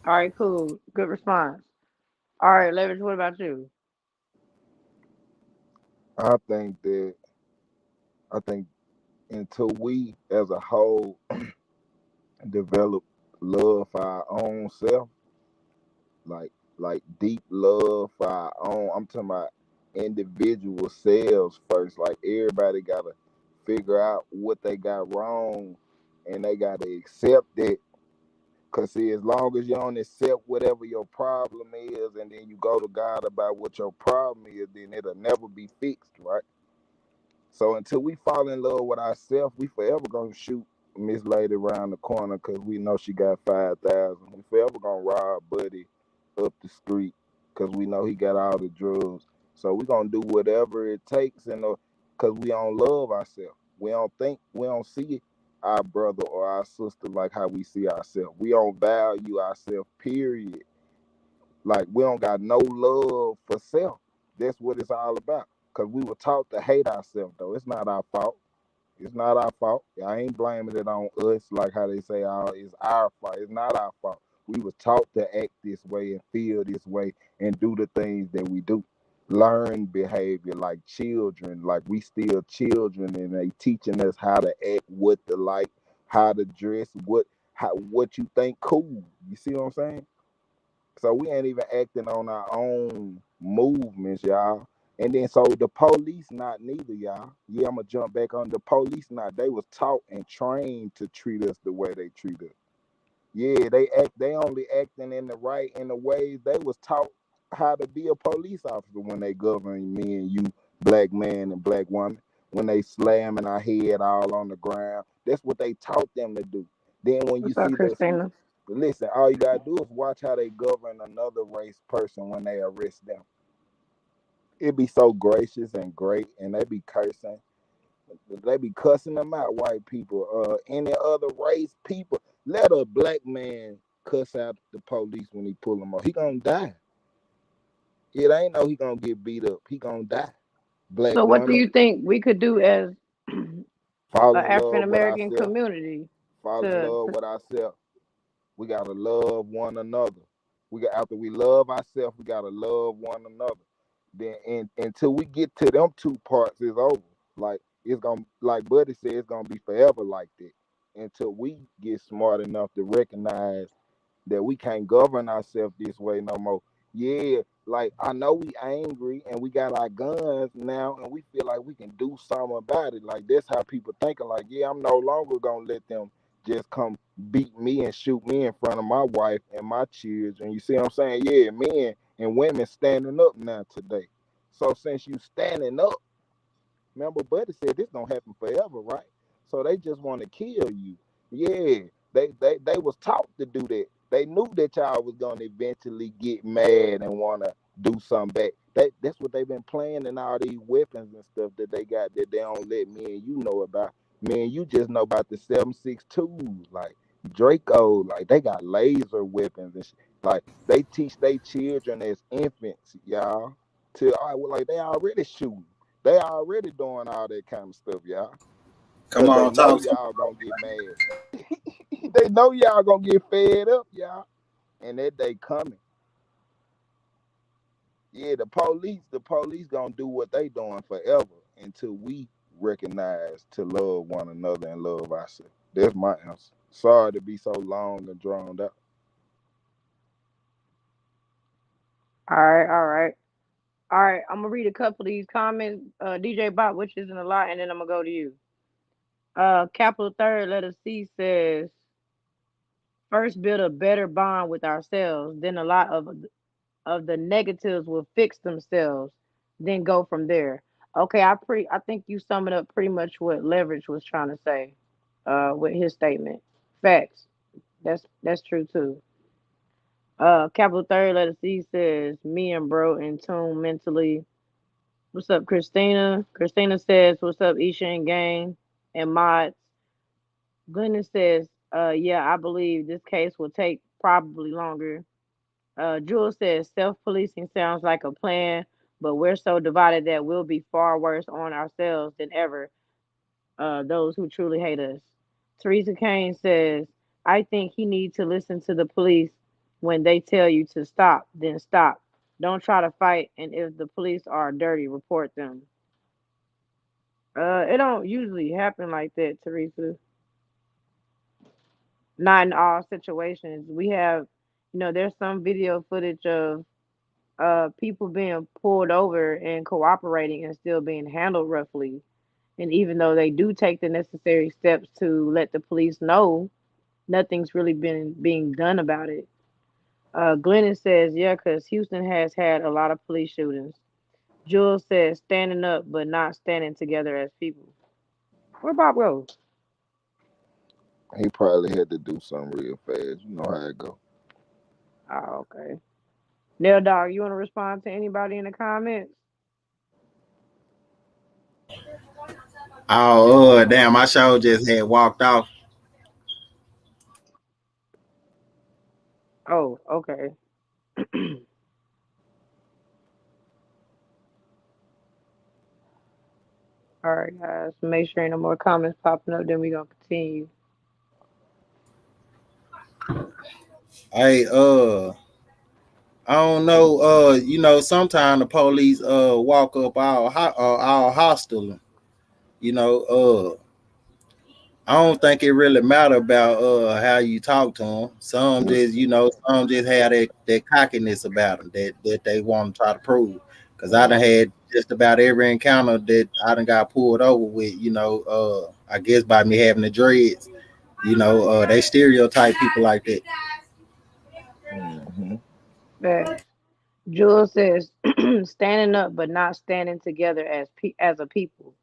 All right, cool. Good response. All right, Leverage, what about you? I think that I think until we as a whole develop love for our own self, like deep love for our own. I'm talking about individual selves first. Like everybody gotta figure out what they got wrong and they gotta accept it. Cause see, as long as you don't accept whatever your problem is and then you go to God about what your problem is, then it'll never be fixed, right? So until we fall in love with ourselves, we forever gonna shoot Miss Lady around the corner because we know she got 5,000. We forever gonna rob Buddy up the street because we know he got all the drugs. So we gonna do whatever it takes, and because we don't love ourselves. We don't see our brother or our sister like how we see ourselves. We don't value ourselves. Period. Like we don't got no love for self. That's what it's all about. Cause we were taught to hate ourselves though. It's not our fault. It's not our fault. I ain't blaming it on us like how they say, "Oh, it's our fault." It's not our fault. We was taught to act this way and feel this way and do the things that we do. Learn behavior like children, like we still children, and they teaching us how to act, what to like, how to dress, what you think cool. You see what I'm saying? So we ain't even acting on our own movements, y'all. And then so the police not neither, y'all. Yeah, I'm gonna jump back on the police not. They was taught and trained to treat us the way they treat us. Yeah, they only acting in the right in the ways they was taught how to be a police officer when they govern me and you, black man and black woman, when they slamming our head all on the ground. That's what they taught them to do. Then when you What's up, see the Christina? listen, all you gotta do is watch how they govern another race person when they arrest them. It be so gracious and great, and they be cursing. They be cussing them out, white people. Any other race people. Let a black man cuss out the police when he pull him off. He gonna die. It ain't no he gonna get beat up. He gonna die. Black So, what do woman, you think we could do as an fall in African love with American ourselves. community Fall in to, love to with ourselves. We gotta love one another. We got after we love ourselves, we gotta love one another. Then and until we get to them two parts, it's over. Like it's gonna, like Buddy said, it's gonna be forever like that until we get smart enough to recognize that we can't govern ourselves this way no more. Yeah, like I know we angry and we got our guns now and we feel like we can do something about it. Like that's how people thinking like, yeah, I'm no longer gonna let them just come beat me and shoot me in front of my wife and my children. You see what I'm saying? Yeah, men and women standing up now today. So since you standing up, remember, Buddy said this gonna happen forever, right? So they just want to kill you. Yeah, they was taught to do that. They knew that y'all was gonna eventually get mad and wanna do something back. That's what they've been planning all these weapons and stuff that they got that they don't let me and you know about. Me and you just know about the 7.62s, like Draco, like they got laser weapons and like they teach their children as infants, y'all. To like they already shooting. They already doing all that kind of stuff, y'all. Come Cause they on, know talk. y'all gonna get mad. They know y'all gonna get fed up, y'all. And that day coming. Yeah, the police gonna do what they doing forever until we recognize to love one another and love ourselves. That's my answer. Sorry to be so long and drawn out. all right, all right, all right. I'm gonna read a couple of these comments, DJ Bot, which isn't a lot, and then I'm gonna go to you. Capital Third letter C says, first build a better bond with ourselves, then a lot of the negatives will fix themselves, then go from there. Okay, I think you sum it up pretty much what Leverage was trying to say, with his statement. Facts. That's true too. Capital Third letter C says, me and bro in tune mentally. What's up, Christina? Christina says, what's up, Isha and gang and mods? Glennon says, yeah, I believe this case will take probably longer. Jules says self policing sounds like a plan, but we're so divided that we'll be far worse on ourselves than ever, those who truly hate us. Teresa Kane says, I think he needs to listen to the police when they tell you to stop, then stop. Don't try to fight, and if the police are dirty, report them. It don't usually happen like that, Teresa. Not in all situations. We have, there's some video footage of people being pulled over and cooperating and still being handled roughly. And even though they do take the necessary steps to let the police know, nothing's really been being done about it. Glennon says, yeah, because Houston has had a lot of police shootings. Jules says, standing up but not standing together as people. Where Bob goes? He probably had to do something real fast. You know how it go. Oh, okay. Nail Dog, you want to respond to anybody in the comments? Oh, damn! My show just had walked off. Oh, okay. All right, guys. Make sure ain't no more comments popping up. Then we gonna continue. Hey, I don't know. Sometimes the police walk up all hostile. You know, I don't think it really matter about how you talk to them. Some just have that cockiness about them that they want to try to prove. Cause I done had just about every encounter that I done got pulled over with. I guess by me having the dreads. They stereotype people like that. Hmm. Facts. Jules says, standing up but not standing together as a people.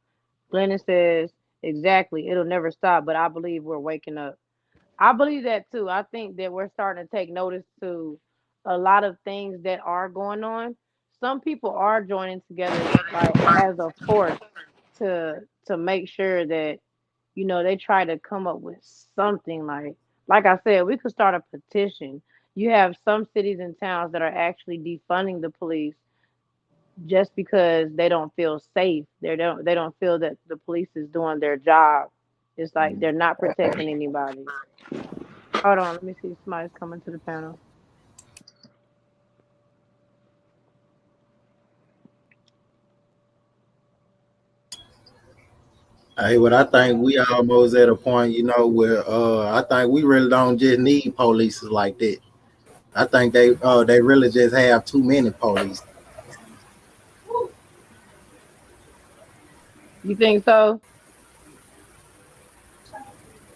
Glennon says, exactly. It'll never stop, but I believe we're waking up. I believe that too. I think that we're starting to take notice to a lot of things that are going on. Some people are joining together like as a force to make sure that they try to come up with something like I said, we could start a petition. You have some cities and towns that are actually defunding the police just because they don't feel safe. They don't feel that the police is doing their job. It's like they're not protecting anybody. Hold on, let me see. Somebody's coming to the panel. Hey, but I think we almost at a point, where I think we really don't just need police like that. I think they really just have too many police. You think so?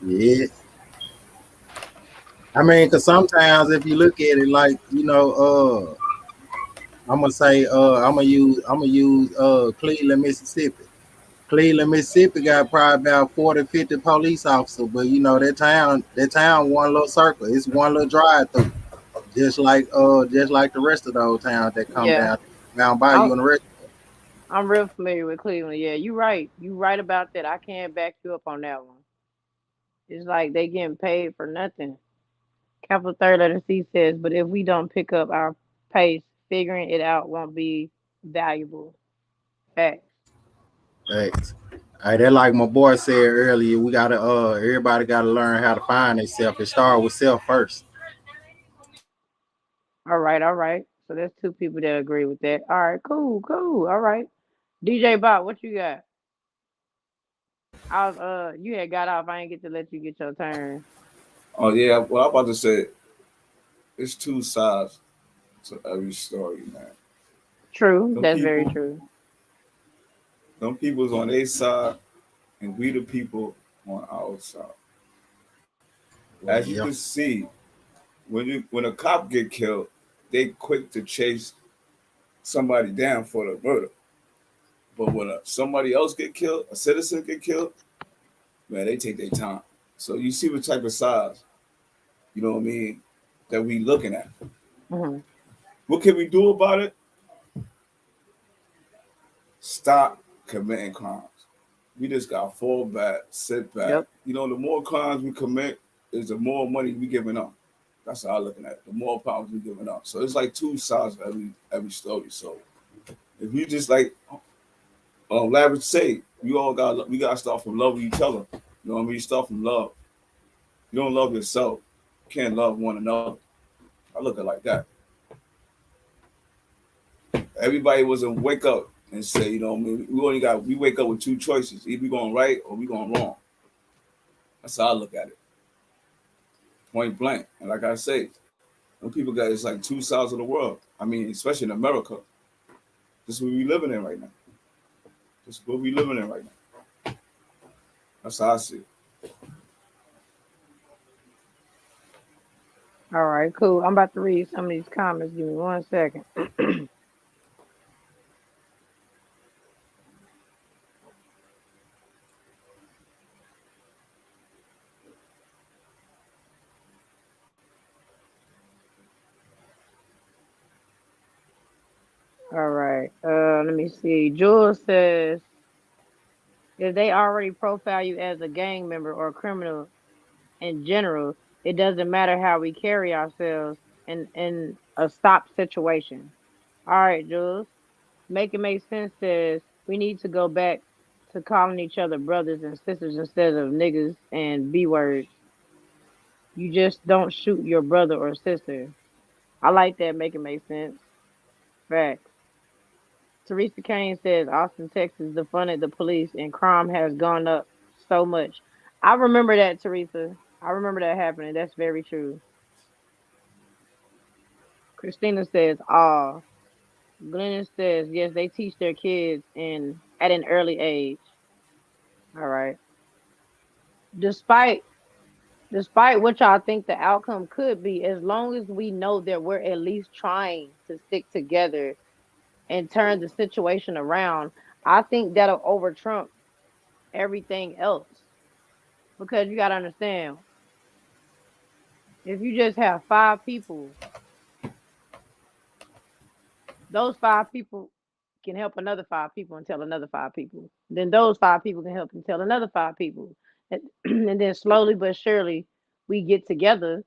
Yeah, I mean, cause sometimes if you look at it, like I'm gonna use Cleveland, Mississippi. Cleveland, Mississippi got probably about 40, 50 police officers, but that town one little circle. It's one little drive through, just like the rest of those towns that come Yeah. down by I'm you and the rest. I'm real familiar with Cleveland. Yeah, you right. You right about that. I can't back you up on that one. It's like they getting paid for nothing. Capital third letter C says, but if we don't pick up our pace, figuring it out won't be valuable. Facts. Thanks. Hey, that like my boy said earlier, we gotta everybody gotta learn how to find themselves. It start with self first. All right, all right. So there's two people that agree with that. All right, cool, cool. All right. DJ Bot, what you got? You had got off. I ain't get to let you get your turn. Oh yeah, well I'm about to say it's two sides to every story, man. True, Some that's very people, true. some people's on their side, and we the people on our side. Well, As you yeah, can see, when a cop get killed, they quick to chase somebody down for the murder. But when somebody else get killed, a citizen get killed, man, they take their time. So you see what type of size, you know what I mean, that we looking at. Hmm. What can we do about it? Stop committing crimes. We just got to fall back, sit back. Yep. You know, the more crimes we commit, is the more money we giving up. That's how I'm looking at it. The more powers we giving up. So it's like two sides of every story. So if you just like Lavish say, we gotta start from loving each other. You know what I mean? You start from love. You don't love yourself. You can't love one another. I look at it like that. Everybody was a wake up and say, you know what I mean? We wake up with two choices. Either we going right or we going wrong. That's how I look at it. Point blank. And like I say, when people got it's like two sides of the world. I mean, especially in America. This is what we living in right now. This is what we living in right now. That's how I see it. All right, cool. I'm about to read some of these comments. Give me 1 second. All right. Let me see. Jules says, if they already profile you as a gang member or a criminal in general, it doesn't matter how we carry ourselves in a stop situation. All right, Jules. Make it make sense says we need to go back to calling each other brothers and sisters instead of niggas and B words. You just don't shoot your brother or sister. I like that. Make it make sense. Facts. Teresa Kane says Austin, Texas defunded the police and crime has gone up so much. I remember that, Teresa. I remember that happening. That's very true. Christina says, ah. Glennon says, yes, they teach their kids in at an early age. All right. Despite despite what y'all think the outcome could be, as long as we know that we're at least trying to stick together and turn the situation around, I think that'll over trump everything else. Because you gotta understand, if you just have 5 people, those 5 people can help another 5 people and tell another 5 people. Then those 5 people can help and tell another 5 people. And, and then slowly but surely we get together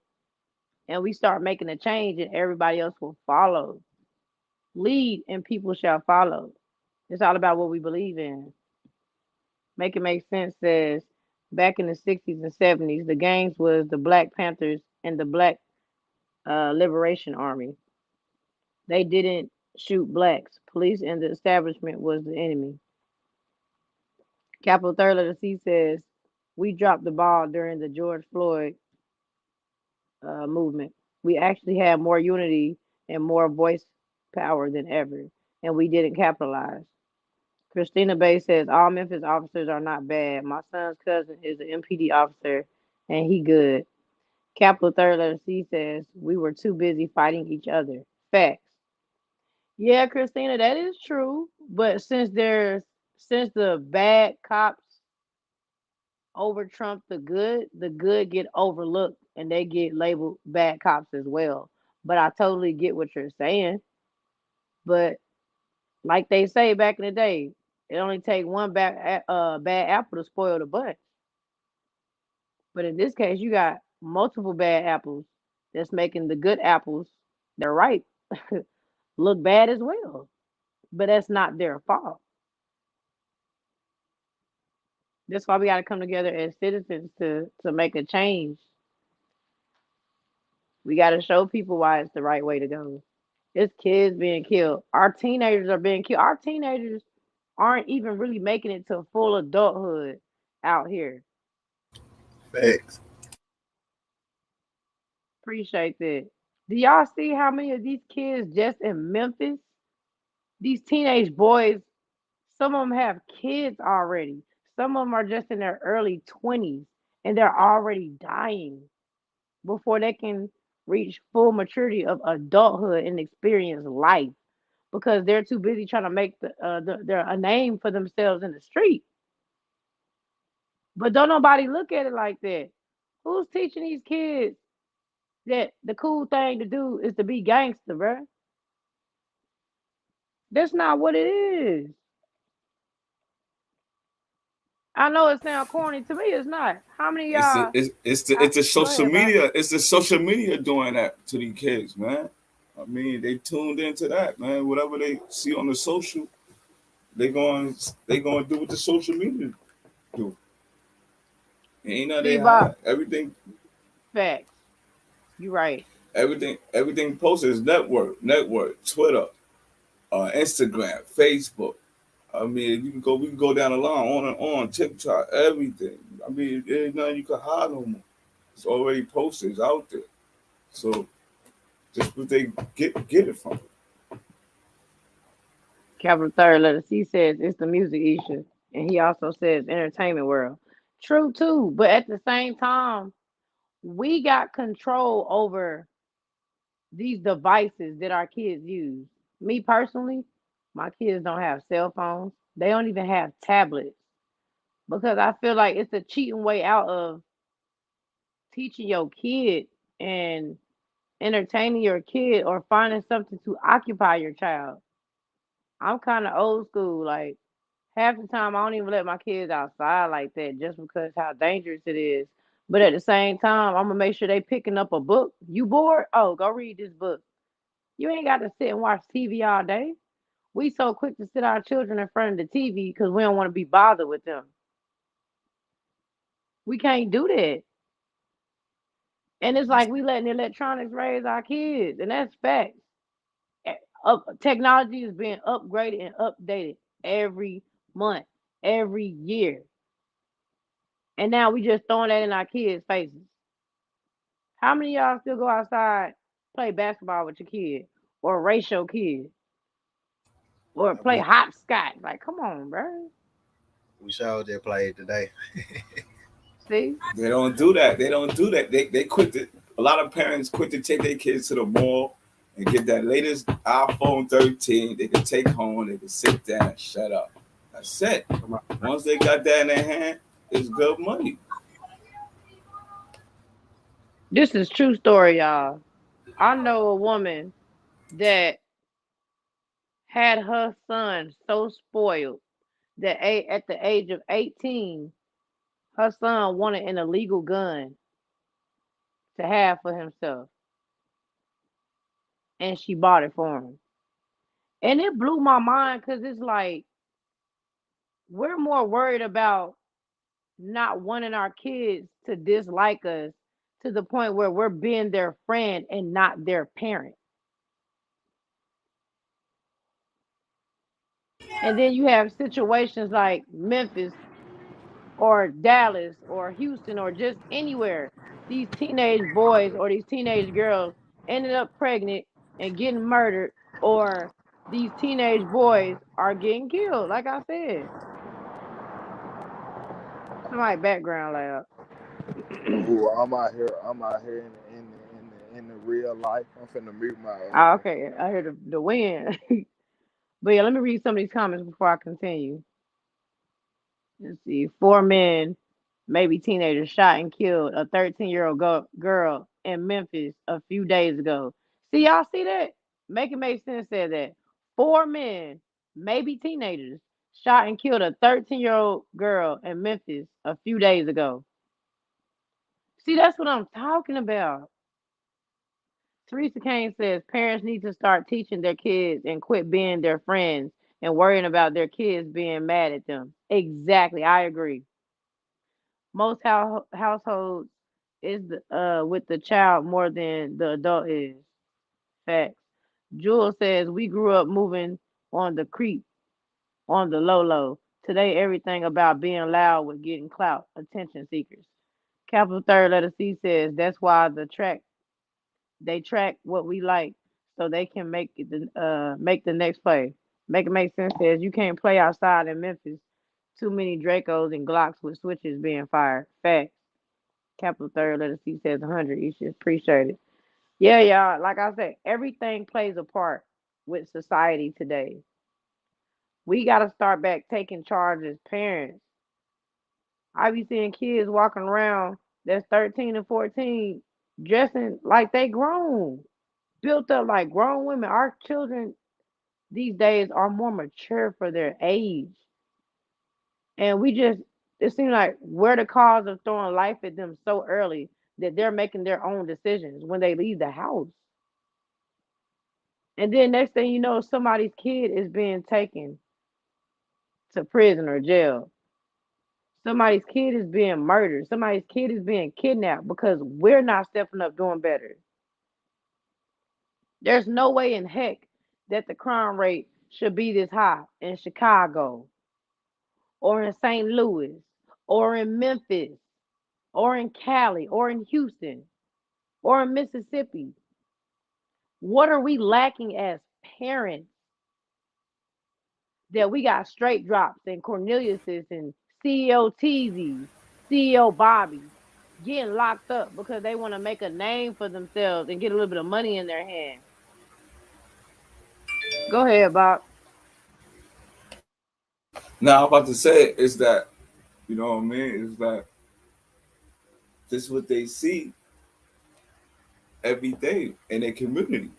and we start making a change and everybody else will follow. Lead and people shall follow. It's all about what we believe in. Make it make sense says back in the 60s and 70s, the gangs was the Black Panthers and the Black Liberation Army. They didn't shoot blacks. Police and the establishment was the enemy. Capital third letter C says we dropped the ball during the George Floyd movement. We actually had more unity and more voice power than ever, and we didn't capitalize. Christina Bay says all Memphis officers are not bad. My son's cousin is an MPD officer, and he good. Capital third letter C says we were too busy fighting each other. Facts. Yeah, Christina, that is true. But since the bad cops over trump the good get overlooked and they get labeled bad cops as well. But I totally get what you're saying. But like they say back in the day, it only take one bad apple to spoil the bunch. But in this case, you got multiple bad apples that's making the good apples they're ripe look bad as well. But that's not their fault. That's why we got to come together as citizens to make a change. We got to show people why it's the right way to go. It's kids being killed. Our teenagers are being killed. Our teenagers aren't even really making it to full adulthood out here. Facts. Appreciate that. Do y'all see how many of these kids just in Memphis? These teenage boys, some of them have kids already. Some of them are just in their early 20s and they're already dying before they can reach full maturity of adulthood and experience life because they're too busy trying to make a name for themselves in the street. But don't nobody look at it like that. Who's teaching these kids that the cool thing to do is to be gangster, bruh? That's not what it is. I know it sounds corny to me. It's not. How many of It's the y'all? it's the Go social ahead, bro. media. It's the social media doing that to these kids, man. I mean, they tuned into that, man. Whatever they see on the social, they going to do what the social media do. It ain't nothing See, they Bob, hide. facts. You right. Everything posted is network, Twitter, Instagram, Facebook. I mean, we can go down the line on and on, TikTok, everything. I mean, there's nothing you can hide no more. It's already posted, it's out there. So just what they get it from. Capital third letter C says it's the music issue. And he also says entertainment world. True too. But at the same time, we got control over these devices that our kids use. Me personally, my kids don't have cell phones. They don't even have tablets because I feel like it's a cheating way out of teaching your kid and entertaining your kid or finding something to occupy your child. I'm kind of old school. Like half the time, I don't even let my kids outside like that just because how dangerous it is. But at the same time, I'm gonna make sure they picking up a book. You bored? Oh, go read this book. You ain't got to sit and watch TV all day. We so quick to sit our children in front of the TV because we don't want to be bothered with them. We can't do that. And it's like we letting electronics raise our kids, and that's facts. Technology is being upgraded and updated every month, every year, and now we just throwing that in our kids' faces. How many of y'all still go outside, play basketball with your kid, or race your kid, or play We hopscotch? Like, come on, bro. we showed that played today. See, They don't do that. They don't do that. They quit to, a lot of parents quit to take their kids to the mall and get that latest iPhone 13. They can take home. They can sit down and shut up. That's it. Once they got that in their hand, it's good money. this is true story, y'all. I know a woman that had her son so spoiled that at the age of 18, her son wanted an illegal gun to have for himself, and she bought it for him. And it blew my mind because it's like we're more worried about not wanting our kids to dislike us to the point where we're being their friend and not their parent. And then you have situations like Memphis or Dallas or Houston or just anywhere. These teenage boys or these teenage girls ended up pregnant and getting murdered, or these teenage boys are getting killed. Like I said, somebody background loud. Ooh, I'm out here in the real life. I'm finna mute my Ah, okay, I heard the wind. But yeah, let me read some of these comments before I continue. Let's see. Four men, maybe teenagers, shot and killed a 13-year-old girl in Memphis a few days ago. See, y'all see that? Make it make sense, said that. Four men, maybe teenagers, shot and killed a 13-year-old girl in Memphis a few days ago. See, that's what I'm talking about. Teresa Kane says parents need to start teaching their kids and quit being their friends and worrying about their kids being mad at them. Exactly. I agree. Most households is with the child more than the adult is. Facts. Jewel says we grew up moving on the creep, on the low low. Today everything about being loud with getting clout, attention seekers. Capital third letter C says that's why they track what we like so they can make the next play. Make it make sense says you can't play outside in Memphis. Too many Dracos and Glocks with switches being fired. Facts. Capital third letter C says 100. You should appreciate it. Yeah, y'all. Like I said, everything plays a part with society today. We got to start back taking charge as parents. I be seeing kids walking around that's 13 and 14 dressing like they grown, built up like grown women. Our children these days are more mature for their age. And it seems like we're the cause of throwing life at them so early that they're making their own decisions when they leave the house. And then next thing you know, somebody's kid is being taken to prison or jail. Somebody's kid is being murdered. Somebody's kid is being kidnapped because we're not stepping up doing better. There's no way in heck that the crime rate should be this high in Chicago or in St. Louis or in Memphis or in Cali or in Houston or in Mississippi. What are we lacking as parents that we got straight drops and Cornelius's and CEO Teezy's, CEO Bobby getting locked up because they want to make a name for themselves and get a little bit of money in their hand? Go ahead, Bob. Now, I'm about to say is that, you know what I mean? Is that this is what they see every day in their community.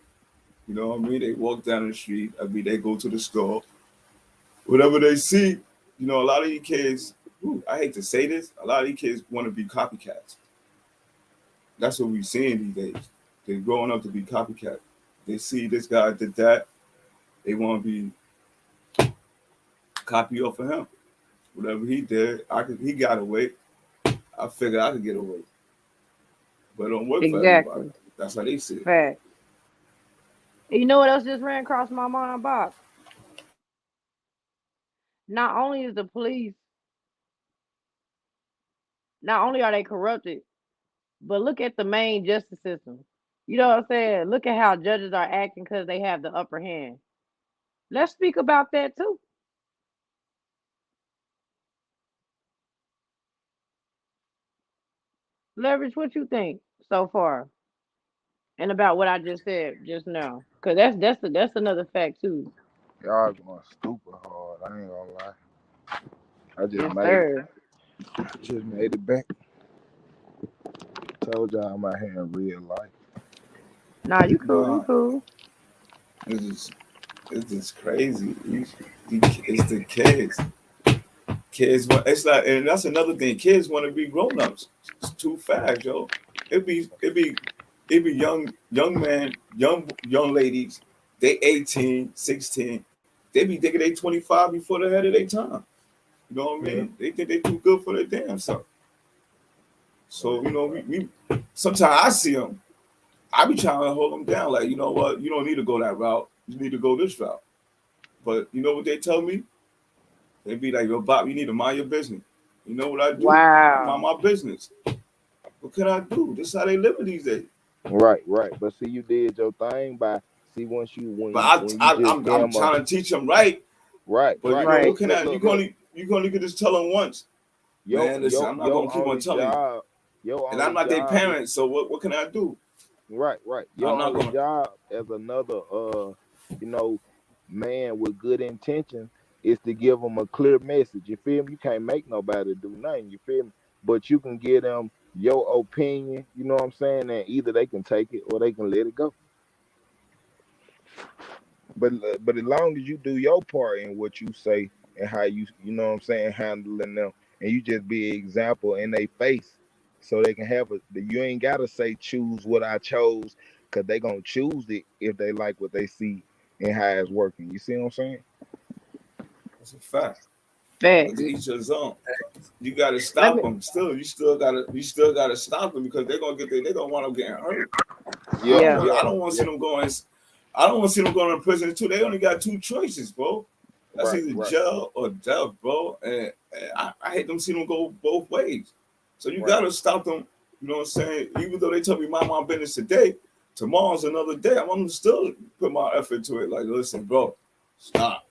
You know what I mean? They walk down the street, I mean, they go to the store, whatever they see. You know, a lot of these kids, I hate to say this, a lot of these kids want to be copycats. That's what we're seeing these days. They're growing up to be copycat. They see this guy did that, they want to be copy off of him. Whatever he did, he got away. I figured I could get away, but it don't work for everybody. Exactly. That's how they see it. Fact. You know what else just ran across my mind, Bob? Not only is the police, not only are they corrupted, but look at the main justice system. You know what I'm saying? Look at how judges are acting because they have the upper hand. Let's speak about that too. Leverage, what you think so far, and about what I just said just now? Because that's another fact too. Y'all going stupid hard. I ain't gonna lie. I just Yes, made it. sir. Just made it back. Told y'all I'm out here in real life. Nah, you cool. You Nah, cool. it's just it's just crazy. It's the kids. Kids want. It's like, and that's another thing. Kids want to be grown ups. It's too fast, yo. It be young man, young ladies. They 18, 16. They be thinking they 25 before they're ahead of their time. You know what I Yeah. mean? They think they too good for their damn self. So we sometimes I see them. I be trying to hold them down. Like, you know what? You don't need to go that route. You need to go this route. But you know what they tell me? They be like, yo, Bob, you need to mind your business. You know what I do? I mind Wow. my business. What can I do? This is how they living these days. Right, right. But see, you did your thing by see once you But when you just I'm damn trying to teach them right. right, But you right. know Right. what But can look, I? look, look. You can only get just tell them once, Your man. Listen, your I'm not your gonna keep on only telling you, job, your and I'm only not their job is parent. So what can I do? right, right. I'm Your not only gonna. job as another you know, man with good intentions is to give them a clear message. You feel me? You can't make nobody do nothing. You feel me? But you can give them your opinion. You know what I'm saying? And either they can take it or they can let it go. But as long as you do your part in what you say and how you know what I'm saying, handling them, and you just be an example in their face, so they can have a. You ain't gotta say choose what I chose, cause they gonna choose it if they like what they see and how it's working. You see what I'm saying? That's a fact. But to Facts. each his own. You got to Let stop me. them. Still, you still got to stop them because they're gonna they gonna want them getting hurt. Yeah, Yeah. yeah, I don't want to yeah. see them going. I don't want to see them going to prison too. They only got two choices, bro. That's Right, either right, jail or death, bro. And I hate them see them go both ways. So you right. gotta stop them. You know what I'm saying? Even though they tell me mind my business today, tomorrow's another day. I'm gonna still put my effort to it. Like, listen, bro, stop.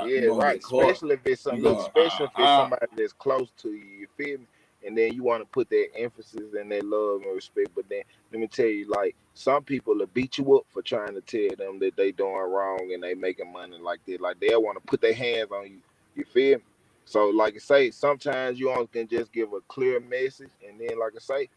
Yeah, You're gonna right. get caught. Especially if it's some You look, gonna especially if it's somebody that's close to you. You feel me? And then you want to put that emphasis and that love and respect. But then let me tell you, like some people will beat you up for trying to tell them that they doing wrong and they making money like that. Like they'll want to put their hands on you. You feel me? So like I say, sometimes you only can just give a clear message, and then like I say,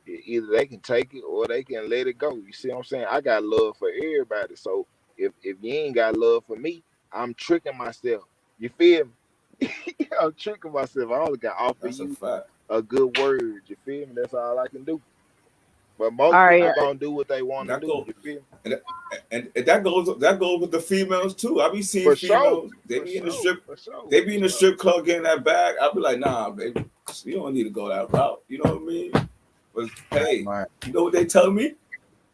either they can take it or they can let it go. You see what I'm saying? I got love for everybody. So if you ain't got love for me, I'm tricking myself. You feel me? I'm tricking myself. I only can offer that's a you fact. a good word. You feel me? That's all I can do. But most All people right. gonna do what they want to That do. go You feel me? and, and that goes with the females too. I be seeing For sure. females. For sure. For sure. They be For in the sure. strip club getting that bag. I be like, nah, baby, you don't need to go that route. You know what I mean? But hey, Man, you know what they tell me?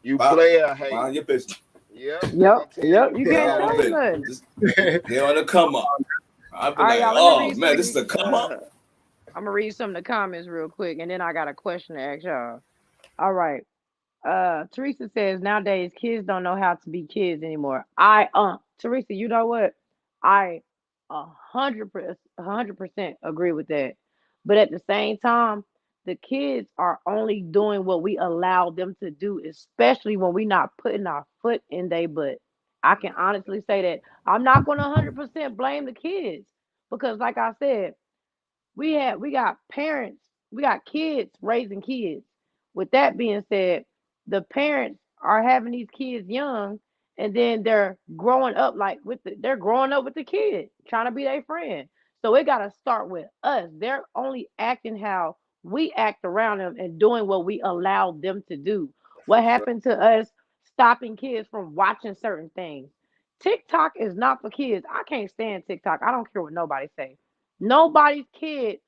you Bob, player hate. mind your business. Yep. They Yep. gonna tell you Yep. to You play can't Mind I your tell them hate. business. nothing. They on the come up. I be All right, like, y'all. Let me oh read some man, of this is these. the come up. I'm gonna read some of the comments real quick, and then I got a question to ask y'all. All right. Teresa says nowadays kids don't know how to be kids anymore. Teresa, you know what? I 100% agree with that. But at the same time, the kids are only doing what we allow them to do, especially when we not putting our foot in their butt. I can honestly say that I'm not gonna 100% blame the kids because, like I said, we got parents, we got kids raising kids. With that being said, the parents are having these kids young, and then they're growing up like they're growing up with the kid, trying to be their friend. So it got to start with us. They're only acting how we act around them and doing what we allow them to do. What For sure. happened to us stopping kids from watching certain things? TikTok is not for kids. I can't stand TikTok. I don't care what nobody say. Nobody's kid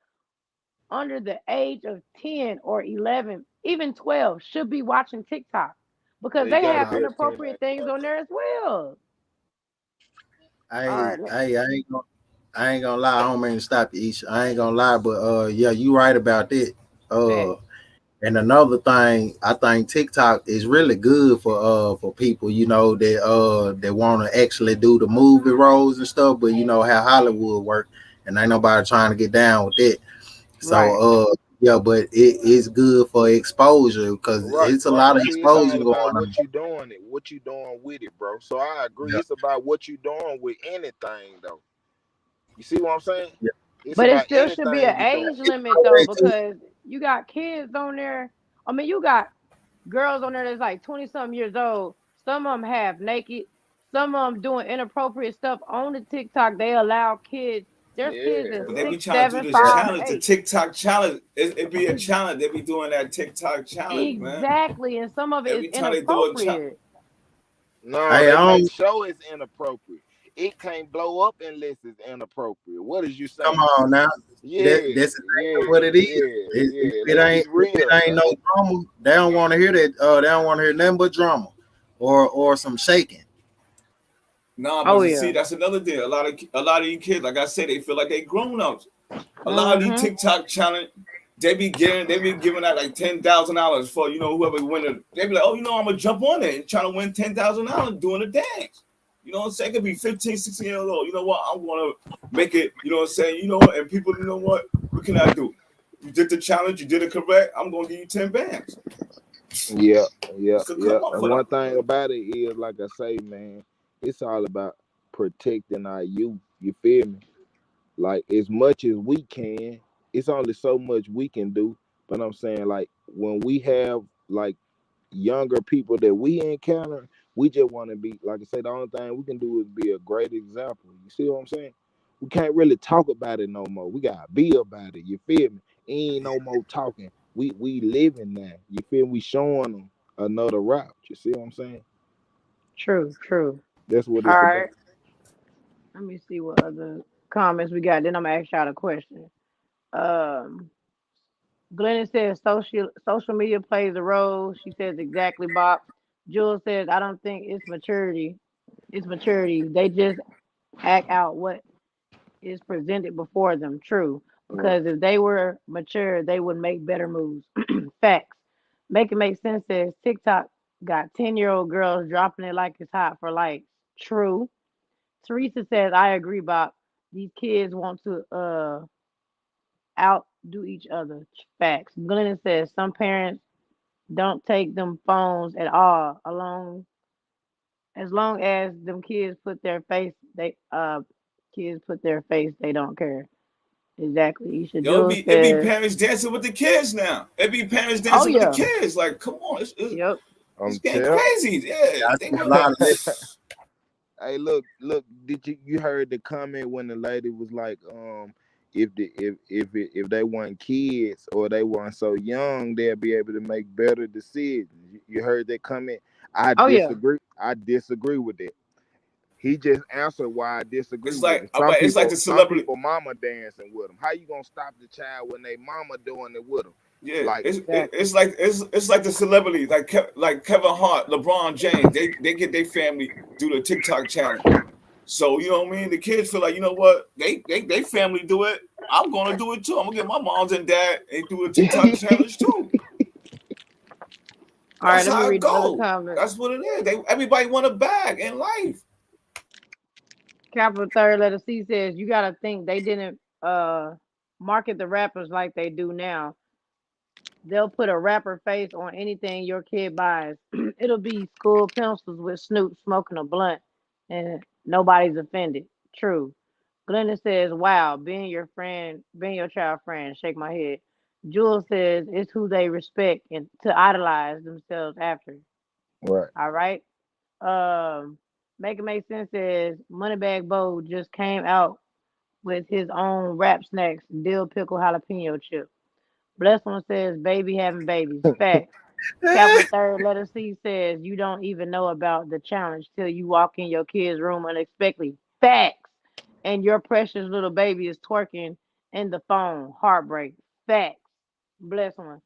under the age of 10 or 11, even 12, should be watching TikTok because It they gotta have be a Nah, 10 inappropriate and things on there as well. All Hey, right. hey, I ain't gonna lie. I don't mean to stop you, Isha. I ain't gonna lie, but yeah, you right about that. Uh, Facts. and another thing, I think TikTok is really good for people, that want to actually do the movie roles and stuff, but you know how Hollywood work, and ain't nobody trying to get down with that. Right. So yeah, but it is good for exposure because right, it's a right. lot of See, it's exposure all going about on. what you doing with it, bro. So I agree. Yeah, It's about what you doing with anything, though. You see what I'm saying? yeah. It's But it about still should be anything an you doing. age limit though, Always too. because you got kids on there. I mean, you got girls on there that's like 20 something years old. Some of them half naked. Some of them doing inappropriate stuff on the TikTok. They allow kids. There's kids Yeah, in but they right. be six, trying to do seven, this five, and challenge, the eight. TikTok challenge. It be a challenge. They be doing that TikTok challenge, man. Exactly, and some of it is Every time they do a challenge, inappropriate. No, Hey, they I make don't sure it's inappropriate. It can't blow up unless it's inappropriate. What is you come saying? on now. Yeah, That's yeah, exactly what it is. yeah, If yeah. it Let's ain't be real, no man. drama, they don't want to hear that. They don't want to hear nothing but drama or some shaking. nah. Oh But you see, yeah. that's another thing. A lot of you kids, like I said, they feel like they grown ups. A lot of these Mm-hmm. TikTok challenge, they be giving out like $10,000 for whoever win it. They be like, oh, I'm gonna jump on it and try to win $10,000 doing a dance. You know what I'm saying? It could be 15, 16 years old. You know what? I'm gonna make it. You know what I'm saying? And people, you know what can I do? You did the challenge. You did it correct. I'm gonna give you 10 bands. Yeah, yeah, So yeah. come up And for them. one thing about it is, like I say, man, it's all about protecting our youth. You feel me? Like as much as we can, it's only so much we can do. But I'm saying, like when we have like younger people that we encounter, we just want to be, like I say, the only thing we can do is be a great example. You see what I'm saying? We can't really talk about it no more. We gotta be about it. You feel me? Ain't no more talking. We living now. You feel me? We showing them another route. You see what I'm saying? True, true. That's what All it's right. about. Let me see what other comments we got. Then I'm gonna ask y'all a question. Um, Glennon says social media plays a role. She says exactly, Bob. Jules says I don't think it's maturity. It's maturity. They just act out what is presented before them. True, Right. because if they were mature, they would make better moves. Facts. Make it make sense. Says TikTok got 10-year-old girls dropping it like it's hot for likes. True. Teresa says I agree, Bob. These kids want to outdo each other. Facts. Glennon says some parents don't take them phones at all. Along as long as them kids put their face, they don't care. Exactly. Isha Yo, it Jules be it be says, parents dancing with the kids now. It be parents "Oh dancing with the yeah, kids. Like, come on, yep, it's I'm getting telling. crazy. Yeah, I they see a want lot of that. Hey, look, did you heard the comment when the lady was like, if they weren't kids or they weren't so young, they'll be able to make better decisions. You heard that comment? I oh yeah, disagree. I disagree with that. He just answered why I disagree it's with like it. it's like the Some celebrity. people, mama dancing with them. How you gonna stop the child when they mama doing it with them? Yeah, Like, exactly. it's like the celebrities like Kevin Hart, LeBron James. They get their family do the TikTok challenge. So you know what I mean. The kids feel like what they family do it. I'm gonna do it too. I'm gonna get my moms and dad and do a TikTok challenge too. All right, That's let me how it read another go. comment. That's what it is. Everybody want a bag in life. Capital third letter C says you gotta think they didn't market the rappers like they do now. They'll put a rapper face on anything your kid buys. It'll be school pencils with Snoop smoking a blunt, and nobody's offended. True. Glenda says, "Wow, being your child friend." Shake my head. Jules says, "It's who they respect and to idolize themselves after." right, All right. Um, Make it make sense says Moneybag Bo just came out with his own rap snacks, dill pickle jalapeno chip. Blessed one says, "Baby having babies." Facts. Capital third letter C says you don't even know about the challenge till you walk in your kid's room unexpectedly. Facts. And your precious little baby is twerking in the phone. Heartbreak. Facts. Bless one.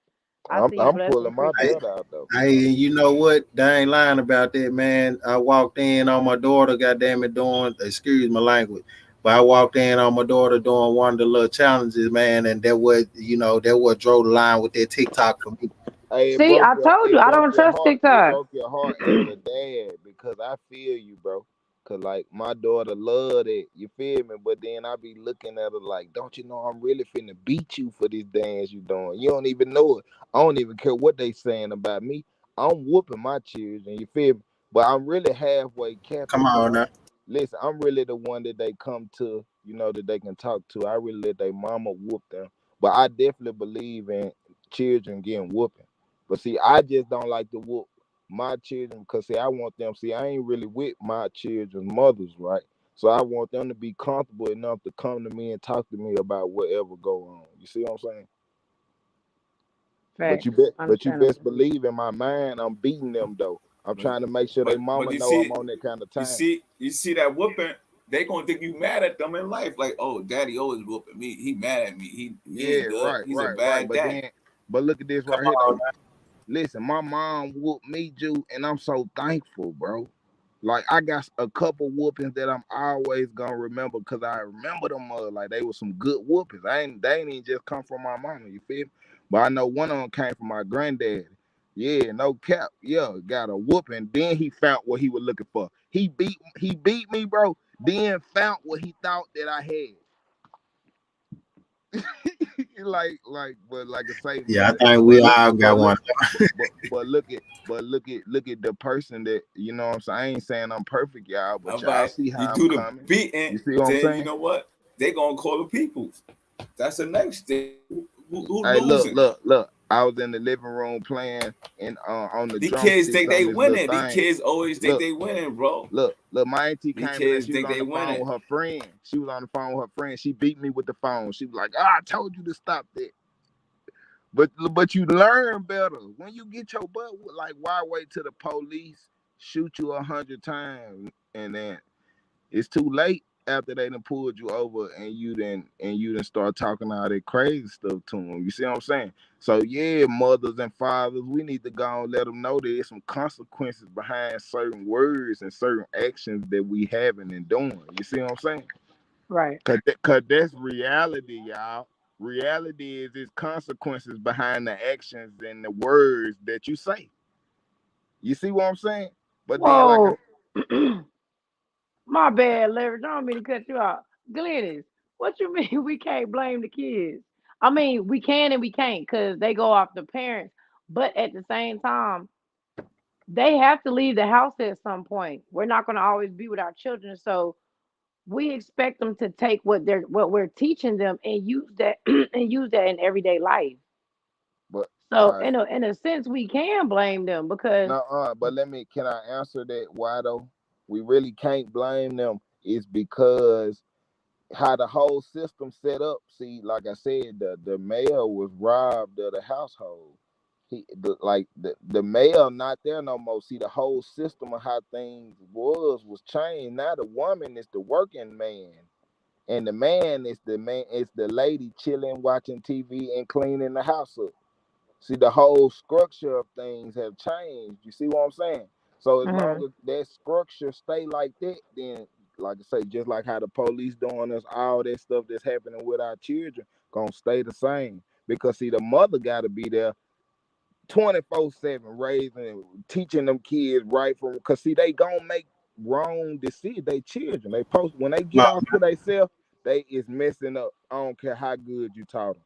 I see you, I'm bless one. pulling my Appreciate Hey, belt out though. hey, you know what? They ain't lying about that, man. I walked in on my daughter, goddamn it, doing, excuse my language, but I walked in on my daughter doing one of the little challenges, man, and that what drove the line with that TikTok for me. Hey, See, I told you it I broke don't your trust heart. It TikTok. broke your heart as a dad because I feel you, bro. Cause like my daughter loved it, you feel me? But then I be looking at her like, don't you know I'm really finna beat you for this dance you doing? You don't even know it. I don't even care what they saying about me. I'm whooping my children, you feel me? But I'm really halfway Come capping because on now. listen, I'm really the one that they come to, that they can talk to. I really let their mama whoop them. But I definitely believe in children getting whooping. But see, I just don't like to whoop my children because see, I want them. See, I ain't really with my children's mothers, right? So I want them to be comfortable enough to come to me and talk to me about whatever go on. You see what I'm saying? Facts. But you best Understandable. believe in my mind, I'm beating them though. I'm But trying to make sure they but mama you know I'm see, on that kind of you time. see, you see that whooping. They gonna think you mad at them in life. Like, oh, daddy always whooping me. He mad at me. He Yeah, ain't good. right, He's a right, right. bad daddy. But look at this Come right here on though. now. Listen, my mom whooped me, Jew, and I'm so thankful, bro. Like I got a couple whoopings that I'm always gonna remember because I remember them like they were some good whoopings. They ain't even just come from my mama, you feel me? But I know one of them came from my granddad. Yeah, no cap. Yeah, got a whooping. Then he found what he was looking for. He beat me, bro. Then found what he thought that I had. But like I say, Yeah, I man. think But we look, all but got look, one. look at the person that you know what I'm saying. I ain't saying I'm perfect, y'all, but I'm y'all like, see you how I'm do the coming. beating, You see what I'm then you saying? know what? They gonna call the peoples. That's the next thing. Who Hey, losing? look. I was in the living room playing and on the The kids drumsticks think on they this little winning. The thing. kids always think Look, they winning, bro. look. My auntie The came in and kids she was think on they the phone winning. with her friend. She was on the phone with her friend. She beat me with the phone. She was like, "Ah, I told you to stop that." But you learn better when you get your butt. Like, why wait till the police shoot you 100 times and then it's too late after they done pulled you over and you done start talking all that crazy stuff to them. You see what I'm saying? So yeah, mothers and fathers, we need to go and let them know there's some consequences behind certain words and certain actions that we having and doing. You see what I'm saying? Right. Cause that's reality, y'all. Reality is its consequences behind the actions and the words that you say. You see what I'm saying? But then, like I Whoa. My bad, leverage. I don't mean to cut you out. Glennis, what you mean we can't blame the kids? I mean, we can and we can't because they go off the parents. But at the same time, they have to leave the house at some point. We're not going to always be with our children, so we expect them to take what we're teaching them and use that and use that in everyday life. but So all right. in a sense, we can blame them because No, but can I answer that? Why though? We really can't blame them. It's because how the whole system set up. See, like I said, the male was robbed of the household. The male not there no more. See, the whole system of how things was changed. Now the woman is the working man, and the man is the lady chilling, watching TV, and cleaning the house up. See, the whole structure of things have changed. You see what I'm saying? So as long mhm, as that structure stay like that, then like I say, just like how the police doing us, all that stuff that's happening with our children gonna stay the same. Because see, the mother gotta be there 24/7 raising, teaching them kids right from because see, they gonna make wrong decisions. They children. They post when they Come get on. off to themselves, they is messing up. I don't care how good you taught them.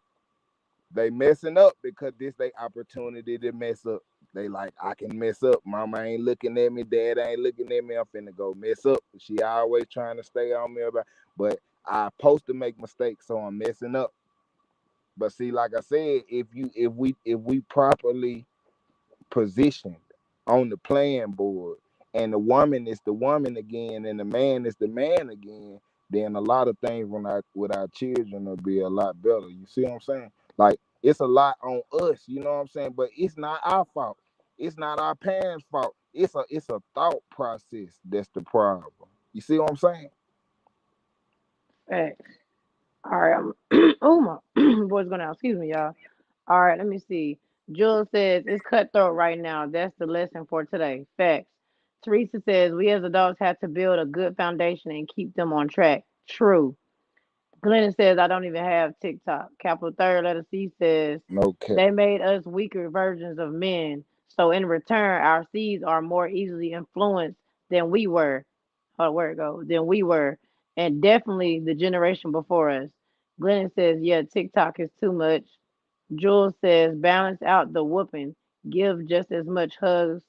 They messing up because this they opportunity to mess up. They like, I can mess up. Mama ain't looking at me. Dad ain't looking at me. I'm finna go mess up. She always trying to stay on me about, but I supposed to make mistakes, so I'm messing up. But see, like I said, if we properly positioned on the playing board, and the woman is the woman again, and the man is the man again, then a lot of things with our children will be a lot better. You see what I'm saying? Like It's a lot on us, you know what I'm saying? But it's not our fault. It's not our parents' fault. It's a thought process that's the problem. You see what I'm saying? Facts. All right, oh my voice going out. Excuse me, y'all. All right, let me see. Jules says it's cutthroat right now. That's the lesson for today. Facts. Teresa says we as adults have to build a good foundation and keep them on track. True. Glennon says I don't even have TikTok. Capital third letter C says No cap. they made us weaker versions of men. So in return, our seeds are more easily influenced than we were. Oh, where it go? Than we were, and definitely the generation before us. Glennon says, yeah, TikTok is too much. Jules says, balance out the whooping. Give just as much hugs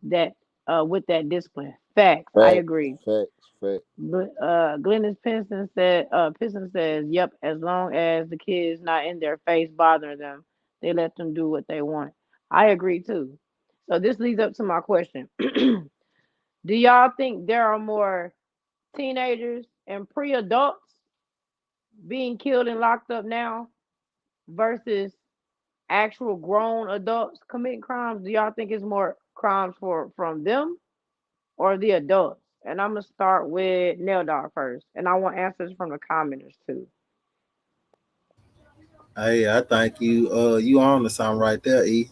that with that discipline. Facts. I Facts, agree. facts, facts. But Glennis Piston says, yep, as long as the kids not in their face bothering them, they let them do what they want. I agree too. So this leads up to my question. Do y'all think there are more teenagers and pre-adults being killed and locked up now versus actual grown adults committing crimes? Do y'all think it's more crimes from them or the adults? And I'm gonna start with Nail Dog first, and I want answers from the commenters too. Hey, I think you on to something right there, E.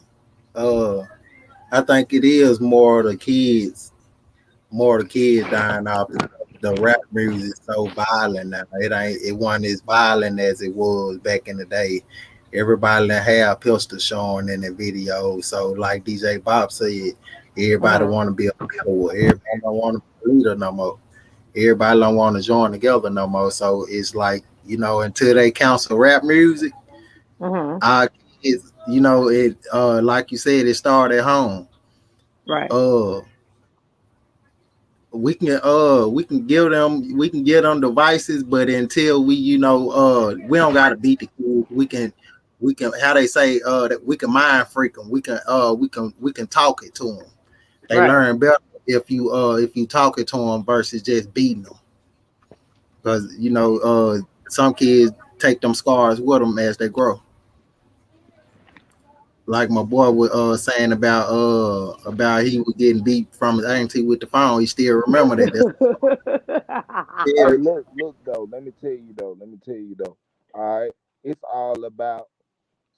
Uh, I think it is more the kids dying off. The rap music is so violent now. It wasn't as violent as it was back in the day. Everybody that have pistol showing in the video. So like DJ Bob said, everybody Uh-huh. want to be a leader. Everybody don't want to be a leader no more. Everybody don't want to join together no more. So it's like, until they cancel rap music, Uh-huh. our kids, it like you said, it started at home. Right. Uh we can give them devices, but until we don't gotta beat the kids. We can how they say that we can mind freak them. We can talk it to them. They Right. learn better if you talk it to them versus just beating them, because some kids take them scars with them as they grow. Like my boy was saying about he was getting beat from his auntie with the phone. He still remember that. That's Hey, still, look though. Let me tell you though. Let me tell you though. All right, it's all about.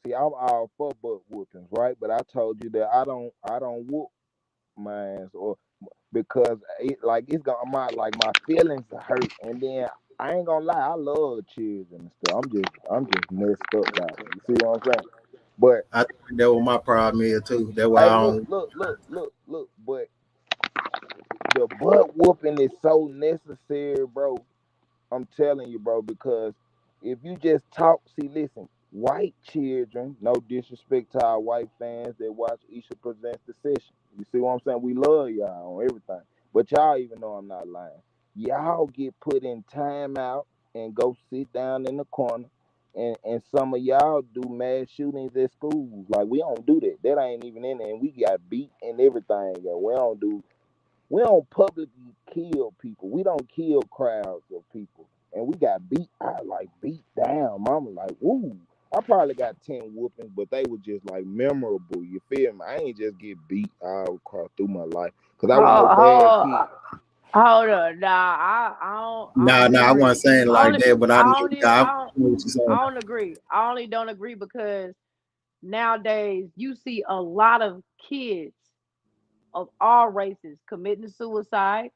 See, I'm all for butt whoopings, right? But I told you that I don't whoop mines or because it's gonna my feelings hurt, and then I ain't gonna lie, I love children and stuff. I'm just messed up by it. You see what I'm saying? But I think that was my problem here too. That's why hey, I look, don't. look, look, look, look. But the butt whooping is so necessary, bro. I'm telling you, bro, because if you just talk, see, listen, white children, no disrespect to our white fans that watch Esha Presents the Session. You see what I'm saying? We love y'all on everything. But y'all even know I'm not lying. Y'all get put in timeout and go sit down in the corner. And some of y'all do mass shootings at schools. Like, we don't do that. That ain't even in there. And we got beat and everything. Yeah, we don't publicly kill people. We don't kill crowds of people. And we got beat. I like beat down. Mama like, woo. I probably got 10 whoopings, but they were just like memorable. You feel me? I ain't just get beat all across through my life. Cause I was no Hold, bad hold, kid. hold on. Nah, I Nah, don't nah, I agree. wasn't saying I like only, that, but I know, I only, I know I don't, what you're saying. I don't agree. I only don't agree because nowadays you see a lot of kids of all races committing suicide,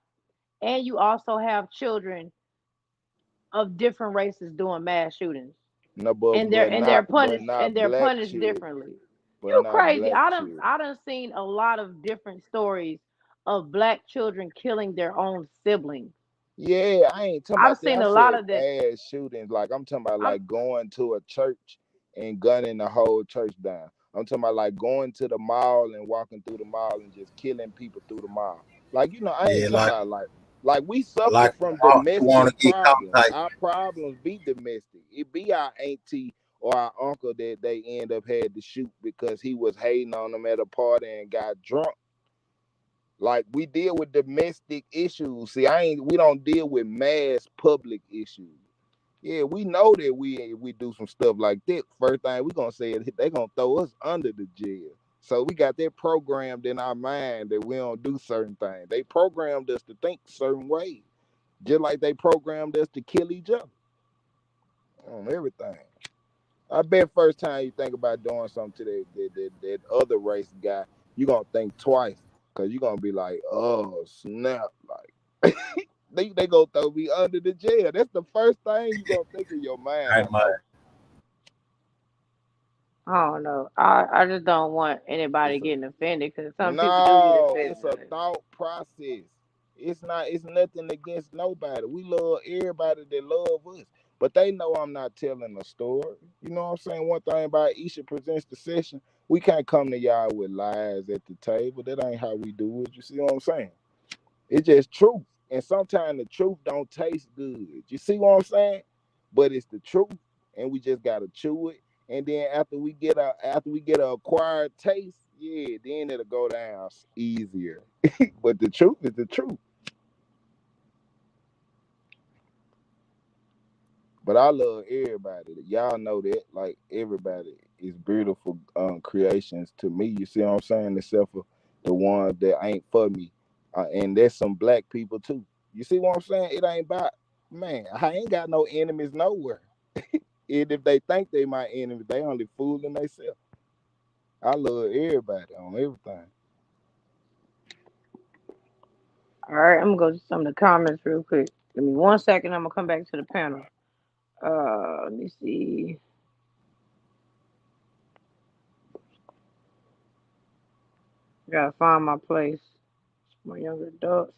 and you also have children of different races doing mass shootings, No, but and they're but and they're not but punished and not they're black punished children. differently. But You not crazy? black children. I done seen a lot of different stories of black children killing their own siblings. Yeah, I ain't talking I've about that. seen I a lot said of that. mass shootings. Like I'm talking about I'm like going to a church and gunning the whole church down. I'm talking about like going to the mall and walking through the mall and just killing people through the mall. Like I ain't Yeah, talking about like we suffer like from you want domestic to get caught problems. type. Our problems be domestic. It be our auntie or our uncle that they end up had to shoot because he was hating on them at a party and got drunk. Like we deal with domestic issues. See, we don't deal with mass public issues. Yeah, we know that we do some stuff like that. First thing we gonna say is they gonna throw us under the jail. So we got that programmed in our mind that we don't do certain things. They programmed us to think certain ways, just like they programmed us to kill each other on everything. I bet first time you think about doing something to that other race guy, you gonna think twice because you gonna be like, oh snap, like they gonna throw me under the jail. That's the first thing you gonna think in your mind. I I might. know. I don't know. I just don't want anybody It's a getting offended because some people do get no, offended. it's a thought process. It's not. It's nothing against nobody. We love everybody that love us, but they know I'm not telling a story. You know what I'm saying? One thing about Esha presents the session, we can't come to y'all with lies at the table. That ain't how we do it. You see what I'm saying? It's just truth, and sometimes the truth don't taste good. You see what I'm saying? But it's the truth, and we just gotta chew it. And then after we get a acquired taste, yeah, then it'll go down easier. But the truth is the truth. But I love everybody. Y'all know that. Like everybody is beautiful creations to me. You see what I'm saying? Except for the ones that ain't for me. And there's some black people too. You see what I'm saying? It ain't about man. I ain't got no enemies nowhere. And if they think they my enemy, they only fooling themselves. I love everybody on everything. All right, I'm gonna go to some of the comments real quick. Give me 1 second. I'm gonna come back to the panel. Let me see. Gotta find my place. More younger adults.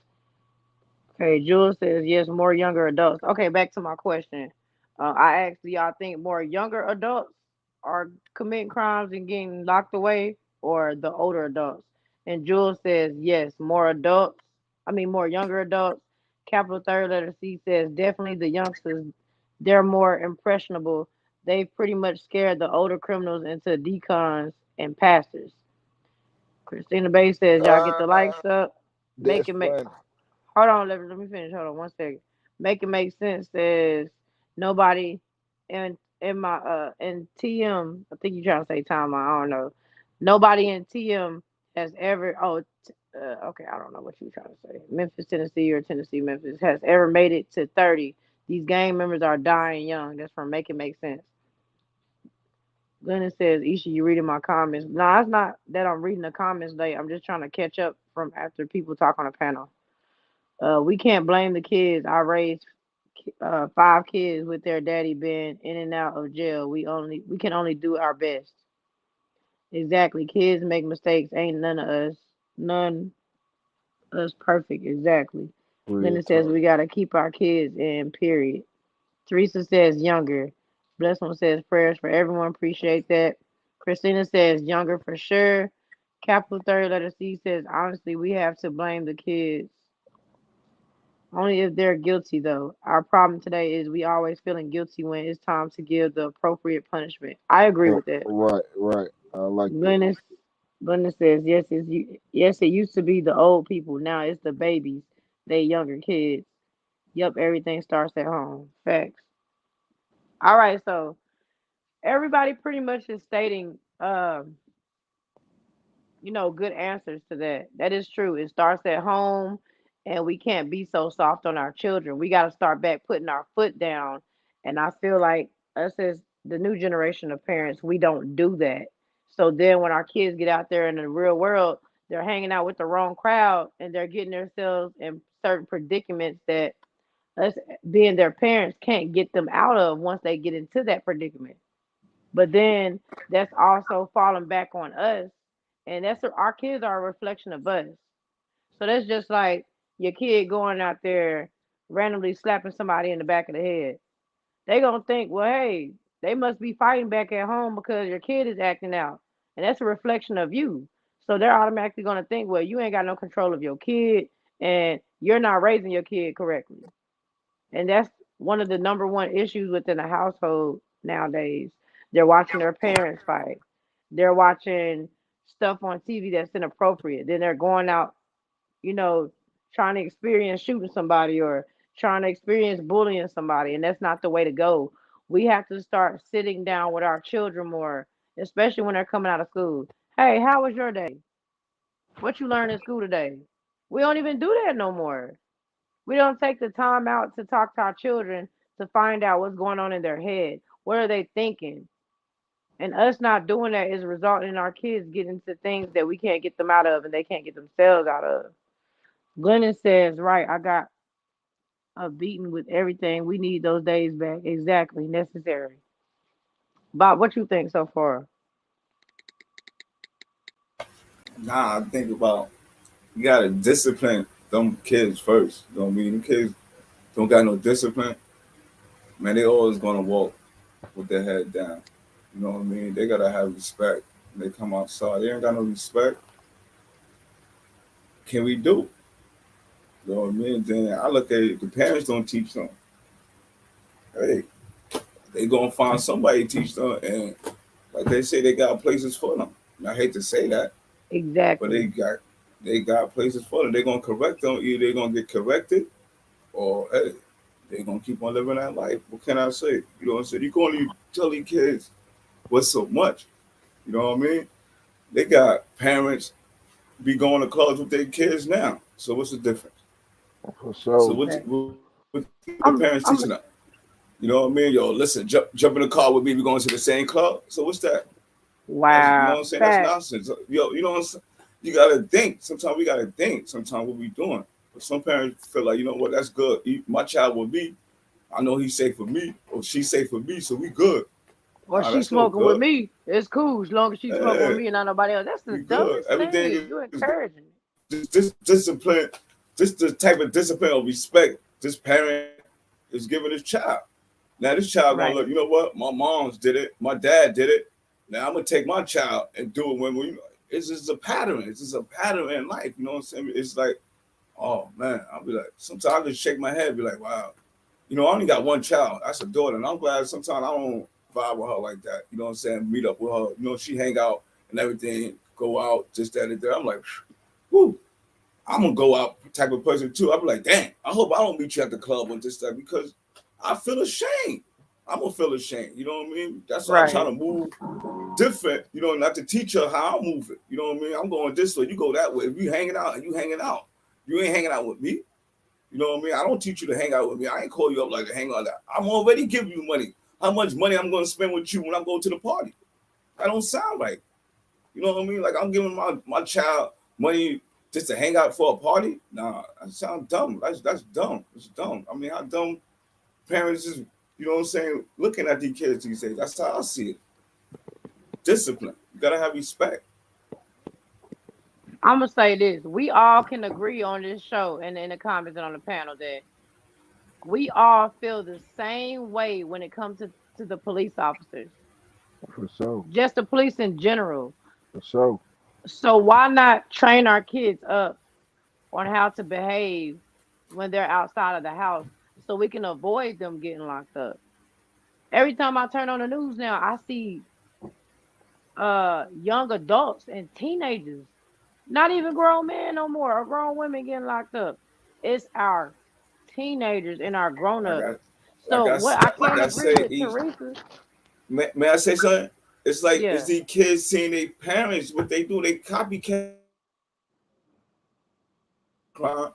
Okay, Jules says yes, more younger adults. Okay, back to my question. I asked, do y'all think more younger adults are committing crimes and getting locked away, or the older adults? And Jules says yes, more adults. I mean, more younger adults. Capital third letter C says definitely the youngsters. They're more impressionable. They've pretty much scared the older criminals into decons and pastors. Christina Bay says y'all get the Ah, likes up. Make that's it make funny. Hold on, let me finish. Hold on 1 second. Make it make sense says nobody in my in TM. I think you trying to say time. I don't know. Nobody in TM has ever. Okay. I don't know what you trying to say. Memphis, Tennessee, or Tennessee, Memphis has ever made it to 30. These gang members are dying young. That's from Make It Make Sense. Glennon says, Isha, you reading my comments. No, it's not that I'm reading the comments late. I'm just trying to catch up from after people talk on the panel. We can't blame the kids. I raised 5 kids with their daddy being in and out of jail. We can only do our best. Exactly. Kids make mistakes. Ain't none us perfect. Exactly. Real Linda says talk. we gotta keep our kids in. Period. Teresa says younger. Bless one says prayers for everyone. Appreciate that. Christina says younger for sure. Capital third letter C says honestly we have to blame the kids. Only if they're guilty, though. Our problem today is we always feeling guilty when it's time to give the appropriate punishment. I agree with that. Right, right. I like that. Glennis, Glennis says yes. It used to be the old people. Now it's the babies. They younger kids. Yep, everything starts at home. Facts. All right, so everybody pretty much is stating good answers to that. That is true. It starts at home, and we can't be so soft on our children. We got to start back putting our foot down. And I feel like us as the new generation of parents, we don't do that. So then when our kids get out there in the real world, they're hanging out with the wrong crowd and they're getting themselves in certain predicaments that us being their parents can't get them out of once they get into that predicament. But then that's also falling back on us, and our kids are a reflection of us. So that's just like your kid going out there randomly slapping somebody in the back of the head. They gonna think, well, hey, they must be fighting back at home because your kid is acting out, and that's a reflection of you. So they're automatically gonna think, well, you ain't got no control of your kid, and you're not raising your kid correctly. And that's one of the number one issues within a household nowadays. They're watching their parents fight. They're watching stuff on TV that's inappropriate. Then they're going out, you know, trying to experience shooting somebody or trying to experience bullying somebody, and that's not the way to go. We have to start sitting down with our children more, especially when they're coming out of school. Hey, how was your day? What you learned in school today? We don't even do that no more. We don't take the time out to talk to our children to find out what's going on in their head. What are they thinking? And us not doing that is resulting in our kids getting into things that we can't get them out of and they can't get themselves out of. Glennon says, right, I got a beating with everything. We need those days back. Exactly. Necessary. Bob, what you think so far? Nah, I think about you gotta discipline them kids first. You know what I mean? Them kids don't got no discipline, man, they always gonna walk with their head down. You know what I mean? They gotta have respect. When they come outside. They ain't got no respect. Can we do? You know what I mean? Then I look at it, the parents don't teach them. Hey, they gonna find somebody to teach them, and like they say, they got places for them. And I hate to say that, but Exactly. they got places for them. They gonna correct them. Either they gonna get corrected, or hey, they gonna keep on living that life. What can I say? You know what I'm saying? You can only tell these kids what's so much. You know what I mean? They got parents be going to clubs with their kids now. So what's the difference? For So sure. Okay. what the parents I'm teaching them? I'm You know what I mean? Yo, listen, jump in the car with me. We going to the same club. So what's that? That's, you know what wow. I'm saying? That's Fact. nonsense. Yo, you know what I'm saying? You gotta think. Sometimes we gotta think. Sometimes what we doing. But some parents feel like, you know what? That's good. My child with me. I know he's safe for me, or she's safe for me, so we good. Or Nah, she that's no smoking with good. me. It's cool as long as she smoking with Yeah, me and not nobody else. That's the we good. dumbest Everything thing. is You good. encouraging it. This discipline, this the type of discipline or respect this parent is giving his child. Now this child gonna Right. look. You know what? My mom's did it. My dad did it. Now I'm gonna take my child and do it when we. It's just a pattern. It's just a pattern in life. You know what I'm saying? It's like, oh man, I'll be like, sometimes I just shake my head, be like, wow. You know, I only got one child. That's a daughter, and I'm glad sometimes I don't vibe with her like that. You know what I'm saying? Meet up with her. You know, she hang out and everything, go out, just that and that. I'm like, whoo, I'm gonna go out type of person too. I'm like, dang, I hope I don't meet you at the club on this stuff because I feel ashamed. I'm gonna feel ashamed. You know what I mean? That's why I'm trying Right. to move different. You know, not to teach her how I move it. You know what I mean? I'm going this way, you go that way. If you hanging out, you hanging out. You ain't hanging out with me. You know what I mean? I don't teach you to hang out with me. I ain't call you up like to hang out. I'm already giving you money. How much money I'm gonna spend with you when I go to the party? That don't sound right. You know what I mean? Like I'm giving my child money just to hang out for a party? Nah, that sounds dumb. That's dumb. It's dumb. I mean, how dumb parents is, you know what I'm saying, looking at these kids these days. That's how I see it. Discipline. You gotta have respect. I'm gonna say this. We all can agree on this show and in the comments and on the panel that we all feel the same way when it comes to the police officers. For sure. Just the police in general. For sure. So why not train our kids up on how to behave when they're outside of the house so we can avoid them getting locked up? Every time I turn on the news now, I see young adults and teenagers, not even grown men no more, or grown women getting locked up. It's our teenagers and our Like grown-ups. I So what I like can't I agree say, with Teresa. may I say something? It's like it's Yeah. these kids seeing their parents what they do. They copycat crime.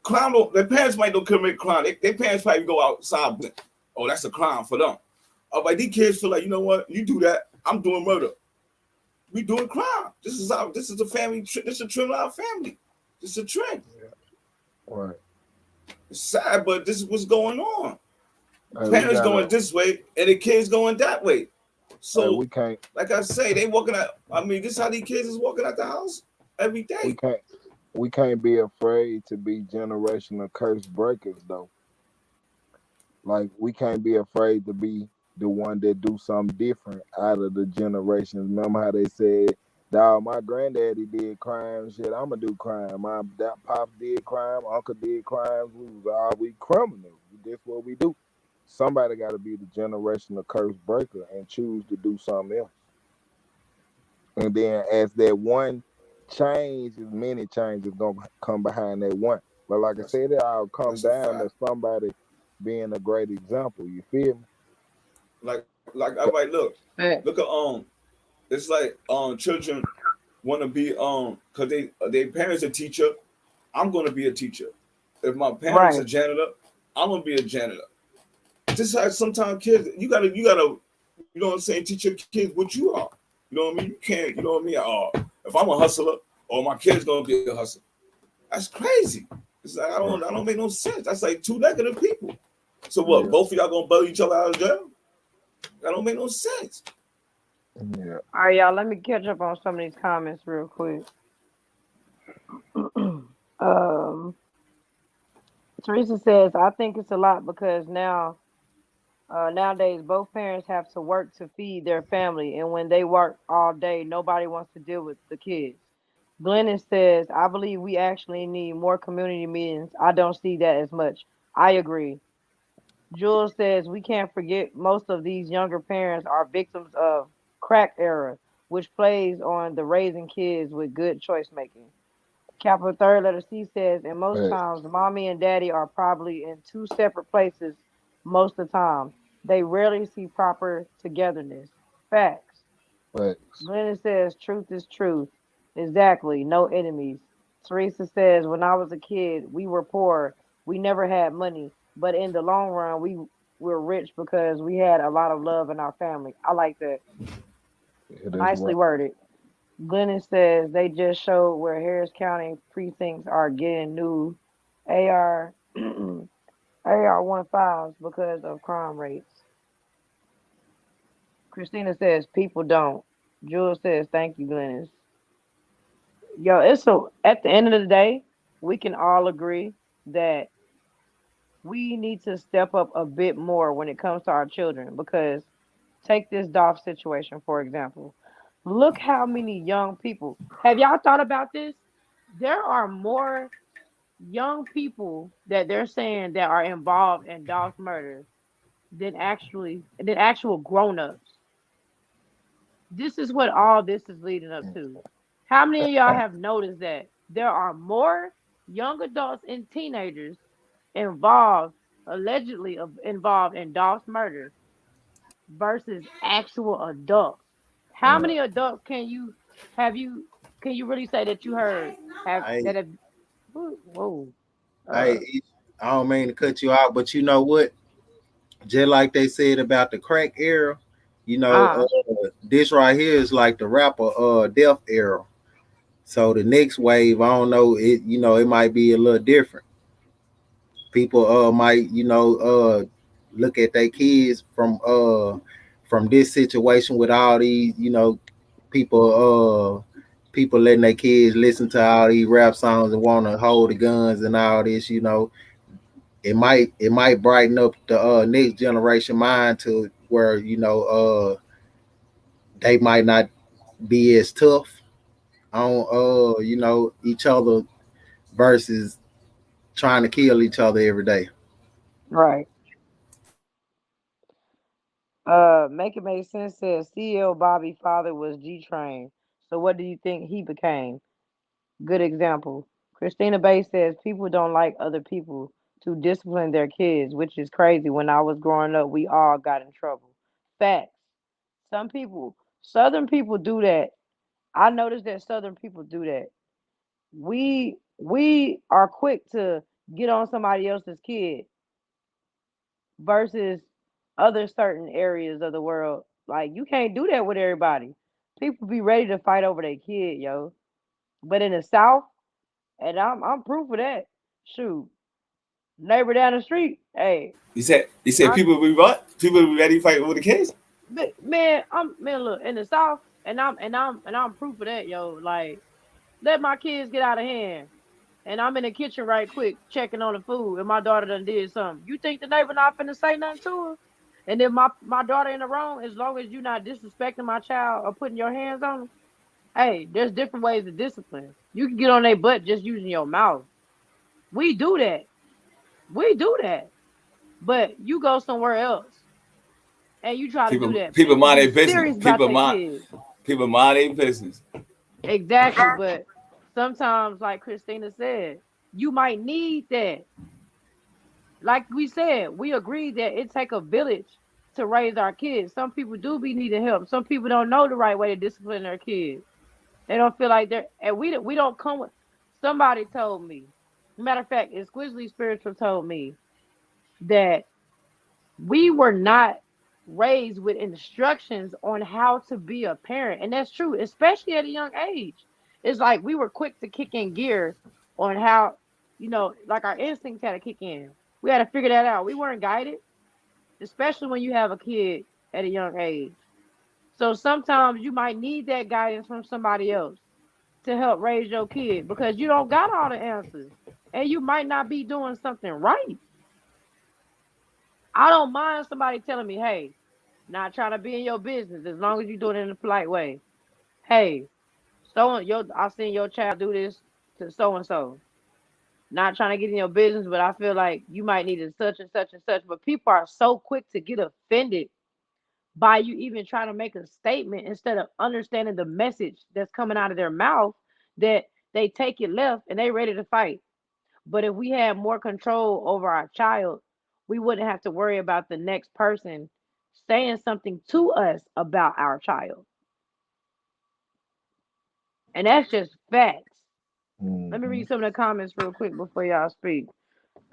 Crime. Their parents might don't commit crime. Their parents probably go outside. Oh, that's a crime for them. Oh, but these kids feel like, you know what? You do that, I'm doing murder. We doing crime. This is our. This is the family. This is a trend of our family. This is a trend. Right. It's sad, but this is what's going on. We Parents gotta. going this way, and the kids going that way. So, We can't. like I say, they walking out. I mean, this is how these kids is walking out the house every We day. can't. We can't be afraid to be generational curse breakers though. Like we can't be afraid to be the one that do something different out of the generations. Remember how they said, "Dog, my granddaddy did crime. Shit, I'ma do crime. My that pop did crime. Uncle did crimes. We was all we criminals. That's what we do." Somebody got to be the generational curse breaker and choose to do something else. And then as that one change, as many changes gonna come behind that one. But like I That's said, it all come that's a down to fact. somebody being a great example. You feel me? Like everybody look Facts. at it's like children want to be because their parents a teacher. I'm gonna be a teacher. If my parents a Right. janitor, I'm gonna be a janitor. Just like sometimes kids, you gotta, you know what I'm saying, teach your kids what you are. You know what I mean? You can't, you know what I mean? If I'm a hustler, or my kid's gonna be a hustler, that's crazy. It's like I don't make no sense. That's like two negative people. So what? Yeah, Both of y'all gonna bail each other out of jail? That don't make no sense. yeah. All right, y'all. Let me catch up on some of these comments real quick. um, Teresa says, "I think it's a lot because nowadays both parents have to work to feed their family, and when they work all day, nobody wants to deal with the kids." Glennon says, "I believe we actually need more community meetings. I don't see that as much." I agree. Jules says, "We can't forget most of these younger parents are victims of crack era, which plays on the raising kids with good choice making." Capital third letter C says, "And most Facts, times, mommy and daddy are probably in two separate places most of the time. They rarely see proper togetherness." Facts. facts. Glennon says, "Truth is truth." Exactly. No enemies. Teresa says, "When I was a kid, we were poor. We never had money. But in the long run, we were rich because we had a lot of love in our family." I like that. Yeah, that's Nicely right. worded. Glennon says, "They just showed where Harris County precincts are getting new AR AR-15s because of crime rates." Christina says, "People don't." Jules says, "Thank you, Glennon." Yo, it's so at the end of the day, we can all agree that we need to step up a bit more when it comes to our children because take this Dolph situation for example. Look how many young people. Have y'all thought about this? There are more young people that they're saying that are involved in Dolph's murder than actual grown-ups. This is what all this is leading up to. How many of y'all have noticed that there are more young adults and teenagers involved, allegedly involved in Dolph's murder versus actual adults? How Yeah. many adults have you can you really say that you heard have I that have whoa I uh I don't mean to cut you out, but you know what? Just like they said about the crack era, uh this right here is like the rapper death era. So the next wave, I don't know, it might be a little different. People might, look at their kids from this situation with all these, people letting their kids listen to all these rap songs and want to hold the guns and all this, it might brighten up the next generation mind to where they might not be as tough on each other versus trying to kill each other every day. right. Make it make sense says CL Bobby father was G Train. So what do you think he became? Good example. Christina Bay says people don't like other people to discipline their kids, which is crazy. When I was growing up, we all got in trouble. Facts. Some people, Southern people do that. I noticed that Southern people do that. We are quick to get on somebody else's kid versus other certain areas of the world. Like you can't do that with everybody. People be ready to fight over their kid, yo. But in the South, and I'm proof of that. Shoot, neighbor down the street. Hey, He said my people be what? People be ready to fight with the kids? man, man. Look in the South, and I'm proof of that, yo. Like let my kids get out of hand, and I'm in the kitchen right quick checking on the food, and my daughter done did something. You think the neighbor not finna say nothing to her? And if my daughter in the wrong, as long as you not disrespecting my child or putting your hands on them, hey, there's different ways of discipline. You can get on their butt just using your mouth. We do that. We do that. But you go somewhere else and you try to do People that. people People mind be their business. serious about their kids. People mind their business. Exactly. But sometimes, like Christina said, You might need that. Like we said, we agreed that it take a village to raise our kids. Some people do be needing help. Some people don't know the right way to discipline their kids. They don't feel like they're, and we don't come with. Somebody told me. Matter of fact, exquisitely spiritual told me that we were not raised with instructions on how to be a parent, and that's true, especially at a young age. It's like we were quick to kick in gear on how, like our instincts had to kick in. We had to figure that out. We weren't guided, especially when you have a kid at a young age. So sometimes you might need that guidance from somebody else to help raise your kid because you don't got all the answers and you might not be doing something right. I don't mind somebody telling me, hey, not trying to be in your business as long as you're doing it in a polite way. Hey, I seen your child do this to so and so. Not trying to get in your business, but I feel like you might need a such and such and such. But people are so quick to get offended by you even trying to make a statement instead of understanding the message that's coming out of their mouth that they take it left and they ready to fight. But if we had more control over our child, we wouldn't have to worry about the next person saying something to us about our child. And that's just facts. Let me Mm-hmm. read some of the comments real quick before y'all speak.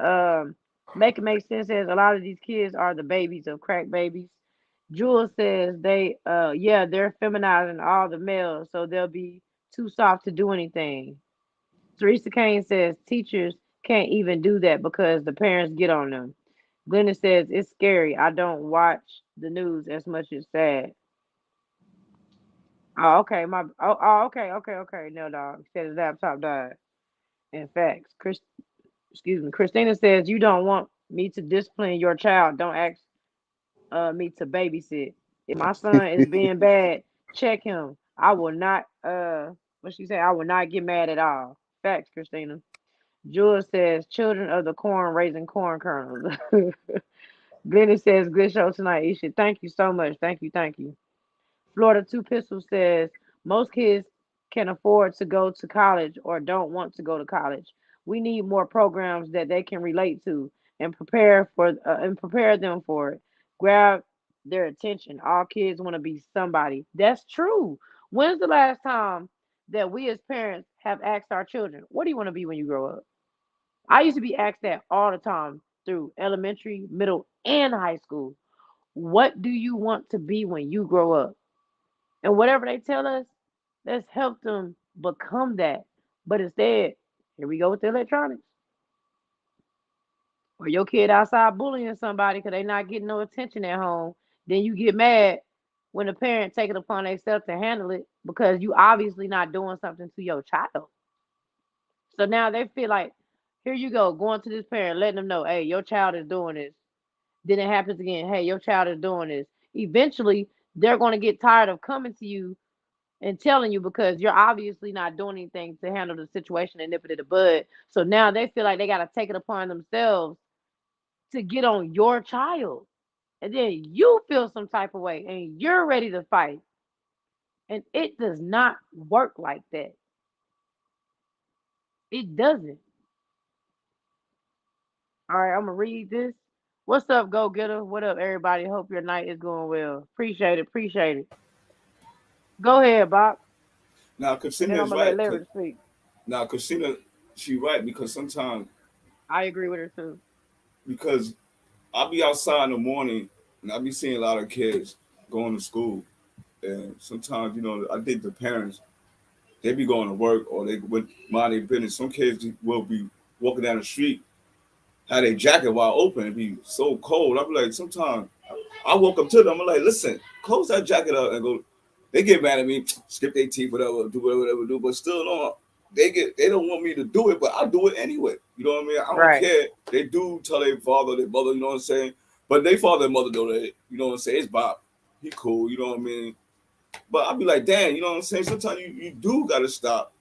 Um, Make it make sense says a lot of these kids are the babies of crack babies. Jewel says yeah, they're feminizing all the males, so they'll be too soft to do anything. Teresa Kane says teachers can't even do that because the parents get on them. Glenda says it's scary. I don't watch the news as much as sad. Oh, okay. Okay. No, dog. Said his laptop died. In fact, excuse me. Christina says you don't want me to discipline your child. Don't ask me to babysit. If my son is being bad, check him. I will not. What she said? I will not get mad at all. Facts, Christina. Jules says, children of the corn raising corn kernels. Glenny says, good show tonight, Isha. Thank you so much. Thank you. Thank you. Florida Two Pistols says, most kids can afford to go to college or don't want to go to college. We need more programs that they can relate to and prepare them for it. Grab their attention. All kids want to be somebody. That's true. When's the last time that we as parents have asked our children, what do you want to be when you grow up? I used to be asked that all the time through elementary, middle, and high school. What do you want to be when you grow up? And whatever they tell us, let's help them become that. But instead, here we go with the electronics. Or your kid outside bullying somebody because they not getting no attention at home. Then you get mad when the parent take it upon themselves to handle it because you obviously not doing something to your child. So now they feel like, here you go, going to this parent, letting them know, hey, your child is doing this. Then it happens again. Hey, your child is doing this. Eventually, they're going to get tired of coming to you and telling you because you're obviously not doing anything to handle the situation and nip it in the bud. So now they feel like they got to take it upon themselves to get on your child. And then you feel some type of way and you're ready to fight. And it does not work like that. It doesn't. All right, I'm going to read this. What's up, go getter? What up, everybody? Hope your night is going well. Appreciate it. Appreciate it. Go ahead, Bob. Now, And then Christina I'm is going to let right. Larry speak. Now, Christina, she right because sometimes I agree with her too. because I'll be outside in the morning and I'll be seeing a lot of kids going to school, and sometimes I think the parents they be going to work or they would mind their business. Some kids will be walking down the street, have their jacket while open, and be so cold. I'll be like, sometimes I woke up to them. I'm like, listen, close that jacket up and go. They get mad at me, skip their teeth, whatever, do whatever, do. But still, no, they don't want me to do it, but I do it anyway. You know what I mean? I don't Right. care. They do tell their father, their mother, you know what I'm saying? But they father and mother know that, you know what I'm saying? It's Bob. He cool, you know what I mean? But I'll be like, damn, you know what I'm saying? Sometimes you do gotta stop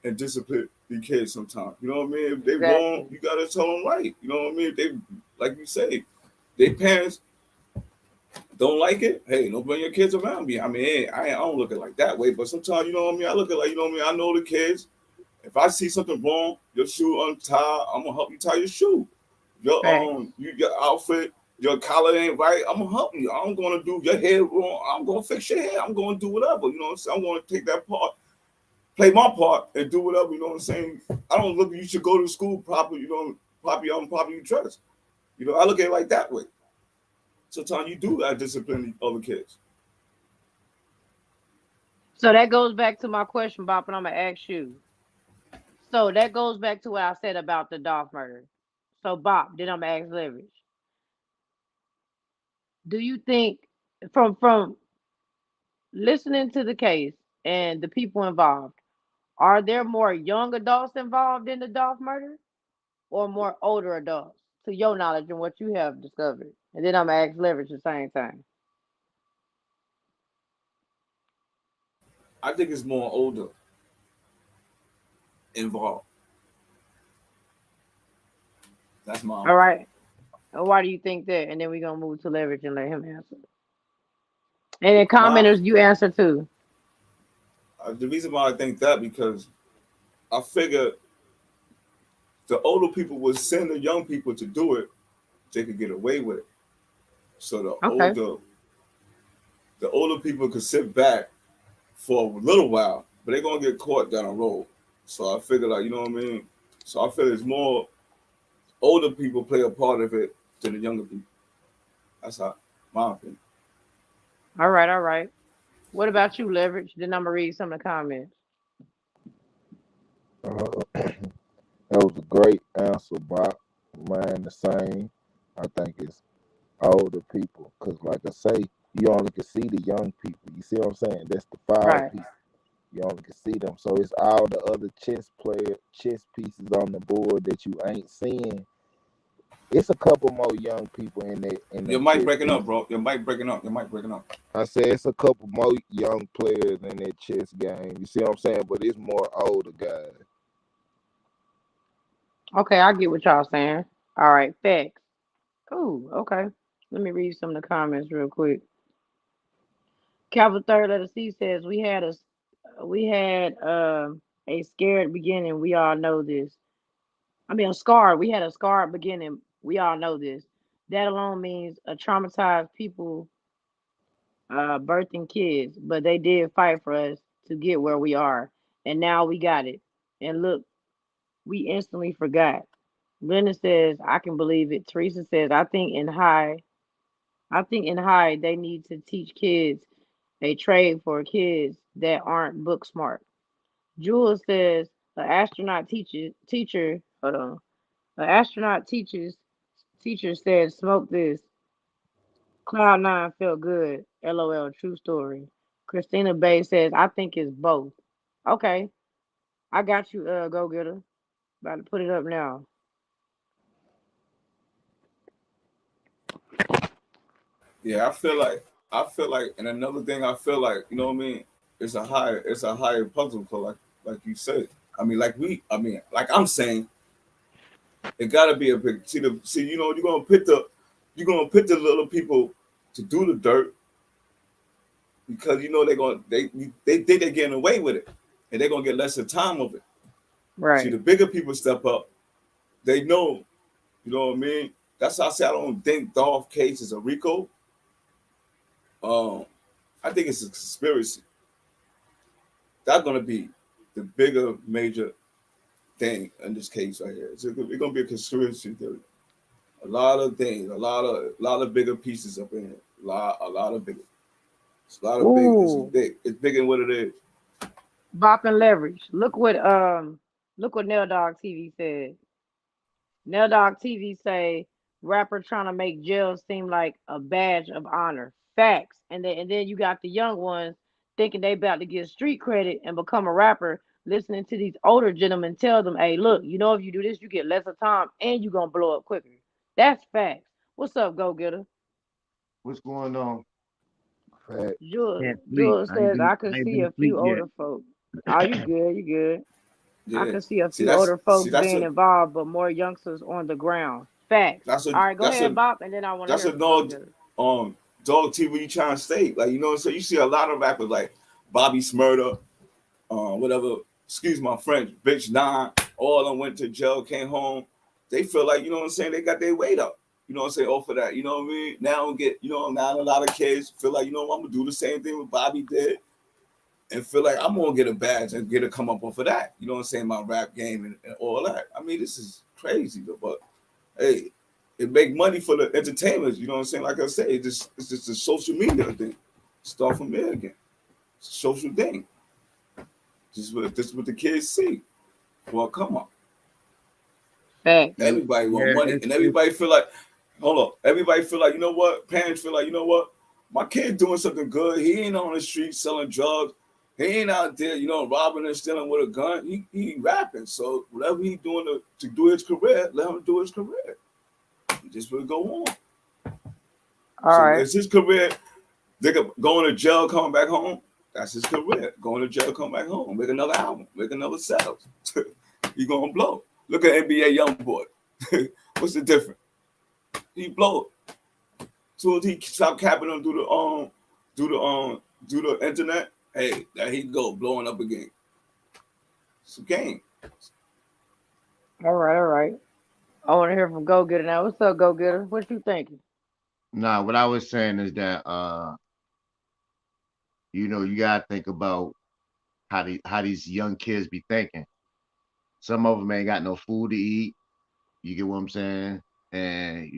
and discipline the kids sometimes. You know what I mean? If they wrong, Exactly. you gotta tell them right. You know what I mean? If they like you say, their parents don't like it, hey, don't bring your kids around me. I mean, I don't look at it like that way, but sometimes, you know what I mean? I look at it like, you know what I mean? I know the kids, If I see something wrong, your shoe untied, I'm gonna help you tie your shoe. Your Facts. your outfit, your collar ain't right, I'm gonna help you. I'm gonna do your hair wrong, I'm gonna fix your hair, I'm gonna do whatever, you know what I'm saying? I'm gonna take that part, play my part, and do whatever, you know what I'm saying? I don't look you should go to school properly, you know, properly dressed. You know, I look at it like that way. Sometimes you do that discipline other kids. So that goes back to my question, Bob, and I'm gonna ask you. So that goes back to what I said about the Dolph murder. So Bob, then I'm gonna ask Leverage. Do you think from listening to the case and the people involved, are there more young adults involved in the Dolph murder or more older adults, to your knowledge and what you have discovered? And then I'm gonna ask Leverage at the same time. I think it's more older involved. That's my All right. And why do you think that? And then we're gonna move to Leverage and let him answer. And then my commenters, you answer too. the reason why I think that because I figure the older people would send the young people to do it, they could get away with it. So Okay. the older people could sit back for a little while, but they're gonna get caught down the road. So I figure like you know what I mean. So I feel it's more older people play a part of it than the younger people. That's how my opinion. All right, all right. What about you, Leverage? Then I'm gonna read some of the comments. That was a great answer, Bob. Mine the same. I think it's older people, cause like I say, you only can see the young people. You see what I'm saying? That's the foul Right. piece. You only can see them. So it's all the other chess pieces on the board that you ain't seeing. It's a couple more young people in that Your mic chess breaking piece. up, bro. Your mic breaking up. Your mic breaking up. I said it's a couple more young players in that chess game. You see what I'm saying? But it's more older guys. Okay, I get what y'all saying. All right, facts. Ooh, okay. Let me read some of the comments real quick. Calvin Third Letter C says we had a scared beginning. We all know this. I mean, a scarred. We had a scarred beginning. We all know this. That alone means a traumatized people birthing kids, but they did fight for us to get where we are, and now we got it. And look, we instantly forgot. Linda says, I can believe it. Teresa says, I think in high they need to teach kids a trade for kids that aren't book smart. Jules says, an astronaut teacher, hold on. An astronaut teacher said, smoke this. Cloud nine felt good. LOL, true story. Christina Bay says, I think it's both. Okay, I got you, go getter. About to put it up now. Yeah, I feel like, and another thing I feel like, you know what I mean? It's a higher puzzle, so like you said. Like I'm saying, it gotta be a big see, you know, you're gonna put the little people to do the dirt because you know they think they're getting away with it and they're gonna get less of time of it. See, Right. the bigger people step up, they know, you know what I mean? That's how I say I don't think Dolph case is a Rico. Um, I think it's a conspiracy. That's gonna be the bigger major thing in this case right here. It's gonna be a conspiracy theory. A lot of things, a lot of bigger pieces up in here. A lot of bigger. It's a lot of big. It's Ooh. big. It's bigger than what it is. Bop and leverage. Look what Nail Dog TV said. Nail Dog TV say rapper trying to make jail seem like a badge of honor. Facts. And then you got the young ones thinking they about to get street credit and become a rapper, listening to these older gentlemen tell them, hey, look, you know if you do this, you get less of time and you gonna blow up quicker. That's facts. What's up, go getter? What's going on? Fact. Can't sleep. Jules says I could I ain't see been a asleep few yet. older folk. Are you good? You good? I Yeah. could see a See, few older folks that's being a involved, but more youngsters on the ground. Facts. that's a All right, go that's ahead, a Bob, and then I want to that's hear a from Go dog Getter. dog TV you trying to stay. Like you know, so you see a lot of rappers like Bobby Smurder, whatever. excuse my French, bitch nine, all of them went to jail, came home. They feel like, you know what I'm saying, they got their weight up. You know what I'm saying, off of that. You know what I mean? Now now a lot of kids feel like, I'm gonna do the same thing what Bobby did. And feel like I'm gonna get a badge and get a come up off of that. You know what I'm saying? My rap game and all that. I mean, this is crazy, but hey, it make money for the entertainers. You know what I'm saying? Like I say, it's just a social media thing. Start from there again. It's a social thing. This is what the kids see. Well, come on. Thanks. Everybody want money, and everybody feel like, hold on. Everybody feel like, you know what? Parents feel like, you know what? My kid doing something good. He ain't on the street selling drugs. He ain't out there, robbing and stealing with a gun. He rapping. So whatever he doing to do his career, let him do his career. He just will go on. All right. It's his career. They going to jail, coming back home. That's his career. Going to jail, come back home. Make another album. Make another sales. He gonna blow. Look at NBA YoungBoy. What's the difference? He blow it. As soon as he stop capping him through the internet, hey, there he go, blowing up again. It's a game. All right. I want to hear from Go Getter now. What's up, Go Getter? What you thinking? Nah, what I was saying is that you gotta think about how these young kids be thinking. Some of them ain't got no food to eat. You get what I'm saying? And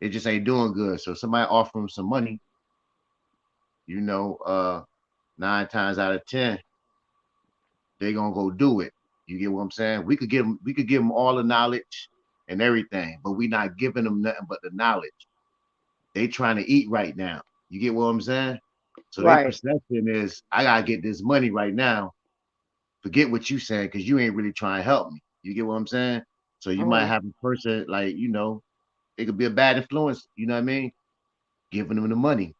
it just ain't doing good. So somebody offer them some money, 9 times out of 10, they gonna go do it. You get what I'm saying? We could give them all the knowledge and everything, but we not giving them nothing but the knowledge. They trying to eat right now. You get what I'm saying? So their perception is, I gotta get this money right now. Forget what you saying, because you ain't really trying to help me. You get what I'm saying? So you might have a person like, it could be a bad influence, you know what I mean? Giving them the money.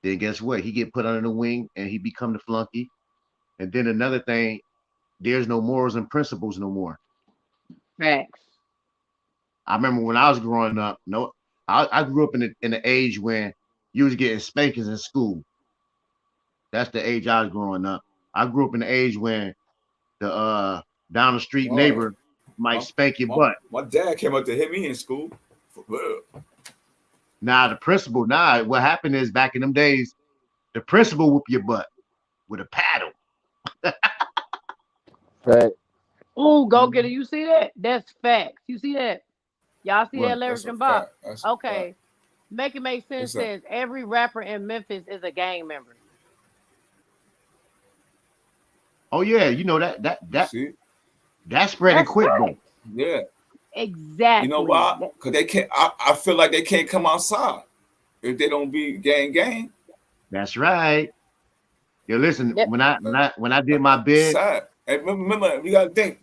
Then guess what? He get put under the wing and he become the flunky. And then another thing, there's no morals and principles no more. Facts. I remember when I was growing up, I grew up in the age when you was getting spankings in school. That's the age I was growing up. I grew up in the age when the down the street neighbor might spank your butt. My dad came up to hit me in school. For real. Now the principal, what happened is back in them days, the principal whoop your butt with a paddle. Fact. Oh, Go Getter, you see that? That's facts. You see that? Y'all see that That's lyric a and Bob? fact. That's a Okay. fact. Make it make sense. Says every rapper in Memphis is a gang member. Oh yeah, that See? that's spreading quick though. Yeah. Exactly. You know why? Because they can't. I feel like they can't come outside if they don't be gang. That's right. Yo, listen. When I did my bid, sad. And remember, you gotta think.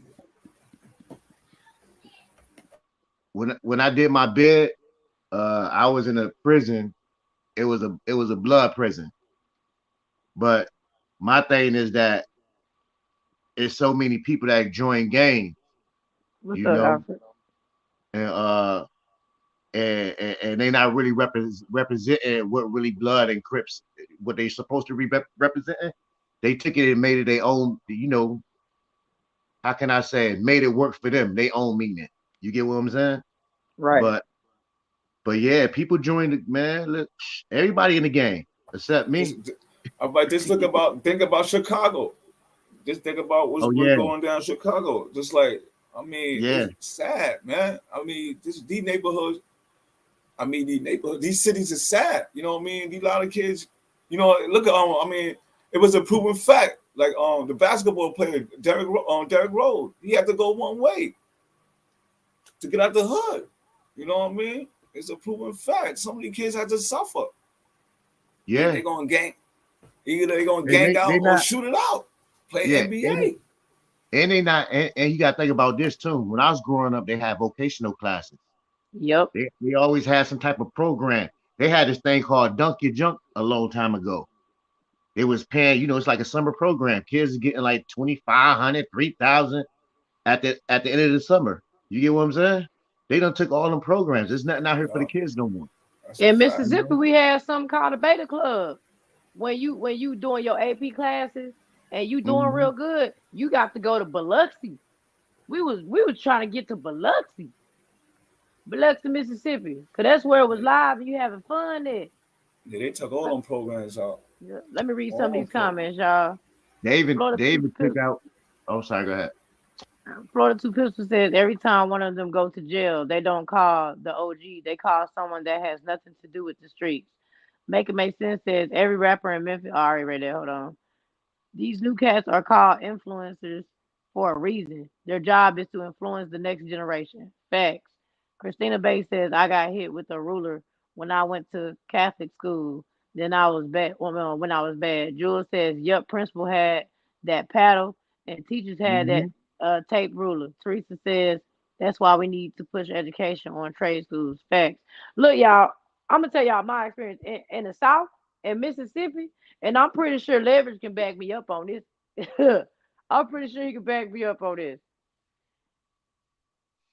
When I did my bid, I was in a prison. It was a blood prison. But my thing is that it's so many people that join gangs. What's up, Alfred? And they not really representing what really blood and Crips, what they supposed to be representing. They took it and made it their own, how can I say it? Made it work for them, they own meaning. You get what I'm saying? Right. But yeah, people joined it, man. Look, everybody in the game except me. Think about Chicago. Just think about what's going down in Chicago. Just like, it's sad, man. These neighborhoods, these cities are sad. You know what I mean? These lot of kids, look at, it was a proven fact. Like the basketball player Derrick Rose, he had to go one way to get out the hood. You know what I mean? It's a proven fact. Some of these kids had to suffer. Yeah, they're gonna gang. Either they're gonna gang out or shoot it out. Play NBA. And they not, and you gotta think about this too. When I was growing up, they had vocational classes. Yep. They always had some type of program. They had this thing called Dunk Your Junk a long time ago. It was paying, it's like a summer program. Kids are getting like 2,500, 3,000 at the end of the summer. You get what I'm saying? They done took all them programs. There's nothing out here for the kids no more. In Mississippi, we had something called a beta club. When you doing your AP classes and you doing Mhm. real good, you got to go to Biloxi. We was trying to get to Biloxi, Mississippi, cause that's where it was live and you having fun there. Yeah, they took all them programs out. Yeah, let me read some of All them these programs. comments, y'all. Florida They two even took out. Oh, sorry. Go ahead. Florida Two Pistols says every time one of them go to jail, they don't call the OG. They call someone that has nothing to do with the streets. Make it make sense says every rapper in Memphis. I already read that. Hold on. These new cats are called influencers for a reason. Their job is to influence the next generation. Facts. Christina Bay says, I got hit with a ruler when I went to Catholic school. Then I was bad when I was bad. Jules says, Yup, principal had that paddle and teachers had that Hmm. tape ruler. Teresa says, that's why we need to push education on trade schools. Facts. Look, y'all, I'm gonna tell y'all my experience in the South, in Mississippi. And I'm pretty sure Leverage can back me up on this. I'm pretty sure he can back me up on this.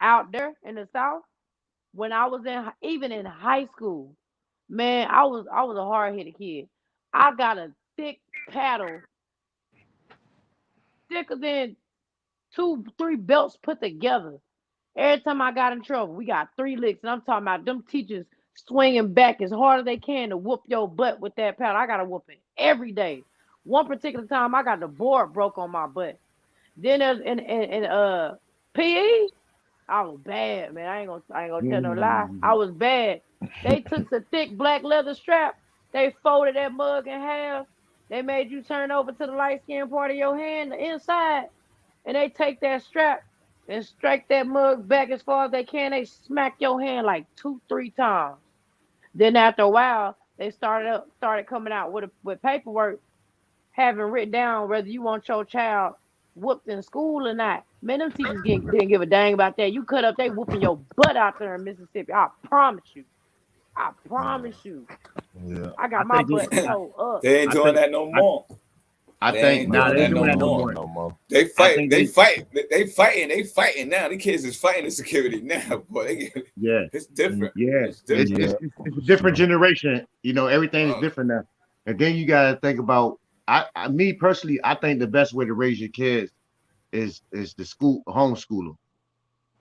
Out there in the South, when I was even in high school, man, I was a hard headed kid. I got a thick paddle, thicker than two, three belts put together. Every time I got in trouble, we got 3 licks, and I'm talking about them teachers swinging back as hard as they can to whoop your butt with that paddle. I got to whoop it every day. One particular time, I got the board broke on my butt. Then there's in PE, I was bad, man. I ain't gonna tell no lie. I Mm. was bad. They took the thick black leather strap, they folded that mug in half. They made you turn over to the light skin part of your hand, the inside, and they take that strap and strike that mug back as far as they can. They smack your hand like 2, 3 times. Then after a while, they started coming out with paperwork having written down whether you want your child whooped in school or not. Man, them teachers didn't give a dang about that. You cut up, they whooping your butt out there in Mississippi. I promise you. I promise you. Yeah. I I got my think butt towed up. They ain't I doing think that no I, more. I They think ain't nah, doing they They ain't that doing no ain't that no doing more. it more. no more. They I fight. think They they fight. They fighting. They fighting now. The kids is fighting the security now, boy. yeah. It's different. Yeah, It's different. Yeah. it's a different Yeah. generation. Everything's Uh, different now. And then you gotta think about me personally, I think the best way to raise your kids is the homeschool them.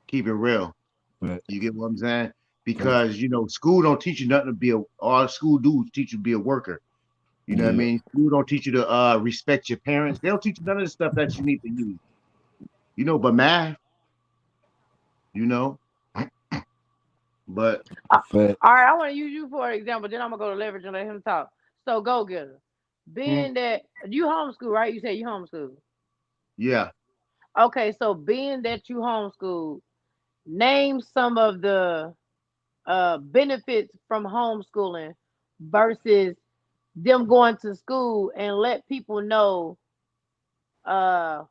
Keep it real. But You get what I'm saying? that's Because school don't teach you nothing to be all school do is teach you to be a worker. You know what I yeah. mean? School don't teach you to respect your parents. They don't teach you none of the stuff that you need to use. But math, you know. But Uh, Fact. all right, I want to use you for an example. Then I'm gonna go to leverage and let him talk. So go getter. hmm, Being that you homeschool, right? You said you homeschool. yeah. Okay, so being that you homeschool, name some of the benefits from homeschooling versus them going to school and let people know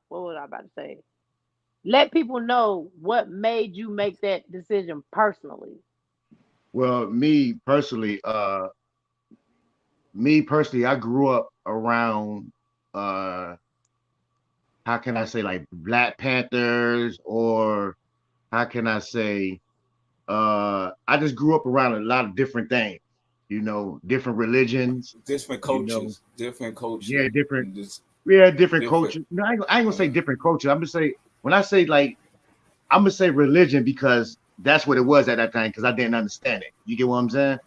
what was I about to say? Let people know what made you make that decision personally. Well, I grew up around uh how can I say like Black Panthers, or how can I say I just grew up around a lot of different things, different religions, different you know, coaches. Different coaches. yeah, different And just different different. cultures. No, I ain't gonna say Uh, different cultures. I'm gonna say when I say like I'm gonna say religion because that's what it was at that time because I didn't understand it. You get what I'm saying?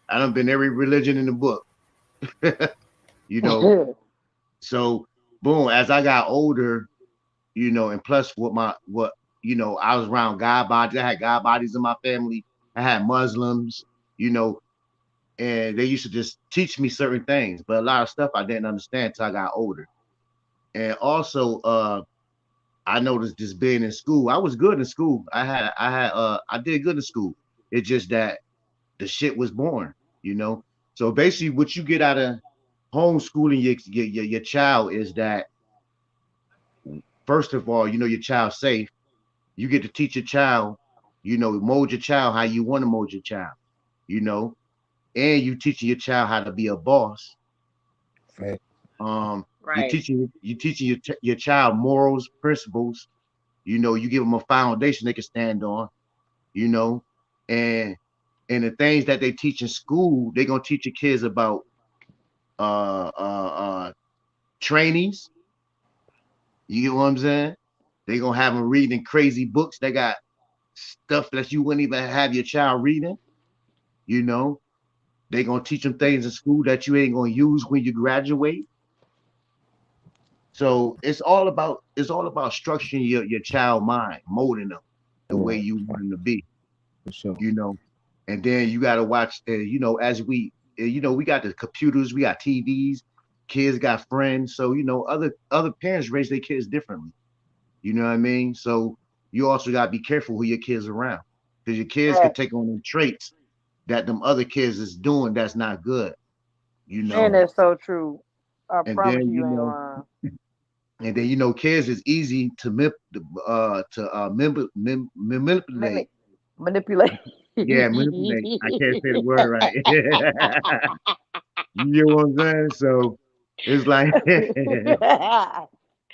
I done been every religion in the book, you know. So boom, as I got older, and plus I was around God bodies. I had God bodies in my family. I had Muslims, you know, and they used to just teach me certain things, but a lot of stuff I didn't understand until I got older. And also, I noticed just being in school, I was good in school. I did good in school. It's just that the shit was boring, you know. So basically, what you get out of homeschooling your child is that first of all, your child's safe. You get to teach your child, mold your child how you want to mold your child, you know, and you teaching your child how to be a boss. Fact. Right. You teaching your child morals, principles. You give them a foundation they can stand on. You know, and and the things that they teach in school, they're gonna teach your kids about uh uh uh trainings. You get what I'm saying? They gonna have them reading crazy books. They got stuff that you wouldn't even have your child reading. You know, they gonna teach them things in school that you ain't gonna use when you graduate. So it's all about structuring your child mind, molding them the way Yeah, you want them to be. for sure. You know, and then you got to watch. As we got the computers, we got TVs, kids got friends. So other parents raise their kids differently. You know what I mean? So you also got to be careful who your kids around, because your kids could Fact. take on them traits that them other kids is doing that's not good. You Man, know, Yeah, that's so true. I and promise then you, you you ain't know, lying. kids is easy to Mimic, manipulate. manipulate. Yeah, manipulate. I can't say the word right. You know what I'm saying? So it's like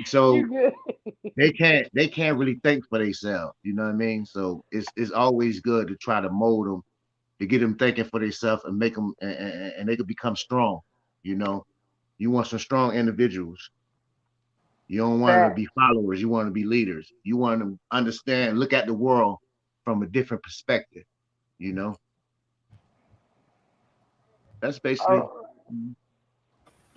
You so good? they can't really think for themselves. You know what I mean? So it's always good to try to mold them, to get them thinking for themselves and make them and they could become strong. You know, you want some strong individuals. You don't want them to Fact. be followers. You want to be leaders. You want them to understand, look at the world from a different perspective. You know, that's basically. Oh,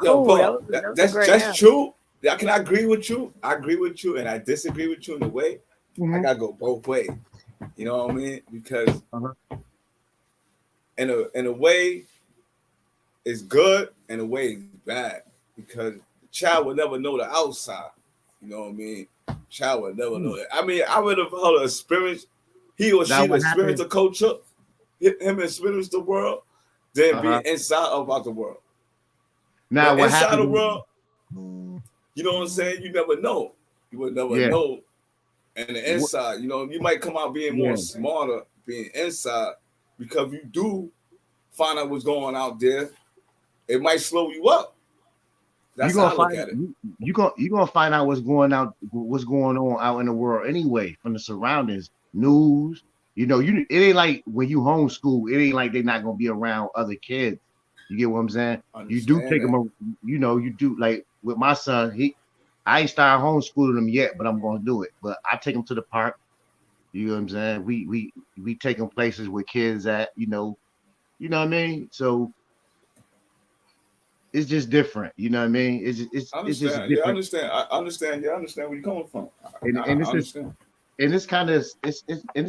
Yo, cool. That bro, was that was a that's great that's answer. true. Yeah, can I agree with you? I agree with you, and I disagree with you in a way. I Mhm. gotta go both ways. You know what I mean? Because Uh-huh. in a way, it's good, in a way, it's bad. Because the child will never know the outside. You know what I mean? Child will never Hmm. know that. I mean, I would have had an experience. He or Now she to what experience happened? the culture, him experience the world, than being Uh-huh. inside about the world. Now But what inside the happened? world, you know what I'm saying? You never know. You would never Yeah. know. And the What, inside, you might come out being more yeah. smarter being inside because you do find out what's going out there. It might slow you up. You That's gonna how I look find at it. you gonna find out what's going on out in the world anyway from the surroundings, news. It ain't like when you homeschool. It ain't like they're not gonna be around other kids. You get what I'm saying? You do Understand take them. that. You do like with my son. I ain't started homeschooling him yet, but I'm gonna do it. But I take him to the park. You know what I'm saying? We take them places where kids at. You know what I mean? So it's just different. You know what I mean? It's just I understand. Yeah, I different, understand. I understand. Yeah, I understand where you're coming from. and I and it's just understand. and it's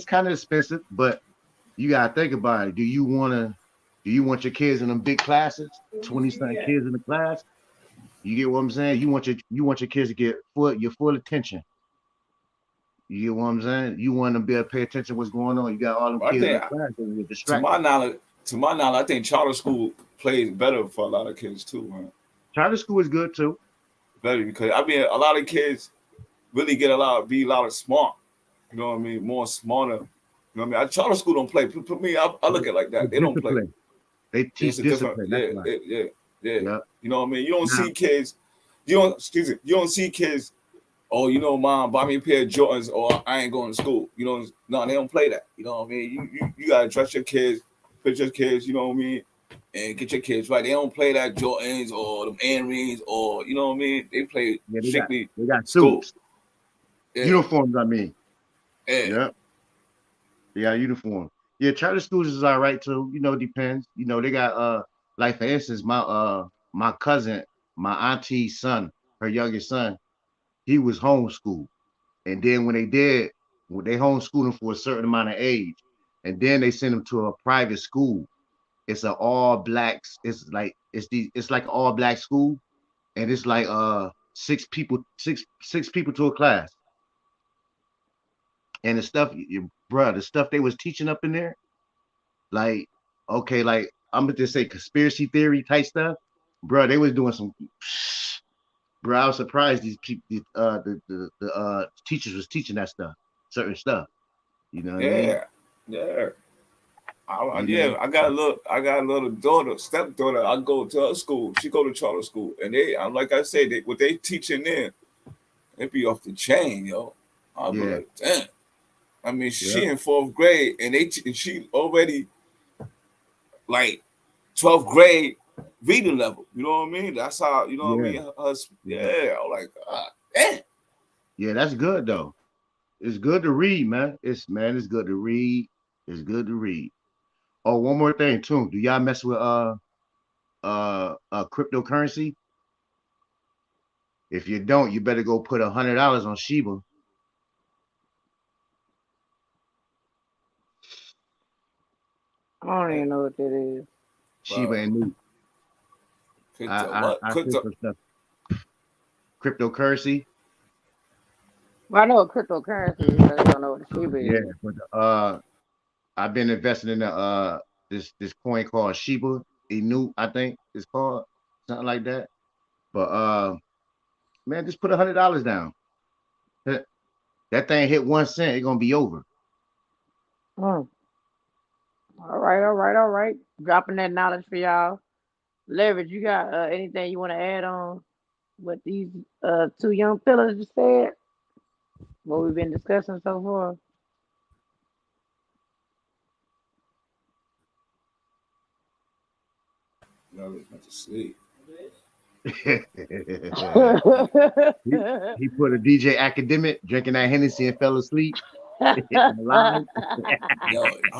kind of expensive, but you gotta think about it. Do you want your kids in them big classes, 20 something kids in the class? You get what I'm saying? You want your kids to get your full attention. You get what I'm saying? You want them to be able to pay attention to what's going on. You got all them But I kids in think, the class and you're to my distracted. knowledge, I think charter school plays better for a lot of kids too, man. Charter school is good too. Better because I mean, a lot of kids really get be a lot of smart. You know what I mean? More smarter. You know what I mean? Charter school don't play. For me, I look at it like that. With They don't play. discipline. They It's teach a different, discipline. That's yeah, right. yeah, yeah. Yeah. You know what I mean? You don't Now, see kids. You don't, excuse me. You don't see kids. Oh, mom, buy me a pair of Jordans, or I ain't going to school. No, they don't play that. You know what I mean? You gotta dress your kids, put your kids. You know what I mean? And get your kids right. They don't play that Jordans or them earrings, or you know what I mean? They play yeah, they got strictly they got school. suits, Yeah, uniforms. I mean, yeah. yeah. Yeah, uniform. Yeah, charter schools is all right too. Depends. They got like for instance, my cousin, my auntie's son, her youngest son, he was homeschooled. And then when they homeschool him for a certain amount of age, and then they send him to a private school. It's an all blacks, it's like an all black school, and it's like six people to a class. And the stuff they was teaching up in there. Like, okay, like I'm gonna just say conspiracy theory type stuff, bro. They was doing some, bro. I was surprised these people, the teachers was teaching that stuff, certain stuff. You know what I mean? Yeah, yeah. You Yeah, know, I got a little daughter, stepdaughter. I go to her school. She go to charter school, and like I say, what they teaching there, it be off the chain, yo. I'll be yeah, like, damn. I mean, yeah, she in fourth grade, and and she already like 12th grade reading level. You know what I mean? That's how you know what I yeah, mean. yeah. Yeah, I'm like, damn. Yeah, that's good though. It's good to read, man. It's good to read. It's good to read. Oh, one more thing too. Do y'all mess with cryptocurrency? If you don't, you better go put $100 on Shiba. I don't Hey, even know what that is. Shiba bro. and Newt. Crypto. What? I see Crypto. some stuff. Cryptocurrency. Well, I know what cryptocurrency is. I just don't know what the Shiba Yeah, is. but I've been investing in this coin called Shiba Inu, I think it's called something like that. But man, just put $100 down. That thing hit 1 cent, it's gonna be over. Mm. All right, all right, all right. Dropping that knowledge for y'all. Leverage, you got anything you want to add on what these two young fellas just said? What we've been discussing so far? No, they went to sleep. he, he put a DJ academic drinking that Hennessy and fell asleep. Live. Yo, I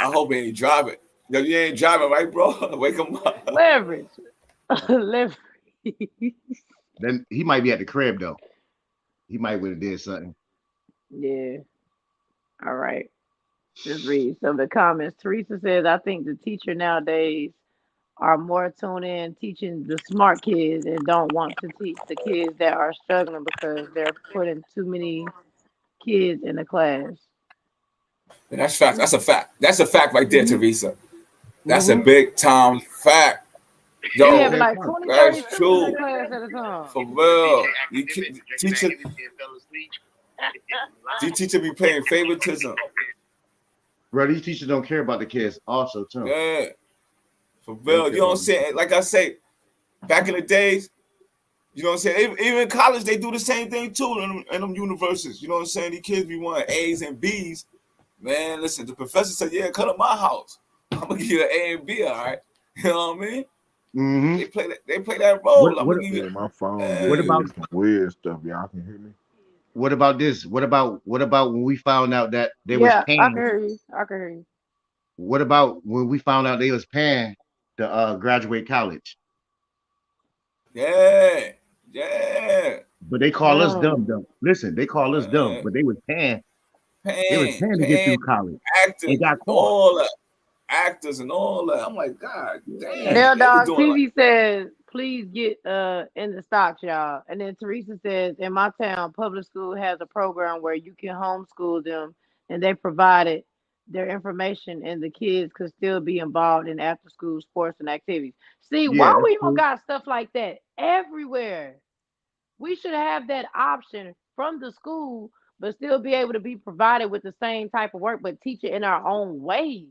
hope he ain't driving. Yo, you ain't driving, right, bro? Wake him up. Leverage. Leverage. Then he might be at the crib though. He might would have did something. Yeah. All right. Just read some of the comments. Teresa says, I think the teacher nowadays are more tuned in teaching the smart kids and don't want to teach the kids that are struggling because they're putting too many kids in the class. And that's fact. That's a fact. That's a fact right there, Mm-hmm. Teresa. That's a Mm-hmm. big time fact. Be That's having Yo, that like part. 20, that's 30 students in true. class at a time. For real. Teacher, the teacher be paying favoritism. Bro, these teachers don't care about the kids also too. Yeah. For They don't real. care You know what about I'm the saying? kids. Like I say, back in the days, you know what I'm saying? Even in college, they do the same thing too in them universities. You know what I'm saying? These kids be wanting A's and B's. Man, listen, the professor said, yeah, come to my house. I'm gonna give you an A and B, all right? You know what I mean? Mm-hmm. They play that role. What I'm what gonna give you Yeah, my phone what just hey, about did some weird stuff. Y'all can hear me? what about this? What about when we found out that they was Yeah, I paying? can hear you. I can hear you. What about when we found out they was paying to graduate college? yeah, yeah. But they call us dumb Mm. dumb. Listen, they call us dumb, Uh, but they was paying. They was Pain, paying to get pain, through college actors, and got caught. all that. Actors and all that. I'm like, God Yeah. damn, Nail they was Dog doing like TV says, please get in the stocks, y'all. And then Teresa says, in my town, public school has a program where you can homeschool them and they provided their information and the kids could still be involved in after school sports and activities. See, Yeah, why that's we don't true. got stuff like that everywhere? We should have that option from the school, but still be able to be provided with the same type of work, but teach it in our own way.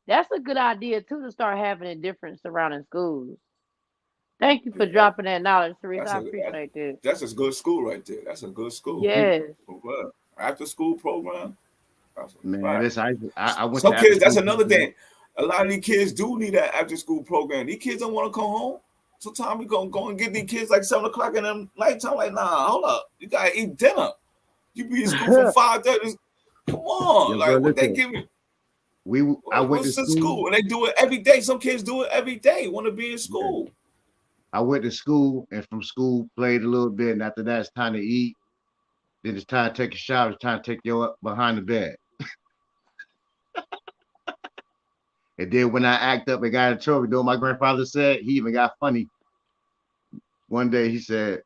That's a good idea too to start having it different surrounding schools. Thank you for yeah, dropping that knowledge, Teresa. that's I a that's, appreciate that. that's a good school right there. That's a good school. Yeah. Yes. For real. After school program, that's a Man, fact. listen, I went to Some after kids, that's school another program. thing. A lot of these kids do need that after school program. These kids don't want to come home. Sometimes we gonna go and get these kids like 7 o'clock in the nighttime. Like, nah, hold up. You gotta eat dinner. You be in school from 5:30. Come on. Yo, bro, Like what they listen, give me I went to what's in school. school? And they do it every day. Some kids do it every day, want to be in Yeah. school. I went to school and from school played a little bit, and after that it's time to eat. Then it's time to take a shower. It's time to take your up behind the bed. And then when I act up and got in trouble, you know what my grandfather said? He even got funny. One day he said,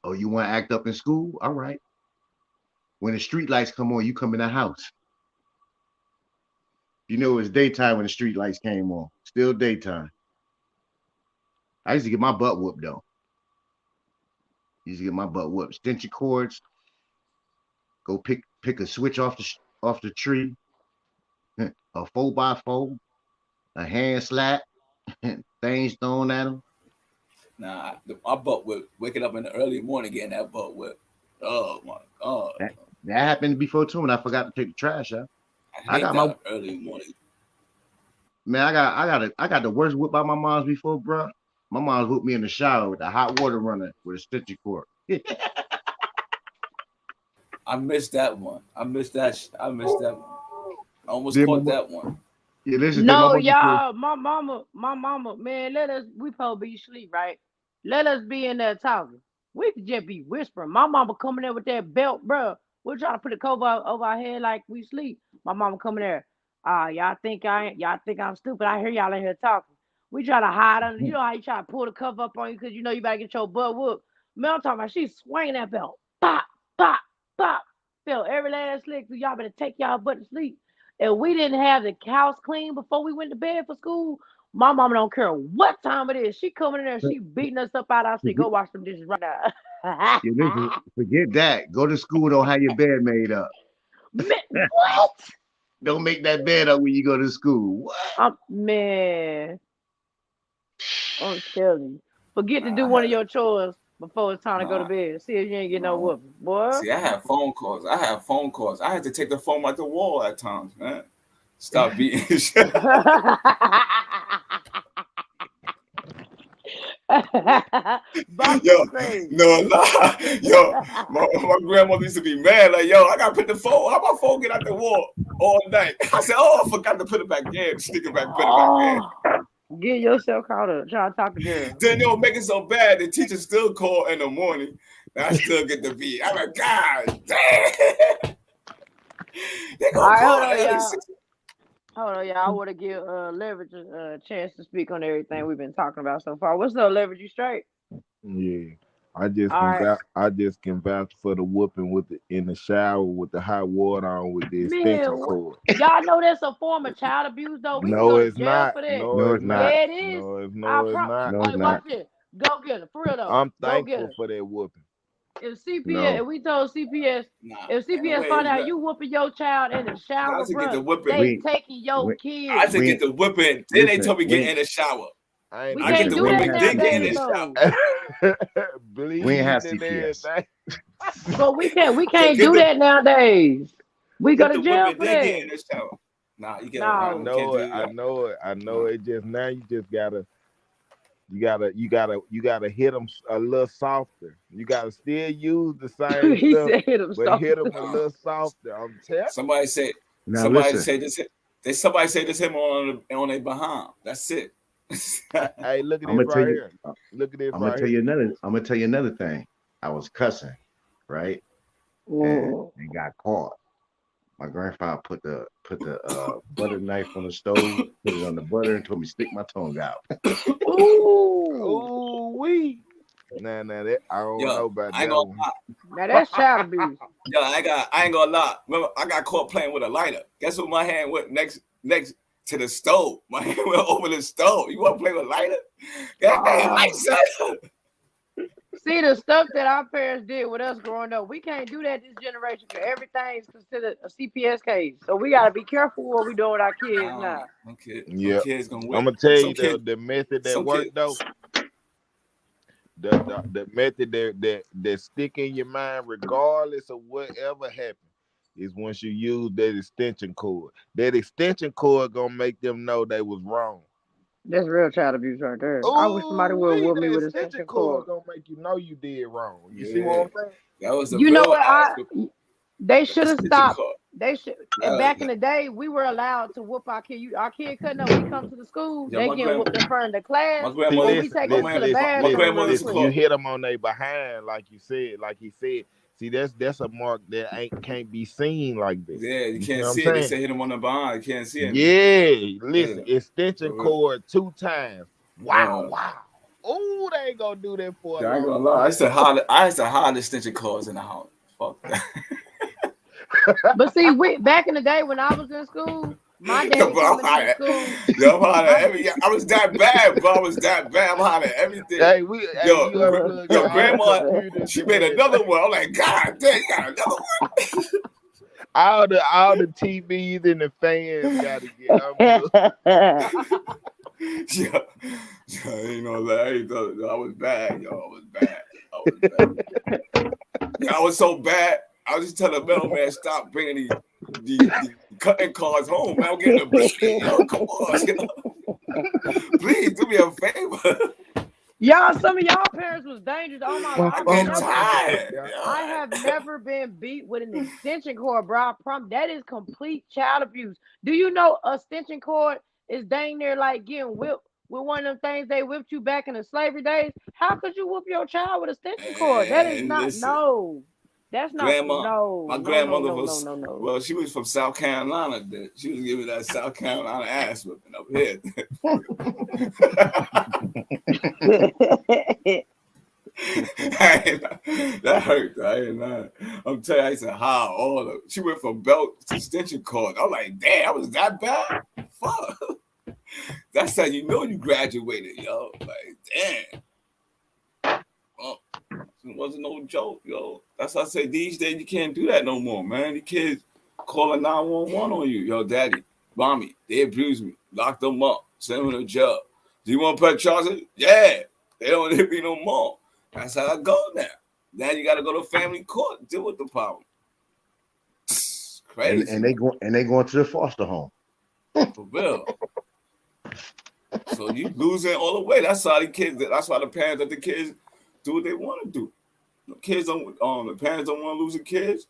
"Oh, you want to act up in school? All right. When the street lights come on, you come in the house." You know, it was daytime when the street lights came on. Still daytime. I used to get my butt whooped though. Used to get my butt whooped. Extension cords. Go pick a switch off the tree. A 4x4. A hand slap. Things thrown at them. Nah, my butt whip. Waking up in the early morning getting that butt whip. Oh my god. That that happened before too, and I forgot to take the trash out. I I hate got my that early morning. man. I got the worst whip by my mom's before, bro. My mom's whipped me in the shower with the hot water running with a stitchy cord. I missed that one. I missed that. I missed that one. I almost Then caught that one. Yeah, listen. Then my No, mother said, y'all, my mama, man, we supposed to be asleep, right? Let us be in there talking. We could just be whispering. My mama coming there with that belt, bro. We're trying to put a cover over our head like we sleep. My mama coming there. Y'all think I'm stupid. I hear y'all in here talking. We try to hide under, you know how you try to pull the cover up on you because you know you better get your butt whooped. Man, I'm talking about she's swinging that belt. Pop, pop, pop. Felt every last lick. So y'all better take y'all butt to sleep. And we didn't have the house clean before we went to bed for school. My mama don't care what time it is. She coming in there, she beating us up out our sleep. Go wash them dishes right now. yeah, listen, forget that. Go to school, don't have your bed made up. What? Don't make that bed up when you go to school. What? Man, I'm telling you. Forget to do one of your chores before it's time to go to bed. See if you ain't getting no whooping. Boy. See, I have phone calls. I had to take the phone out the wall at times, man. Stop beating shit. Yo, crazy. no, nah. Yo, my grandmother used to be mad. Like, yo, I gotta put the phone. How my phone get out the wall all night? I said, oh, I forgot to put it back in. Stick it back, put it back in. Get yourself caught up. Try to talk to girls. Then they'll make it so bad. The teacher still call in the morning. And I still get the beat. I'm like, God damn. They gonna call Hold on, y'all. I want to give Leverage a chance to speak on everything we've been talking about so far. What's up, Leverage? You straight? Yeah. I just can vouch for the whooping in the shower with the hot water on with the extension cord. Y'all know that's a form of child abuse, though. We No, can go it's to jail not. for that. No, it's not. Yeah, it is. No, it's not. No, it's Watch not. it. Go get it. For real, though. I'm Go get thankful it. for that whooping. If CPS, No. if we told CPS, if CPS find out you whooping your child in the shower, bro, they taking your kids. I should get the whipping. Then they told me get in the shower. We can't do that nowadays, though. We ain't have CPS. But we can't do that nowadays. We go to jail for that. Get in the shower. Nah, you get I know it. Just now you just gotta hit them a little softer. You gotta still use the same stuff, but hit them a little softer. I'm telling. Somebody say this him on their behind. That's it. Hey, look at this right here. Look at this. I'm gonna tell you another thing. I was cussing, right? And got caught. My grandfather put the butter knife on the stove, put it on the butter, and told me stick my tongue out. Ooh, wee. Nah, that I don't know about that one. Now that's child abuse. Yo, I ain't gonna lie. Remember, I got caught playing with a lighter. Guess what? My hand went next to the stove. My hand went over the stove. You want to play with lighter? See, the stuff that our parents did with us growing up, we can't do that this generation because everything is considered a CPS case. So we got to be careful what we doing with our kids now. Yeah, I'm gonna tell you the method that worked though. The method that stick in your mind regardless of whatever happened is once you use that extension cord. That extension cord gonna make them know they was wrong. That's real child abuse right there. Ooh, I wish somebody would whoop me with an extension cord. Gonna make you know you did wrong. You see what I'm saying? That was you know what? They should have stopped. They should. And back in the day, we were allowed to whoop our kid. Our kid couldn't know. We come to the school, they get whooped in front of the class. We take them to the bathroom. You hit them on their behind, like you said, like he said. See, that's a mark that can't be seen like this. Yeah, you can't see it. They say hit him on the behind. You can't see it. Yeah, listen, extension cord 2 times. Wow. Oh, they ain't gonna do that for I ain't gonna lie. I used to hide extension cords in the house. Fuck that. But see, back in the day when I was in school, my dad was in school. I was that bad, bro. I was that bad. I'm hiding everything. Hey, your grandma, she made another one. I'm like, God damn, you got another one. all the TVs and the fans got to get. You know, I was bad, yo. I was bad. I was so bad. I was just telling the middleman stop bringing these cutting cards home, man. I'm getting a biscuit. Yo, come on, please do me a favor. Y'all, some of y'all parents was dangerous. Oh my God, I get tired. I have never been beat with an extension cord, bro. I promise that is complete child abuse. Do you know a extension cord is dang near like getting whipped with one of them things they whipped you back in the slavery days? How could you whoop your child with a extension cord? That is And not listen, no. That's not grandma, no. my No, grandmother no, no, was, no, no, well, she was from South Carolina. She was giving that South Carolina ass whipping up here. no. That hurt. I ain't lying. I'm telling you, I used to howl all of. She went from belt to extension cord. I'm like, damn, was that bad? Fuck. That's how you know you graduated, yo. Like, damn. Oh, it wasn't no joke, yo. That's why I say these days you can't do that no more, man. The kids calling 911 on you. Yo, daddy, mommy, they abused me. Lock them up. Send them to jail. Do you want to put charges? Yeah. They don't hit me no more. That's how I go now. Now you got to go to family court and deal with the problem. Crazy. And they going to the foster home. For real. So you losing all the way. That's how the kids. That's why the parents let the kids do what they want to do. The kids don't. The parents don't want to lose the kids,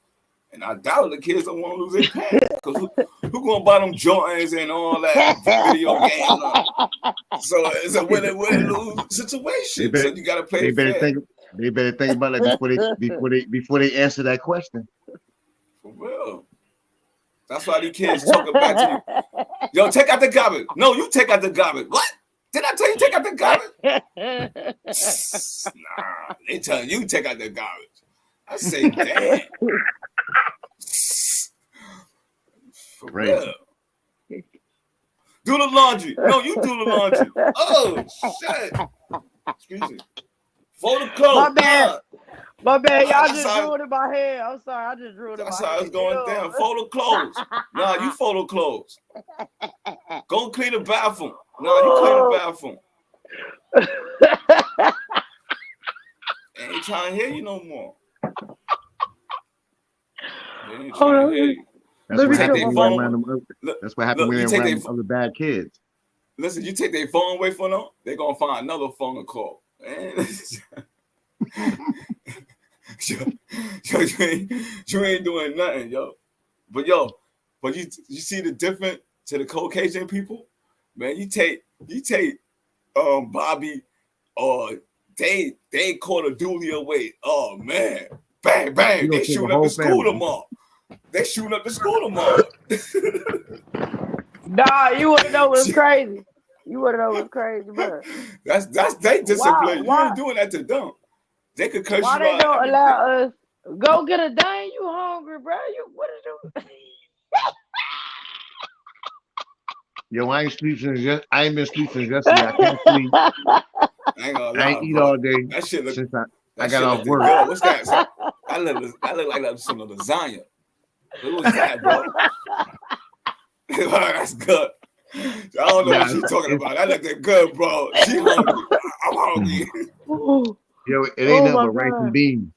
and I doubt the kids don't want to lose their parents. Because who gonna buy them Jordans and all that video games? So it's a win-lose situation. So you gotta play fair. They better think about it before they answer that question. For real. That's why these kids talking back to you. Yo, take out the garbage. No, you take out the garbage. What? Did I tell you take out the garbage? Nah, they telling you take out the garbage. I say, damn. For real. Do the laundry. No, you do the laundry. Oh, shit. Excuse me. Fold the clothes. My bad. My bad. Y'all just drew it in my head. I'm sorry. I just drew it in my head. That's how it's going down. Fold the clothes. Nah, you fold the clothes. Go clean the bathroom. Nah, you clean the bathroom. Ain't trying to hear you no more. They ain't trying to hear you. That's what happened when they ran them other bad kids. Listen, you take their phone away from them, they're going to find another phone to call. Man. you ain't doing nothing, yo. But you see the difference to the Caucasian people? Man, you take Bobby or they caught a dually away. Oh man. Bang, bang. They shooting up the school tomorrow. They shooting up the school tomorrow. Nah, you wouldn't know what's crazy. You wouldn't know what's crazy, bro. That's they discipline. You ain't doing that to them. They could curse you out. Why they don't allow us go get a dang? You hungry, bro? What is you? Yo, I ain't been sleeping since yesterday. I can't sleep. I ain't eat all day. That shit look. Since I got off work. Good. What's that? I look like some lasagna. What was that, bro? That's good. I don't know what she's talking about. That looked good, bro. She hungry. I'm hungry. Yo, it ain't nothing but rice and beans.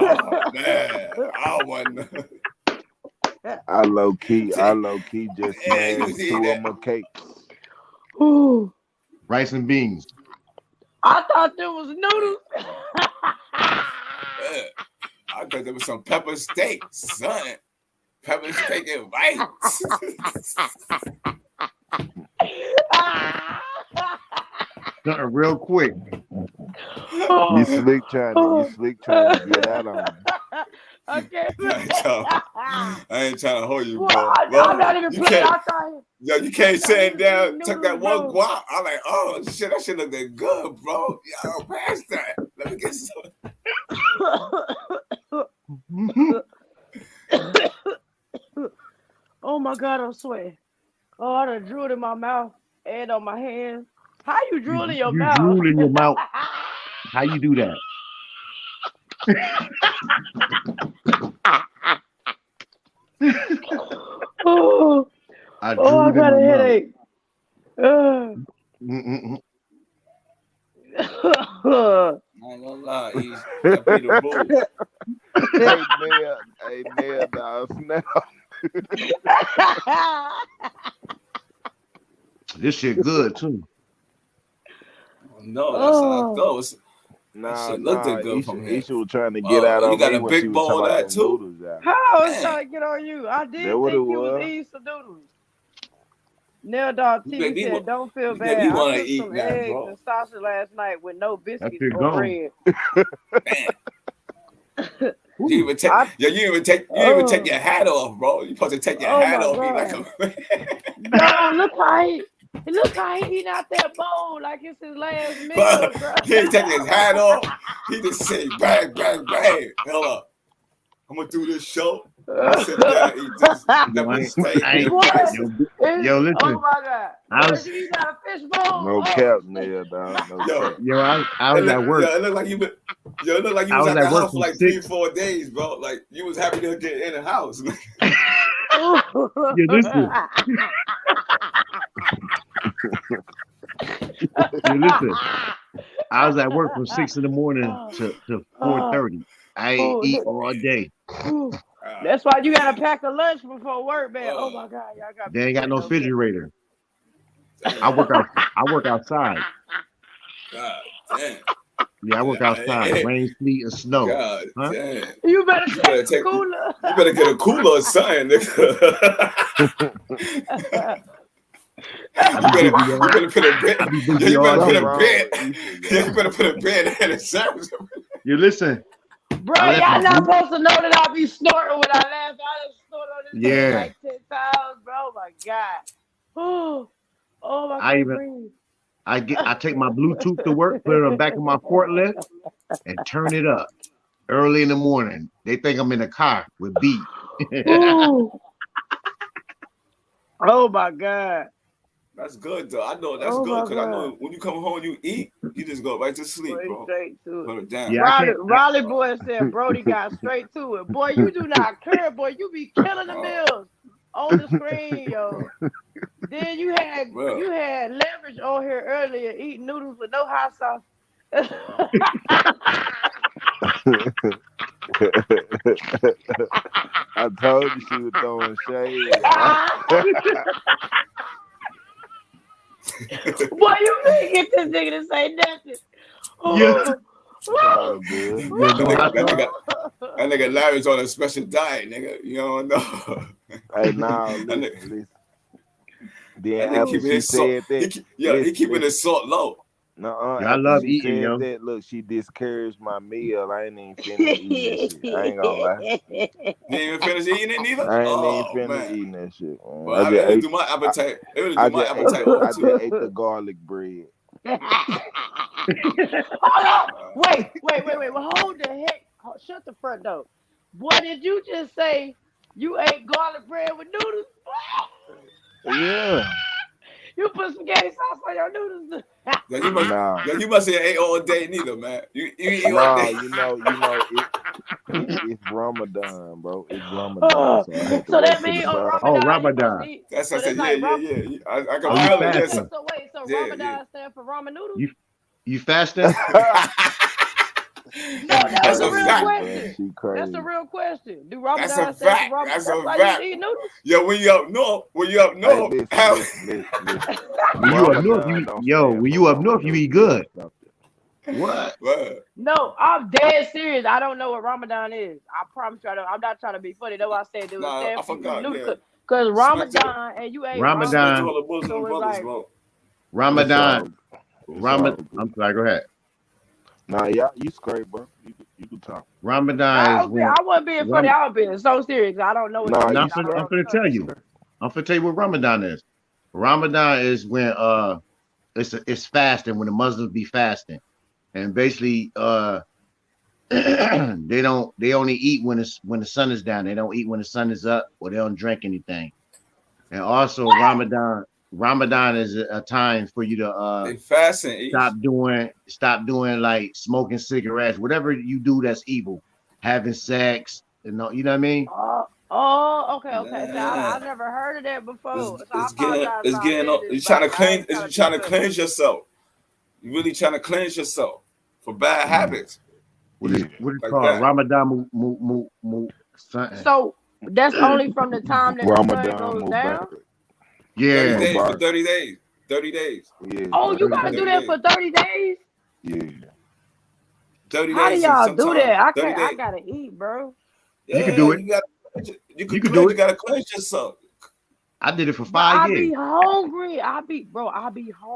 Oh man, I don't want nothing. I low key just smashed 2 of my cakes. Ooh. Rice and beans. I thought there was noodles. I thought there was some pepper steak, son. Pepper steak and rice. Something real quick. You slick trying to get out on me. Okay. I ain't trying to hold you, bro. I'm not even playing. Yo, you can't sit down, took that one guap. I'm like, oh shit, that shit look good, bro. Yo, pass that. Let me get some. Oh my God, I'm sweating. Oh, I done drew it in my mouth and on my hands. How you drool in your mouth? You drool in your mouth. How you do that? I got a headache. I ain't gonna lie, that be the rule. Hey, Neil, dog, snap. This shit good too. No, that's not those. Nah, shit looked good Isha, from here. Isha was trying to get out You on got me a when she big was talking bowl of about that them too? noodles out. How I was Damn. trying to get on you? I That did what it think you was was. eating some noodles. Nail Dog You make TV me said, want. "Don't feel You make me bad. I want to took eat some now, eggs bro. and sausage last night with no That biscuits shit or gone. bread." Damn. You even take. I, You even take. You even take your hat off, bro. You supposed to take your oh hat my off. Be like God. a. Yo, look how he eating out that bowl like it's his last meal, But bro. he ain't taking his hat off. He just say bang, bang, bang. Hold up. I'm gonna do this show. I'm gonna sit down and eat this Yo, pepper steak. What? yo, Oh listen. my God. I Was was, you eating out a fishbowl? No Oh, cap, shit. Nail dog. No Yo, cap. yo, I was at work. it looked like you been. Yo, it looked like you I was was at the at work house for from like 6. 3-4 days, bro. Like you was happy to get in the house. Yo, listen. Yo, listen. I was at work from 6 in the morning to 4:30. I ain't Oh, eat all day. that's why you gotta pack a lunch before work, man. Oh my God, y'all got They me ain't got no sweating over here. refrigerator. I work outside. God damn. Yeah, I work outside. Rain, sleet, and snow. God Huh? damn. You better You better take a take. cooler. You better get a cooler or something, nigga. I be You busy all. better put a bed. I be Yeah, busy you better all put day. a Something wrong bed. with Isha, Yeah, you y'all. better put a bed in the service. You listen. Bro, I left my y'all not blue. supposed to know that I be snorting when I laugh. I done snorted on this bed Yeah, like 10 times, bro. Oh my God. Oh, I I can't even breathe. I take my Bluetooth to work, put it on the back of my forklift, and turn it up early in the morning. They think I'm in a car with beat. Ooh. Oh my God. That's good though. I know that's Oh good my because I God. know when you come home, you eat, you just go right to sleep, Straight, bro. straight to it. Put it down. Yeah, I can't. Raleigh boy said Brody got straight to it. Boy, you do not care, boy. You be killing the Oh, meals on the screen, yo. Then you well, had leverage on here earlier eating noodles with no hot sauce. I told you she was throwing shade. Boy, you can't get this nigga to say nothing. Yeah, It's all good. yo, that no hot nigga, sauce. that nigga Larry's on a special diet, nigga. You don't know. Hey, now That listen, nigga, listen. that Then nigga after keeping she his salt. said that, He keeping listen. his salt low. No, Yo, I after love she eating, said yo. that, look, she discouraged my meal. I ain't even finished eating that shit. I ain't gonna lie. You ain't even finished eating it neither. I ain't even Oh finished man. eating that shit, man. Well, I just it'll ate. do my I, appetite. It'll I do my just ate appetite the. off I too. just ate the garlic bread. Hold on. Wait. Well, hold the heck. Shut the front door. Boy, did you just say you ate garlic bread with noodles? Yeah. You put spaghetti sauce on your noodles? Nah. You must have ate all day neither, man. You eat all Nah. day. It's Ramadan, bro. It's Ramadan, so I had to So wait that till the means on side. Oh, Ramadan you supposed to Ramadan. eat. That's I So that's said, like yeah. I can Oh, you feel it. Okay, Yes. fasting? so wait, so Yeah, Ramadan stand for ramen noodles? You fasting? No, She that was That's a a real crazy, fact. man. question. She That's crazy. a real question. Do That's a Ramadan stand for fact. Ramadan? That's That's a why you fact. eat noodles? Yo, when you up north, Hey, listen. When you up north, Ramadan don't stand when for you up Ramadan. north, you eat good. What? well, No, I'm dead serious. I don't know what Ramadan is. I promise you, I don't. I'm not trying to be funny. That's why I said do it nah, stand I for you eat forgot. noodles Yeah, because respect to Ramadan and you ate respect ramen, to Ramadan, all the Muslim so it's brothers, like bro. It's all, Ramadan, it's all good. I'm sorry, go ahead. Nah, yeah, you straight, bro. You can talk. Ramadan is I when wasn't being funny. Ram. I was being so serious. I don't know what Nah, that Now you means. I'm I finna, don't I'm know straight. the finna tell context. you. I'm finna tell you what Ramadan is. Ramadan is when it's fasting when the Muslims be fasting, and basically they only eat when the sun is down. They don't eat when the sun is up, or they don't drink anything. And also What? Ramadan is a time for you to They fasting. stop doing like smoking cigarettes, whatever you do that's evil, having sex, you know what I mean? Okay. So I Yeah. never heard of that before. So I It's apologize if I getting. said this You trying right. to I cleanse. ain't trying You to be trying to funny. cleanse yourself. You really trying to cleanse yourself for bad habits What is like called that. Ramadan something. So that's only from the time that the sun Ramadan goes down. Mubarak. 30 Yeah, days for Mubarak. 30 days. 30 days. Yeah, Oh, you 30 gotta do 30 that days. for 30 days? Yeah. 30 How do days and y'all do sometimes that? I 30 can't. I days. gotta eat, bro. You can Yeah, do it. you You can can do cleanse. You it. gotta cleanse yourself. I did it for But 5 I years. be hungry. I be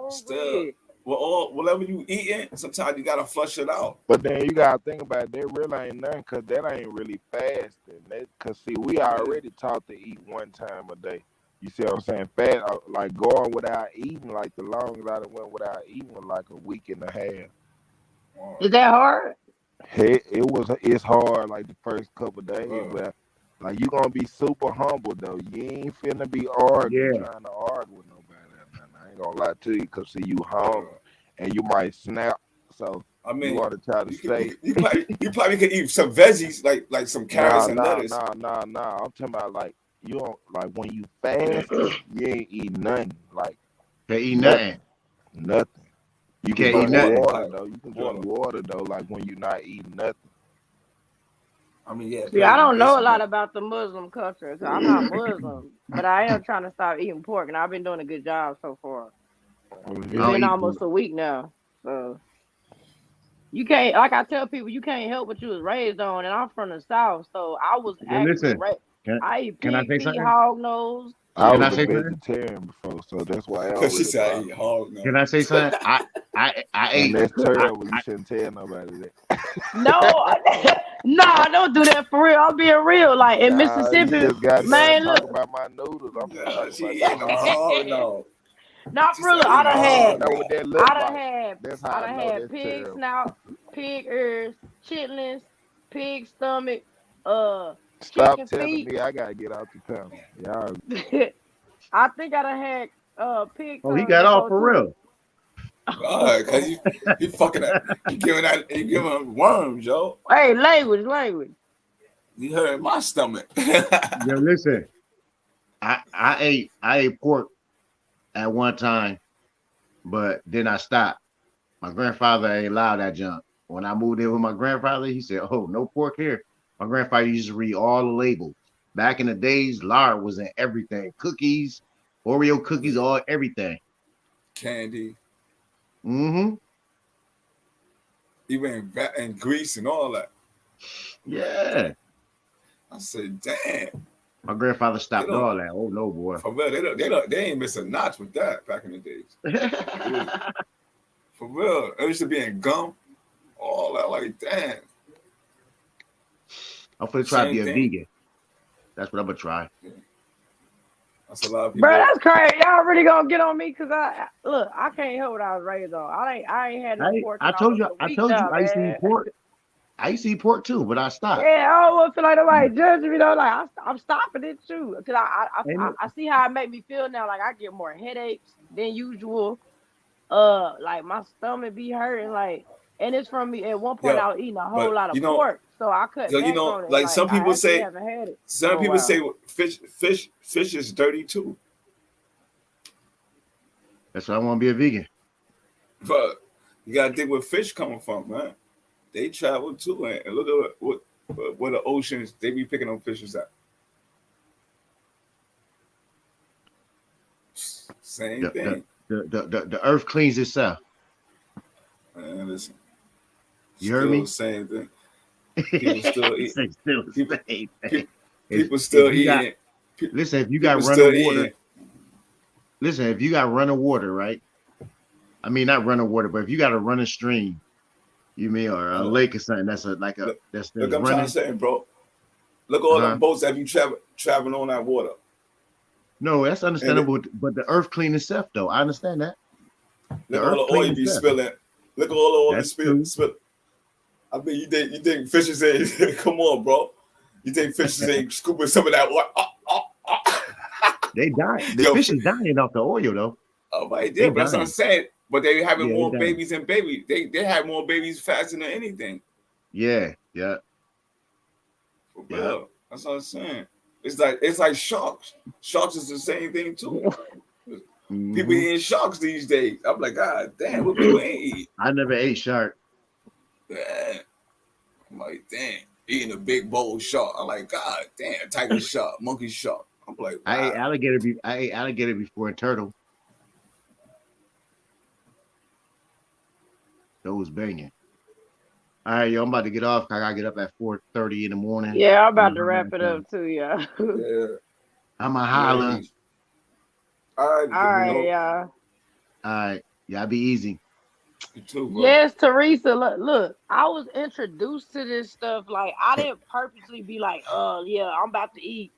Still, hungry. whatever you eating, sometimes you gotta flush it out. But then you gotta think about it, that really ain't nothing, cause that ain't really fasting. Cause see, we already taught to eat one time a day. You see what I'm saying? Like going without eating, like the longest I done went without eating was like a week and a half. Is that hard? It's hard like the first couple of days, Bro. but like you gonna be super humble though. You ain't finna be arguing, Yeah. trying to argue with nobody or nothing. I ain't gonna lie to you, cause see you hungry and you might snap. So I you mean, wanna try to you stay. probably could eat some veggies like some carrots and lettuce. Nah. I'm talking about like you don't like when you fasting, you ain't eat nothing. Like Can't eat nothing. nothing. Nothing. You can Can't eat drink nothing. water though. You can drink water though, like when you're not eating nothing. I mean, yeah. See, I don't know a basically. lot about the Muslim culture, so I'm not Muslim, but I am trying to stop eating pork, and I've been doing a good job so far. It's I don't been eat almost pork. a week now, so you can't. Like I tell people, you can't help what you was raised on, and I'm from the South, so I was Well, actually listen. raised. Can I eat can I pig say feet, something? hog nose. I Can Yeah, I was a say something? vegetarian before, so that's why I don't Because she really said I bother eat me. hog now. Can I say something? I And ate. that's I, terrible. You shouldn't tell nobody that. no, no, I don't do that for real. I'm being real. Like in Nah, you Mississippi, just got done man, talking look. about my noodles. I'm finna talk She about eating them hog your now. Not She for real. said I I eat done I had, hog know now. what that look I done like. had, That's I how I done know had that's pig terrible. snout, pig ears, chitlins, pig stomach, Stop chicken telling feet. me I gotta get out the panel. Y'all, I think I done had pig oh, he tongue got off before for too. real. Because you fucking you giving them worms, yo. Hey, language. You hurt my stomach. Yo, listen. I ate pork at one time, but then I stopped. My grandfather ain't allowed that junk. When I moved in with my grandfather, he said, "Oh, no pork here." My grandfather used to read all the labels. Back in the days, lard was in everything. Cookies, Oreo cookies, all everything. Candy, Mm-hmm. even and grease and all that. Yeah. I said, damn. My grandfather They stopped don't all that. Oh no, boy. for real. They ain't miss a notch with that back in the days. For real, it used to be in gum. All that, like damn. I'm gonna try to Same be a thing. vegan. That's what I'm gonna try. That's a lot of Bro, people. that's crazy. Y'all really gonna get on me because I can't help what I was raised on. I ain't had no pork I in told almost you, a week now, I used to eat man. pork. I used to eat pork too, but I stopped. Yeah, I don't want to feel like nobody judging me though. Like I'm stopping it too, cause Ain't no, I see how it make me feel now. Like I get more headaches than usual. Like my stomach be hurting. Like, and it's from me. At one point, Yeah, I was eating a whole but lot of pork, so I cut you back know, on it. And like like I actually haven't had it some for a people while. say fish is dirty too. that's why I want to be a vegan. But you gotta think where fish coming from, man. They travel too, and look at what the oceans they be picking up fishes at. Same The the thing. the earth cleans itself. Man, listen, You heard still the me? same thing. People still He eat. said still the People, same thing. people, people still If you got eating. listen, if you got People running still water, eating. listen, if you got running water, right? I mean not running water, but if you got a running stream, you mean or a Oh, lake or something that's look, that's I'm trying to running. say, bro. Look at all Uh-huh. them boats that be traveling on that water. No, that's And understandable, but the earth clean itself though. I understand that. The look at all earth the clean oil be itself. spilling. Look at all the oil be That's true. spill. I mean, you think fishes ain't? Come on, bro. You think fishes ain't scooping some of that water? They die. The Yo, fish is dying off the oil though. oh, right They there. But that's what I'm dying. saying. But they having Yeah, they more dying. babies than babies. They have more babies faster than anything. Yeah. For real. That's what I'm saying. It's like sharks. Sharks is the same thing too. People Mm-hmm. eating sharks these days. I'm like, God damn, what people ain't eat? I never ate shark. Yeah. I'm like, damn, eating a big bowl shark. I'm like, God damn, tiger shark, monkey shark. I'm like, I ate wow. alligator. I ate alligator before and turtle. Those banging. All right, yo, I'm about to get off. I gotta get up at 4:30 in the morning. Yeah, I'm I'm about gonna to holler wrap at it y'all. up too, yeah. Yeah. I'm a Yeah. holler. All right. All You right, know, y'all. All right, y'all be easy. you too, bro. Yes, Teresa. Look, I was introduced to this stuff. Like, I didn't purposely be like, oh yeah, I'm about to eat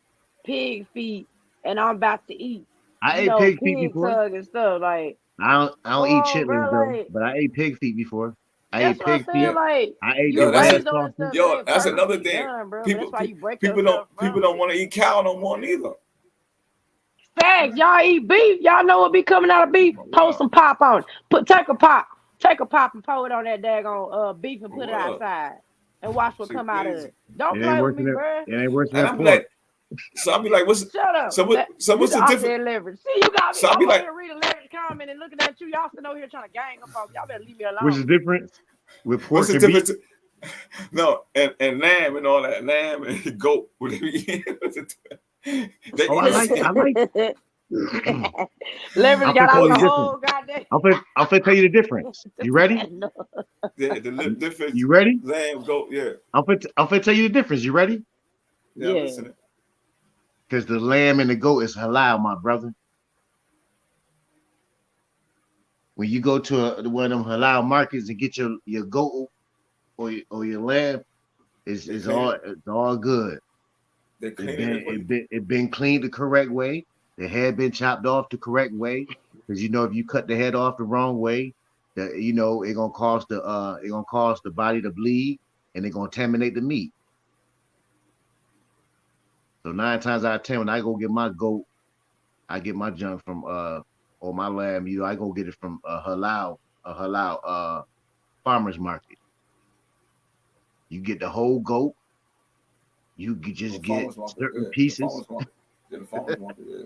pig feet and I'm about to eat, I ate pig feet pig before. tongue and stuff. Like, I don't come eat on, chitlins bro. though, Like, but I ate pig feet before. I that's ate what I'm pig saying. feet. Yeah. Like, I ate the you Yo, that's a, raised last on this sausage. stuff. It yo. ain't That's another purposely thing. done, bro. But that's People, why you break people yourself don't from it. want to eat cow no more neither. Facts. Y'all eat beef. Y'all know what be coming out of beef. For Pour what? some pop on it. Take a pop. Take a pop and pour it on that daggone beef and For put it what? outside. And watch what Shit come out of crazy. it. Don't It ain't play with worse me, than bruh. it ain't worse than And that I'll be pork. like, so I'll be like, Shut up. what's the I difference? said leverage. See, you got me. So I'll I'm be over like, here reading leverage comment and looking at you. Y'all sitting over here trying to gang up on me. Y'all better leave me Which is alone. the difference with what's pork the and beef? difference? No, and lamb and all that, lamb and goat. Whatever you eat. They Oh, eat the same. I like. Leverage I'm got finna tell out you All the the these, difference. whole goddamn. I'm finna tell you the difference. You ready? No. the You, difference, you ready? lamb, goat. Yeah, I'm finna tell you the difference. You ready? yeah, I'm Yeah. listening. Because the lamb and the goat is halal, my brother. When you go to one of them halal markets and get your goat or your lamb, it's, They it's clean all it. it's all good. They It cleaning been it for you. it been it been cleaned the correct way. The head been chopped off the correct way. Because if you cut the head off the wrong way, it gonna cause the body to bleed and it gonna contaminate the meat. So 9 times out of 10, when I go get my goat, I get my junk from or my lamb, I go get it from a halal farmers market. You get the whole goat. You could The just get farmers market. certain Yeah, the pieces. farmers market. Yeah, the farmers market. Yeah.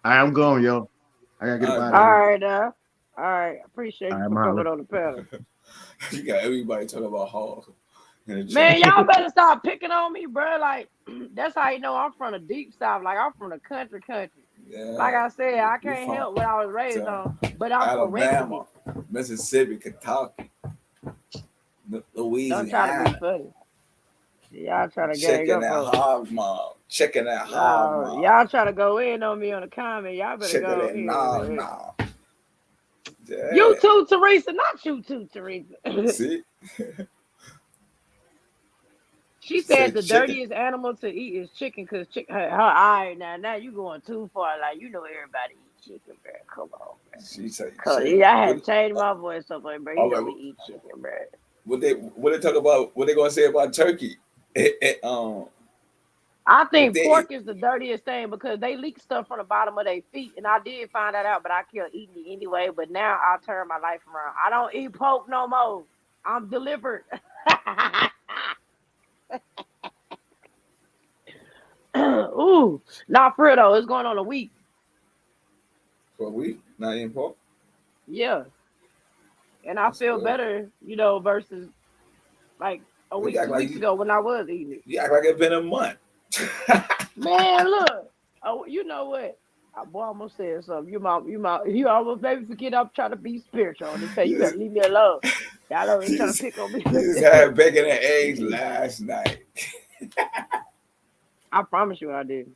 All right, I'm going, yo. I gotta get up All right, out of All bro. here. right, all right. Appreciate All you right, I'm for holler. coming on the panel. You got everybody talking about hogs in the Man, chat. y'all better stop picking on me, bro. Like, that's how you know I'm from the deep south. Like, I'm from the country. Like Yeah, I said, I you can't from help what I was raised uh, on, but I'm correcting Alabama, it. Mississippi, Kentucky, Don't try to be Louisiana. funny. Y'all try to gang Chicken up that on me. hog mob. Chicken that hog No, mob. y'all try to go in on me on the comment. Y'all better Chicken go that ahead, nog man. nog. You Yeah. too, Teresa. Not you too, Teresa. See? She She said said the chicken. dirtiest animal to eat is chicken because chicken. All right, now you going too far. Like, you know everybody eat chicken, bro. Come on, bro. She said Cause chicken. I had to change my voice up, like, bro. You All know right. we eat chicken, bro. What they talk about? What they gonna say about turkey? I If think they pork is the dirtiest thing because they leak stuff from the bottom of their feet, and I did find that out, but I kept eating it anyway. But now I turn my life around. I don't eat pork no more. I'm delivered. Ooh, not for real though. It's going on a week. for a week not eating pork, Yeah, and I that's feel good. better, versus like a Well, you week, act two like weeks ago when I was eating it. it's been a month. Man, look. Oh, you know what? Boy, I almost said something. You almost made me forget I'm trying to be spiritual on this page. You you better just, leave me alone. Y'all know you you trying to just pick on me. you just had bacon and eggs last night. I promise you I did.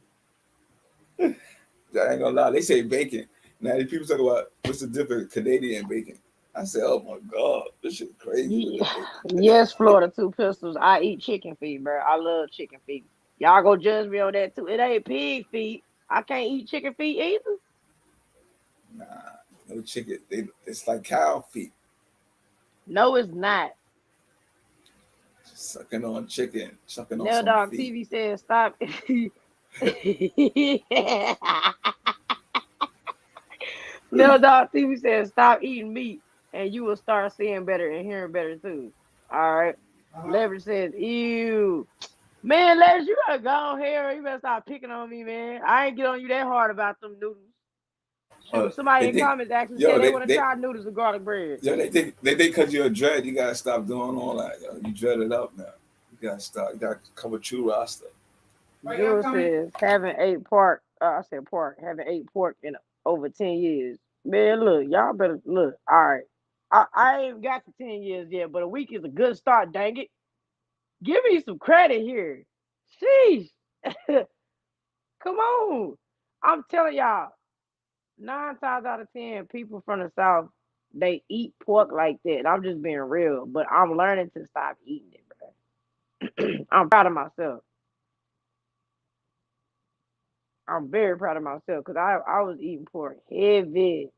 I ain't gonna lie. They say bacon. Now these people talk about what's the difference Canadian bacon. I said, oh my god, this shit crazy with this bacon. Yes, Florida, two pistols. I eat chicken feet, bro. I love chicken feet. Y'all go judge me on that too. It ain't pig feet. I can't eat chicken feet either. Nah, no chicken. It's like cow feet. No, it's not. Sucking on chicken, sucking on Nail some Dog feet. TV said stop. Nail Dog TV said stop eating meat and you will start seeing better and hearing better too. All right. Leverage says, ew. Man, Leverage, you gotta go on here. You better stop picking on me, man. I ain't get on you that hard about them noodles. Uh, Shoot, somebody they in think, comments actually yo, said they want to try noodles with garlic bread. they think because you're a dread, you gotta stop doing all that. Yo. You dread it up now. You gotta stop. You gotta cover true roster. Jewel says, haven't ate pork. I said pork. Haven't ate pork in over 10 years. Man, look, y'all better look. All right. I ain't got to 10 years yet, but a week is a good start, dang it. Give me some credit here. Sheesh. Come on. I'm telling y'all, 9 times out of 10, people from the South, they eat pork like that. I'm just being real, but I'm learning to stop eating it, bro. I'm proud of myself. I'm very proud of myself because I was eating pork heavy.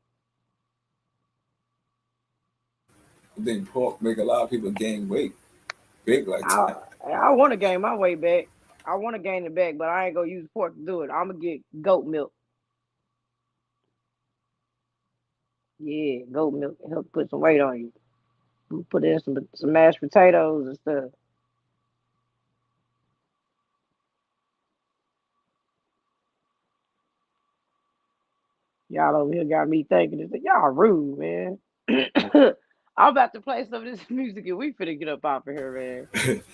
I think pork make a lot of people gain weight, big like I that. I want to gain my weight back. I want to gain it back, but I ain't gonna use pork to do it. I'm gonna get goat milk. Yeah, goat milk can help put some weight on you. Put in some mashed potatoes and stuff. Y'all over here got me thinking this. Y'all rude, man. I'm about to play some of this music and we finna get up off of here, man.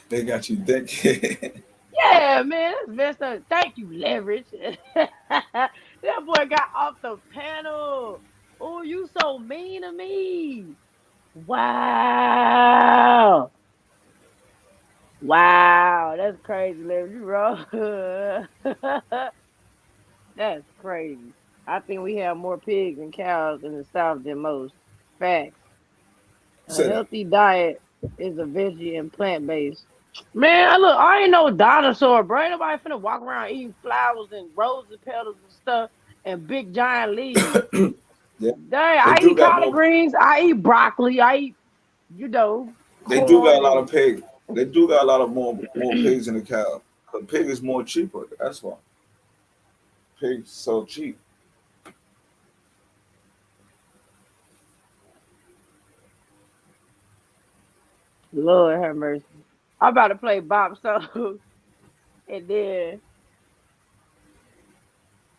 They got you thinking. Yeah, man, that's messed up. Thank you, leverage. That boy got off the panel. Oh, you so mean to me. Wow. Wow, that's crazy, leverage. You wrong. That's crazy. I think we have more pigs and cows in the South than most. Facts. A Say that. healthy diet is a veggie and plant based. Man, look, I ain't no dinosaur, bro. Ain't nobody finna walk around eating flowers and roses petals and stuff and big giant leaves. Yeah, Dang, they I do eat got collard more. greens. I eat broccoli. I eat, They do got a corn lot of and pig. They do got a lot of more pigs than the cow. Cause pig is more cheaper. That's why pigs so cheap. Lord have mercy. I'm about to play Bob so and then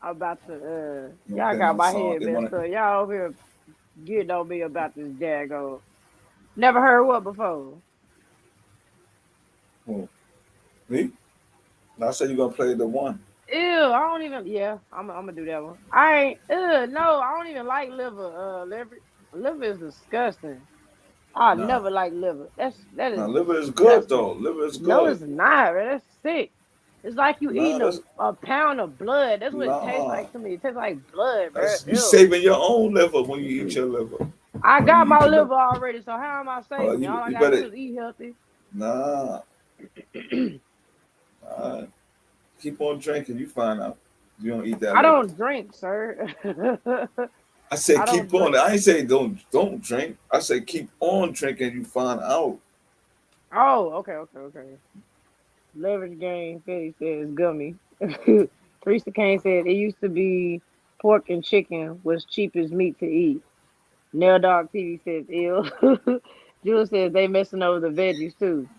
I'm about to You don't y'all play got no my song. head They messed want up. Y'all over here getting on me about this dago. Never heard what before. to me. I said you're gonna play the one. Ew, I don't even. Yeah, I'm gonna do that one. I ain't. No, I don't even like liver. Liver. Liver is disgusting. I Nah, never like liver. That nah. is Liver is good disgusting. though. Liver is No, good. it's not, man. That's sick. It's like you Nah, eating that's a pound of blood. That's what it tastes nah. like to me. It tastes like blood, bro. That's you saving your own liver when you eat Ew. your liver. I When got you eat my the liver, liver already, so how am I saving it? you All I you gotta do better is eat healthy. nah. Nah. Keep on drinking. You find out. You don't eat that I liver. don't drink, sir. I say I don't keep on. drink. I ain't say don't drink. I say keep on drinking. You find out. Oh, okay. Leverage game, Fetty says gummy. Teresa Kane said it used to be pork and chicken was cheapest meat to eat. Nail Dog TV says ill. Jules says they messing over the veggies too.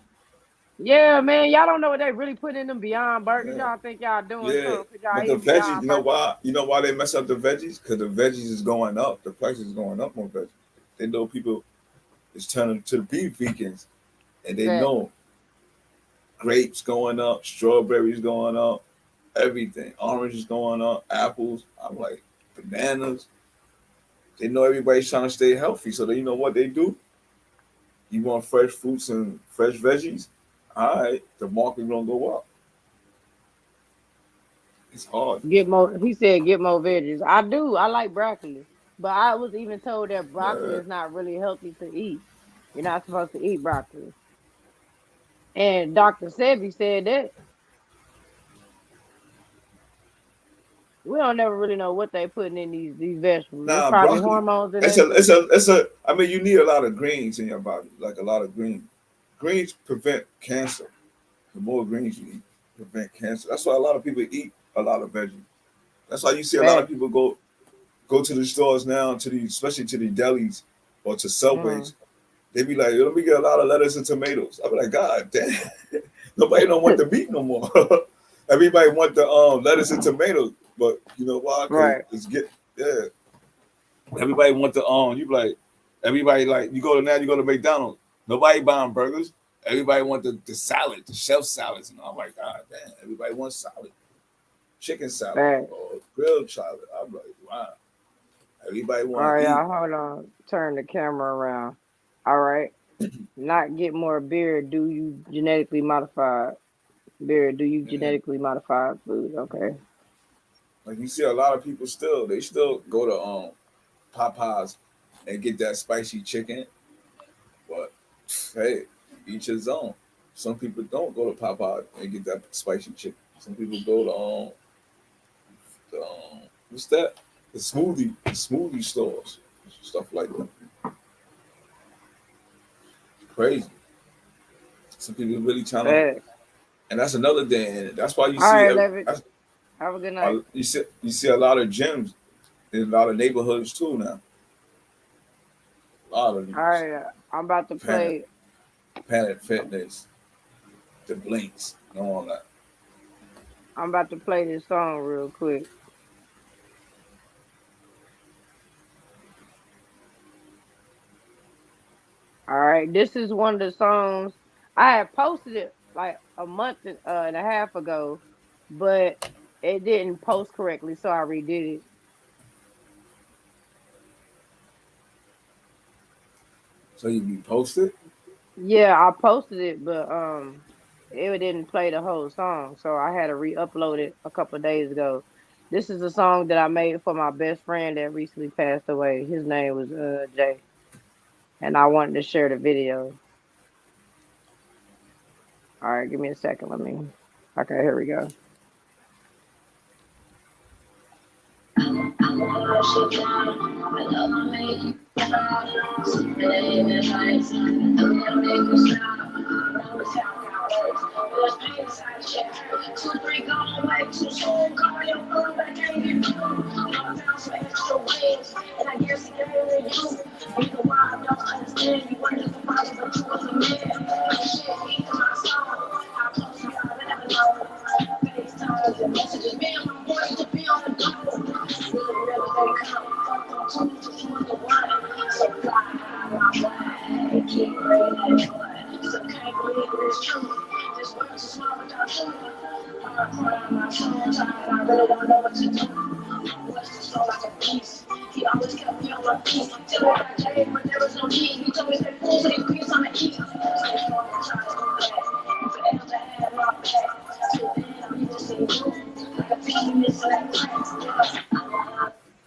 Yeah, man, y'all don't know what they really put in them Beyond Burgers. Yeah. Y'all think y'all doing Yeah. something because y'all But the eating veggies, Beyond you know Burgers. why? You know why they mess up the veggies? Because the veggies is going up. The price is going up on veggies. They know people is turning to be vegans, and they Facts. know grapes going up, strawberries going up, everything. Oranges going up, apples. I'm like bananas. They know everybody's trying to stay healthy, so they you know what they do. You want fresh fruits and fresh veggies? All right, the market gonna go up. It's hard. Get more. He said get more veggies. I do. I like broccoli, but I was even told that broccoli Yeah. is not really healthy to eat. You're not supposed to eat broccoli. And Dr. Sebi said that we don't never really know what they putting in these vegetables. There's Nah, probably broccoli. hormones in It's that a, it's shit. a, it's a. I mean, you need a lot of greens in your body, like a lot of greens. Greens prevent cancer. The more greens you eat, prevent cancer. That's why a lot of people eat a lot of veggies. That's why you see a lot of Facts. people go to the stores now, to the especially to the delis or to Mm. Subways. They be like, let me get a lot of lettuce and tomatoes. I be like, God damn, nobody don't want the meat no more. Everybody want the lettuce and tomatoes, but you know why? Because Right. it's get yeah. Everybody want the you be like everybody like you go to now you go to McDonald's. Nobody buying burgers. Everybody want the salad, the shelf salads, and I'm like, God damn, everybody wants salad, chicken salad Facts. or grilled salad. I'm like, wow. Everybody All want right, to eat. y'all, hold on. Turn the camera around. All right. Not get more beer. Do you genetically modified beer? Do you Mm-mm. genetically modified food? Okay. Like you see a lot of people still, they still go to Popeyes and get that spicy chicken. But hey, each his own. Some people don't go to Popeyes and get that spicy chicken. Some people go to what's that? The smoothie stores, stuff like that. Crazy. Some people really trying to, Facts. and that's another thing. And that's why you All see right, Levitt. Have a good night. you see a lot of gyms in a lot of neighborhoods too now. A lot of All these right, I'm about to Planet play. Planet Fitness, the Blinks, and all that. I'm about to play this song real quick. All right, this is one of the songs I had posted it like a month and a half ago, but it didn't post correctly, so I redid it. So you be posted. Yeah, I posted it, but it didn't play the whole song, so I had to re-upload it a couple of days ago. This is a song that I made for my best friend that recently passed away. His name was Jay, and I wanted to share the video. All right, give me a second. Let me. Okay, here we go.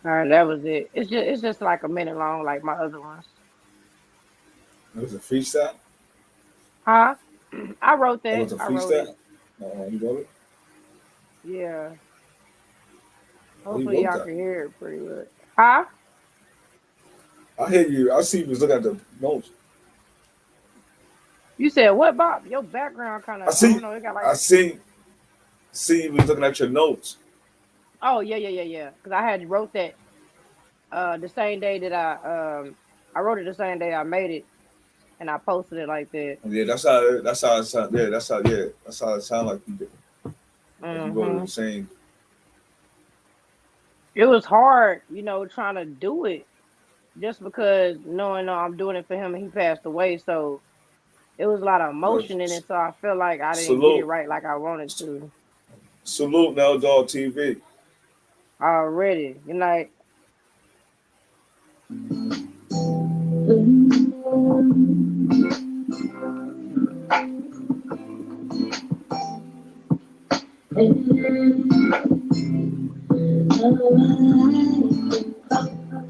All right, that was it. It's just like a minute long, like my other ones. It was a freestyle. Huh? I wrote It that. was a I wrote it. freestyle. You wrote it. Yeah. Oh, you Hopefully wrote y'all that. can hear it pretty good. Huh? I hear you. I see you was looking at the notes. You said what, Bob? Your background kind I of, I see. don't know, it got like, I see you was looking at your notes. oh yeah, yeah, yeah, yeah. Because I had wrote that the same day that I wrote it the same day I made it, and I posted it like that. Yeah, that's how it sound. That's how it sound like you did. Like you wrote it Hmm. the same. It was hard, trying to do it just because knowing I'm doing it for him and he passed away. So it was a lot of But emotion in it. So I feel like I didn't get it salute, right like I wanted to salute now, dog TV. already.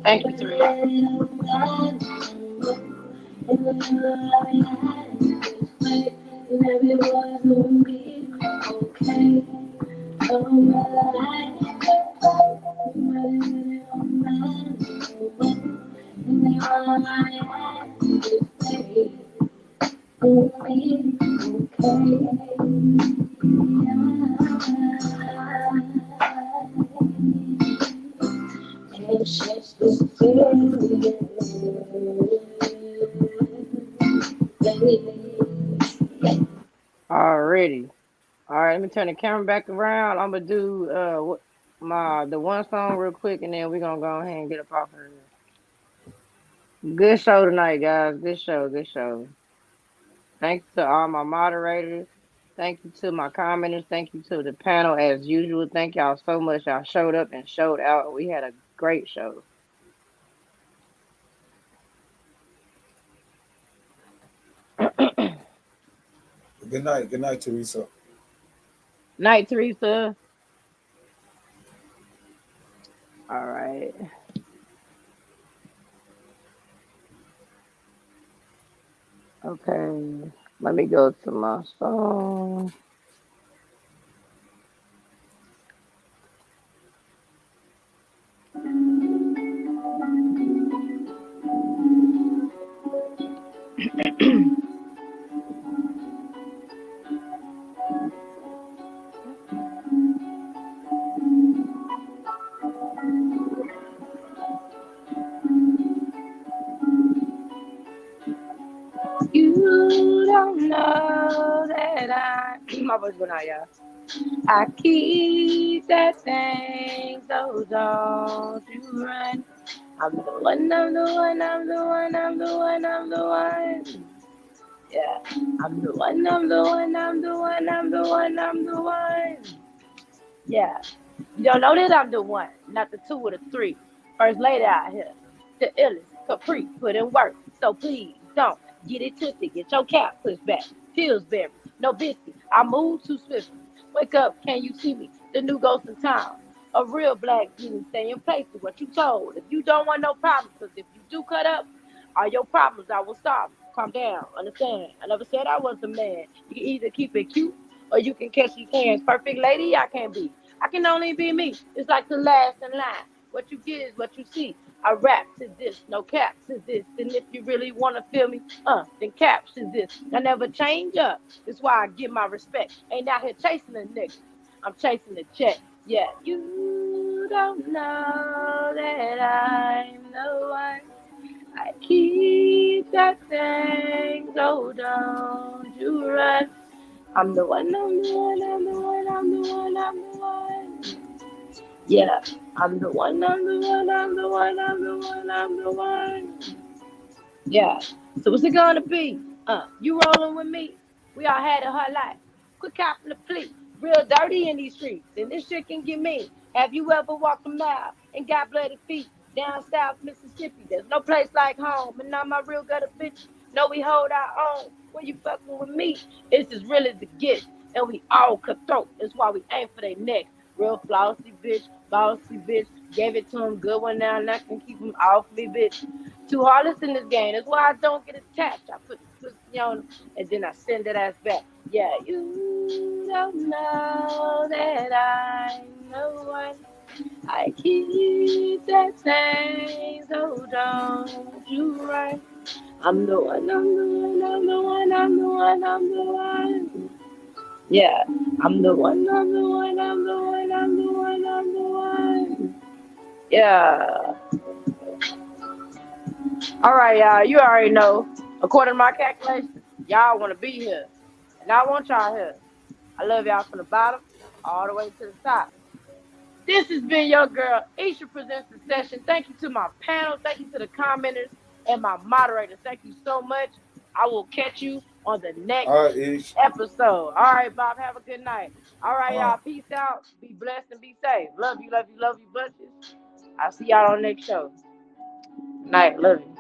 Thank you, Three. Already. All right, let me turn the camera back around. I'm gonna do the one song real quick, and then we're gonna go ahead and get up off of here. Good show tonight, guys. Good show. Good show. Thanks to all my moderators. Thank you to my commenters. Thank you to the panel as usual. Thank y'all so much. Y'all showed up and showed out. We had a great show. Good night. Good night, Teresa. Night, Teresa. All right. Okay. Let me go to my phone. You don't know that my voice going out, y'all. I keep that thing, so don't you run. I'm the one, I'm the one, I'm the one, I'm the one, I'm the one. Yeah, I'm the one, I'm the one, I'm the one, I'm the one, I'm the one. Yeah, you don't know that I'm the one, not the two or the three. First lady out here, the illest, Capri, put in work. So please don't get it twisted. Get your cap pushed back. Pillsbury, no biscuit. I move too swiftly. Wake up, can you see me? The new ghost in town. A real black genie, stay in place with what you told. If you don't want no problems, because if you do cut up, all your problems I will solve. Calm down, understand. I never said I was the man. You can either keep it cute or you can catch these hands. Perfect lady, I can't be. I can only be me. It's like the last in line. What you get is what you see. I rap to this, no cap to this. And if you really wanna feel me, then caption this. I never change up. That's why I give my respect. Ain't out here chasing a nigga. I'm chasing the check. Yeah, you don't know that I'm the one. I keep that thing, so don't you run. I'm the one, I'm the one, I'm the one, I'm the one, I'm the one. Yeah, I'm the one, I'm the one, I'm the one, I'm the one, I'm the one. Yeah. So what's it gonna be? You rolling with me? We all had a hard life. Quit copping the plea. Real dirty in these streets, and this shit can get me. Have you ever walked a mile and got bloody feet down South Mississippi? There's no place like home, and all my real gutter bitches know we hold our own. When you fucking with me, it's as real as it gets, and we all cutthroat. That's why we aim for their necks. Real flossy bitch, bossy bitch. Gave it to him good one now, and I can keep him off me, bitch. Too heartless in this game. That's why I don't get attached. I put the pussy on and then I send that ass back. Yeah, you don't know that I'm the one. I keep that thing, so don't you run. I'm the one, I'm the one, I'm the one, I'm the one, I'm the one. Yeah, I'm the one, I'm the one, I'm the one, I'm the one, I'm the one. Yeah. All right, y'all. You already know. According to my calculations, y'all want to be here. And I want y'all here. I love y'all from the bottom all the way to the top. This has been your girl, Esha Presents the Session. Thank you to my panel. Thank you to the commenters and my moderators. Thank you so much. I will catch you on the next All right, Ish. episode. All right, Bob. Have a good night. All right, All right. y'all. Peace out. Be blessed and be safe. Love you, love you, love you, bunches. I'll see y'all on the next show. Night. Love you.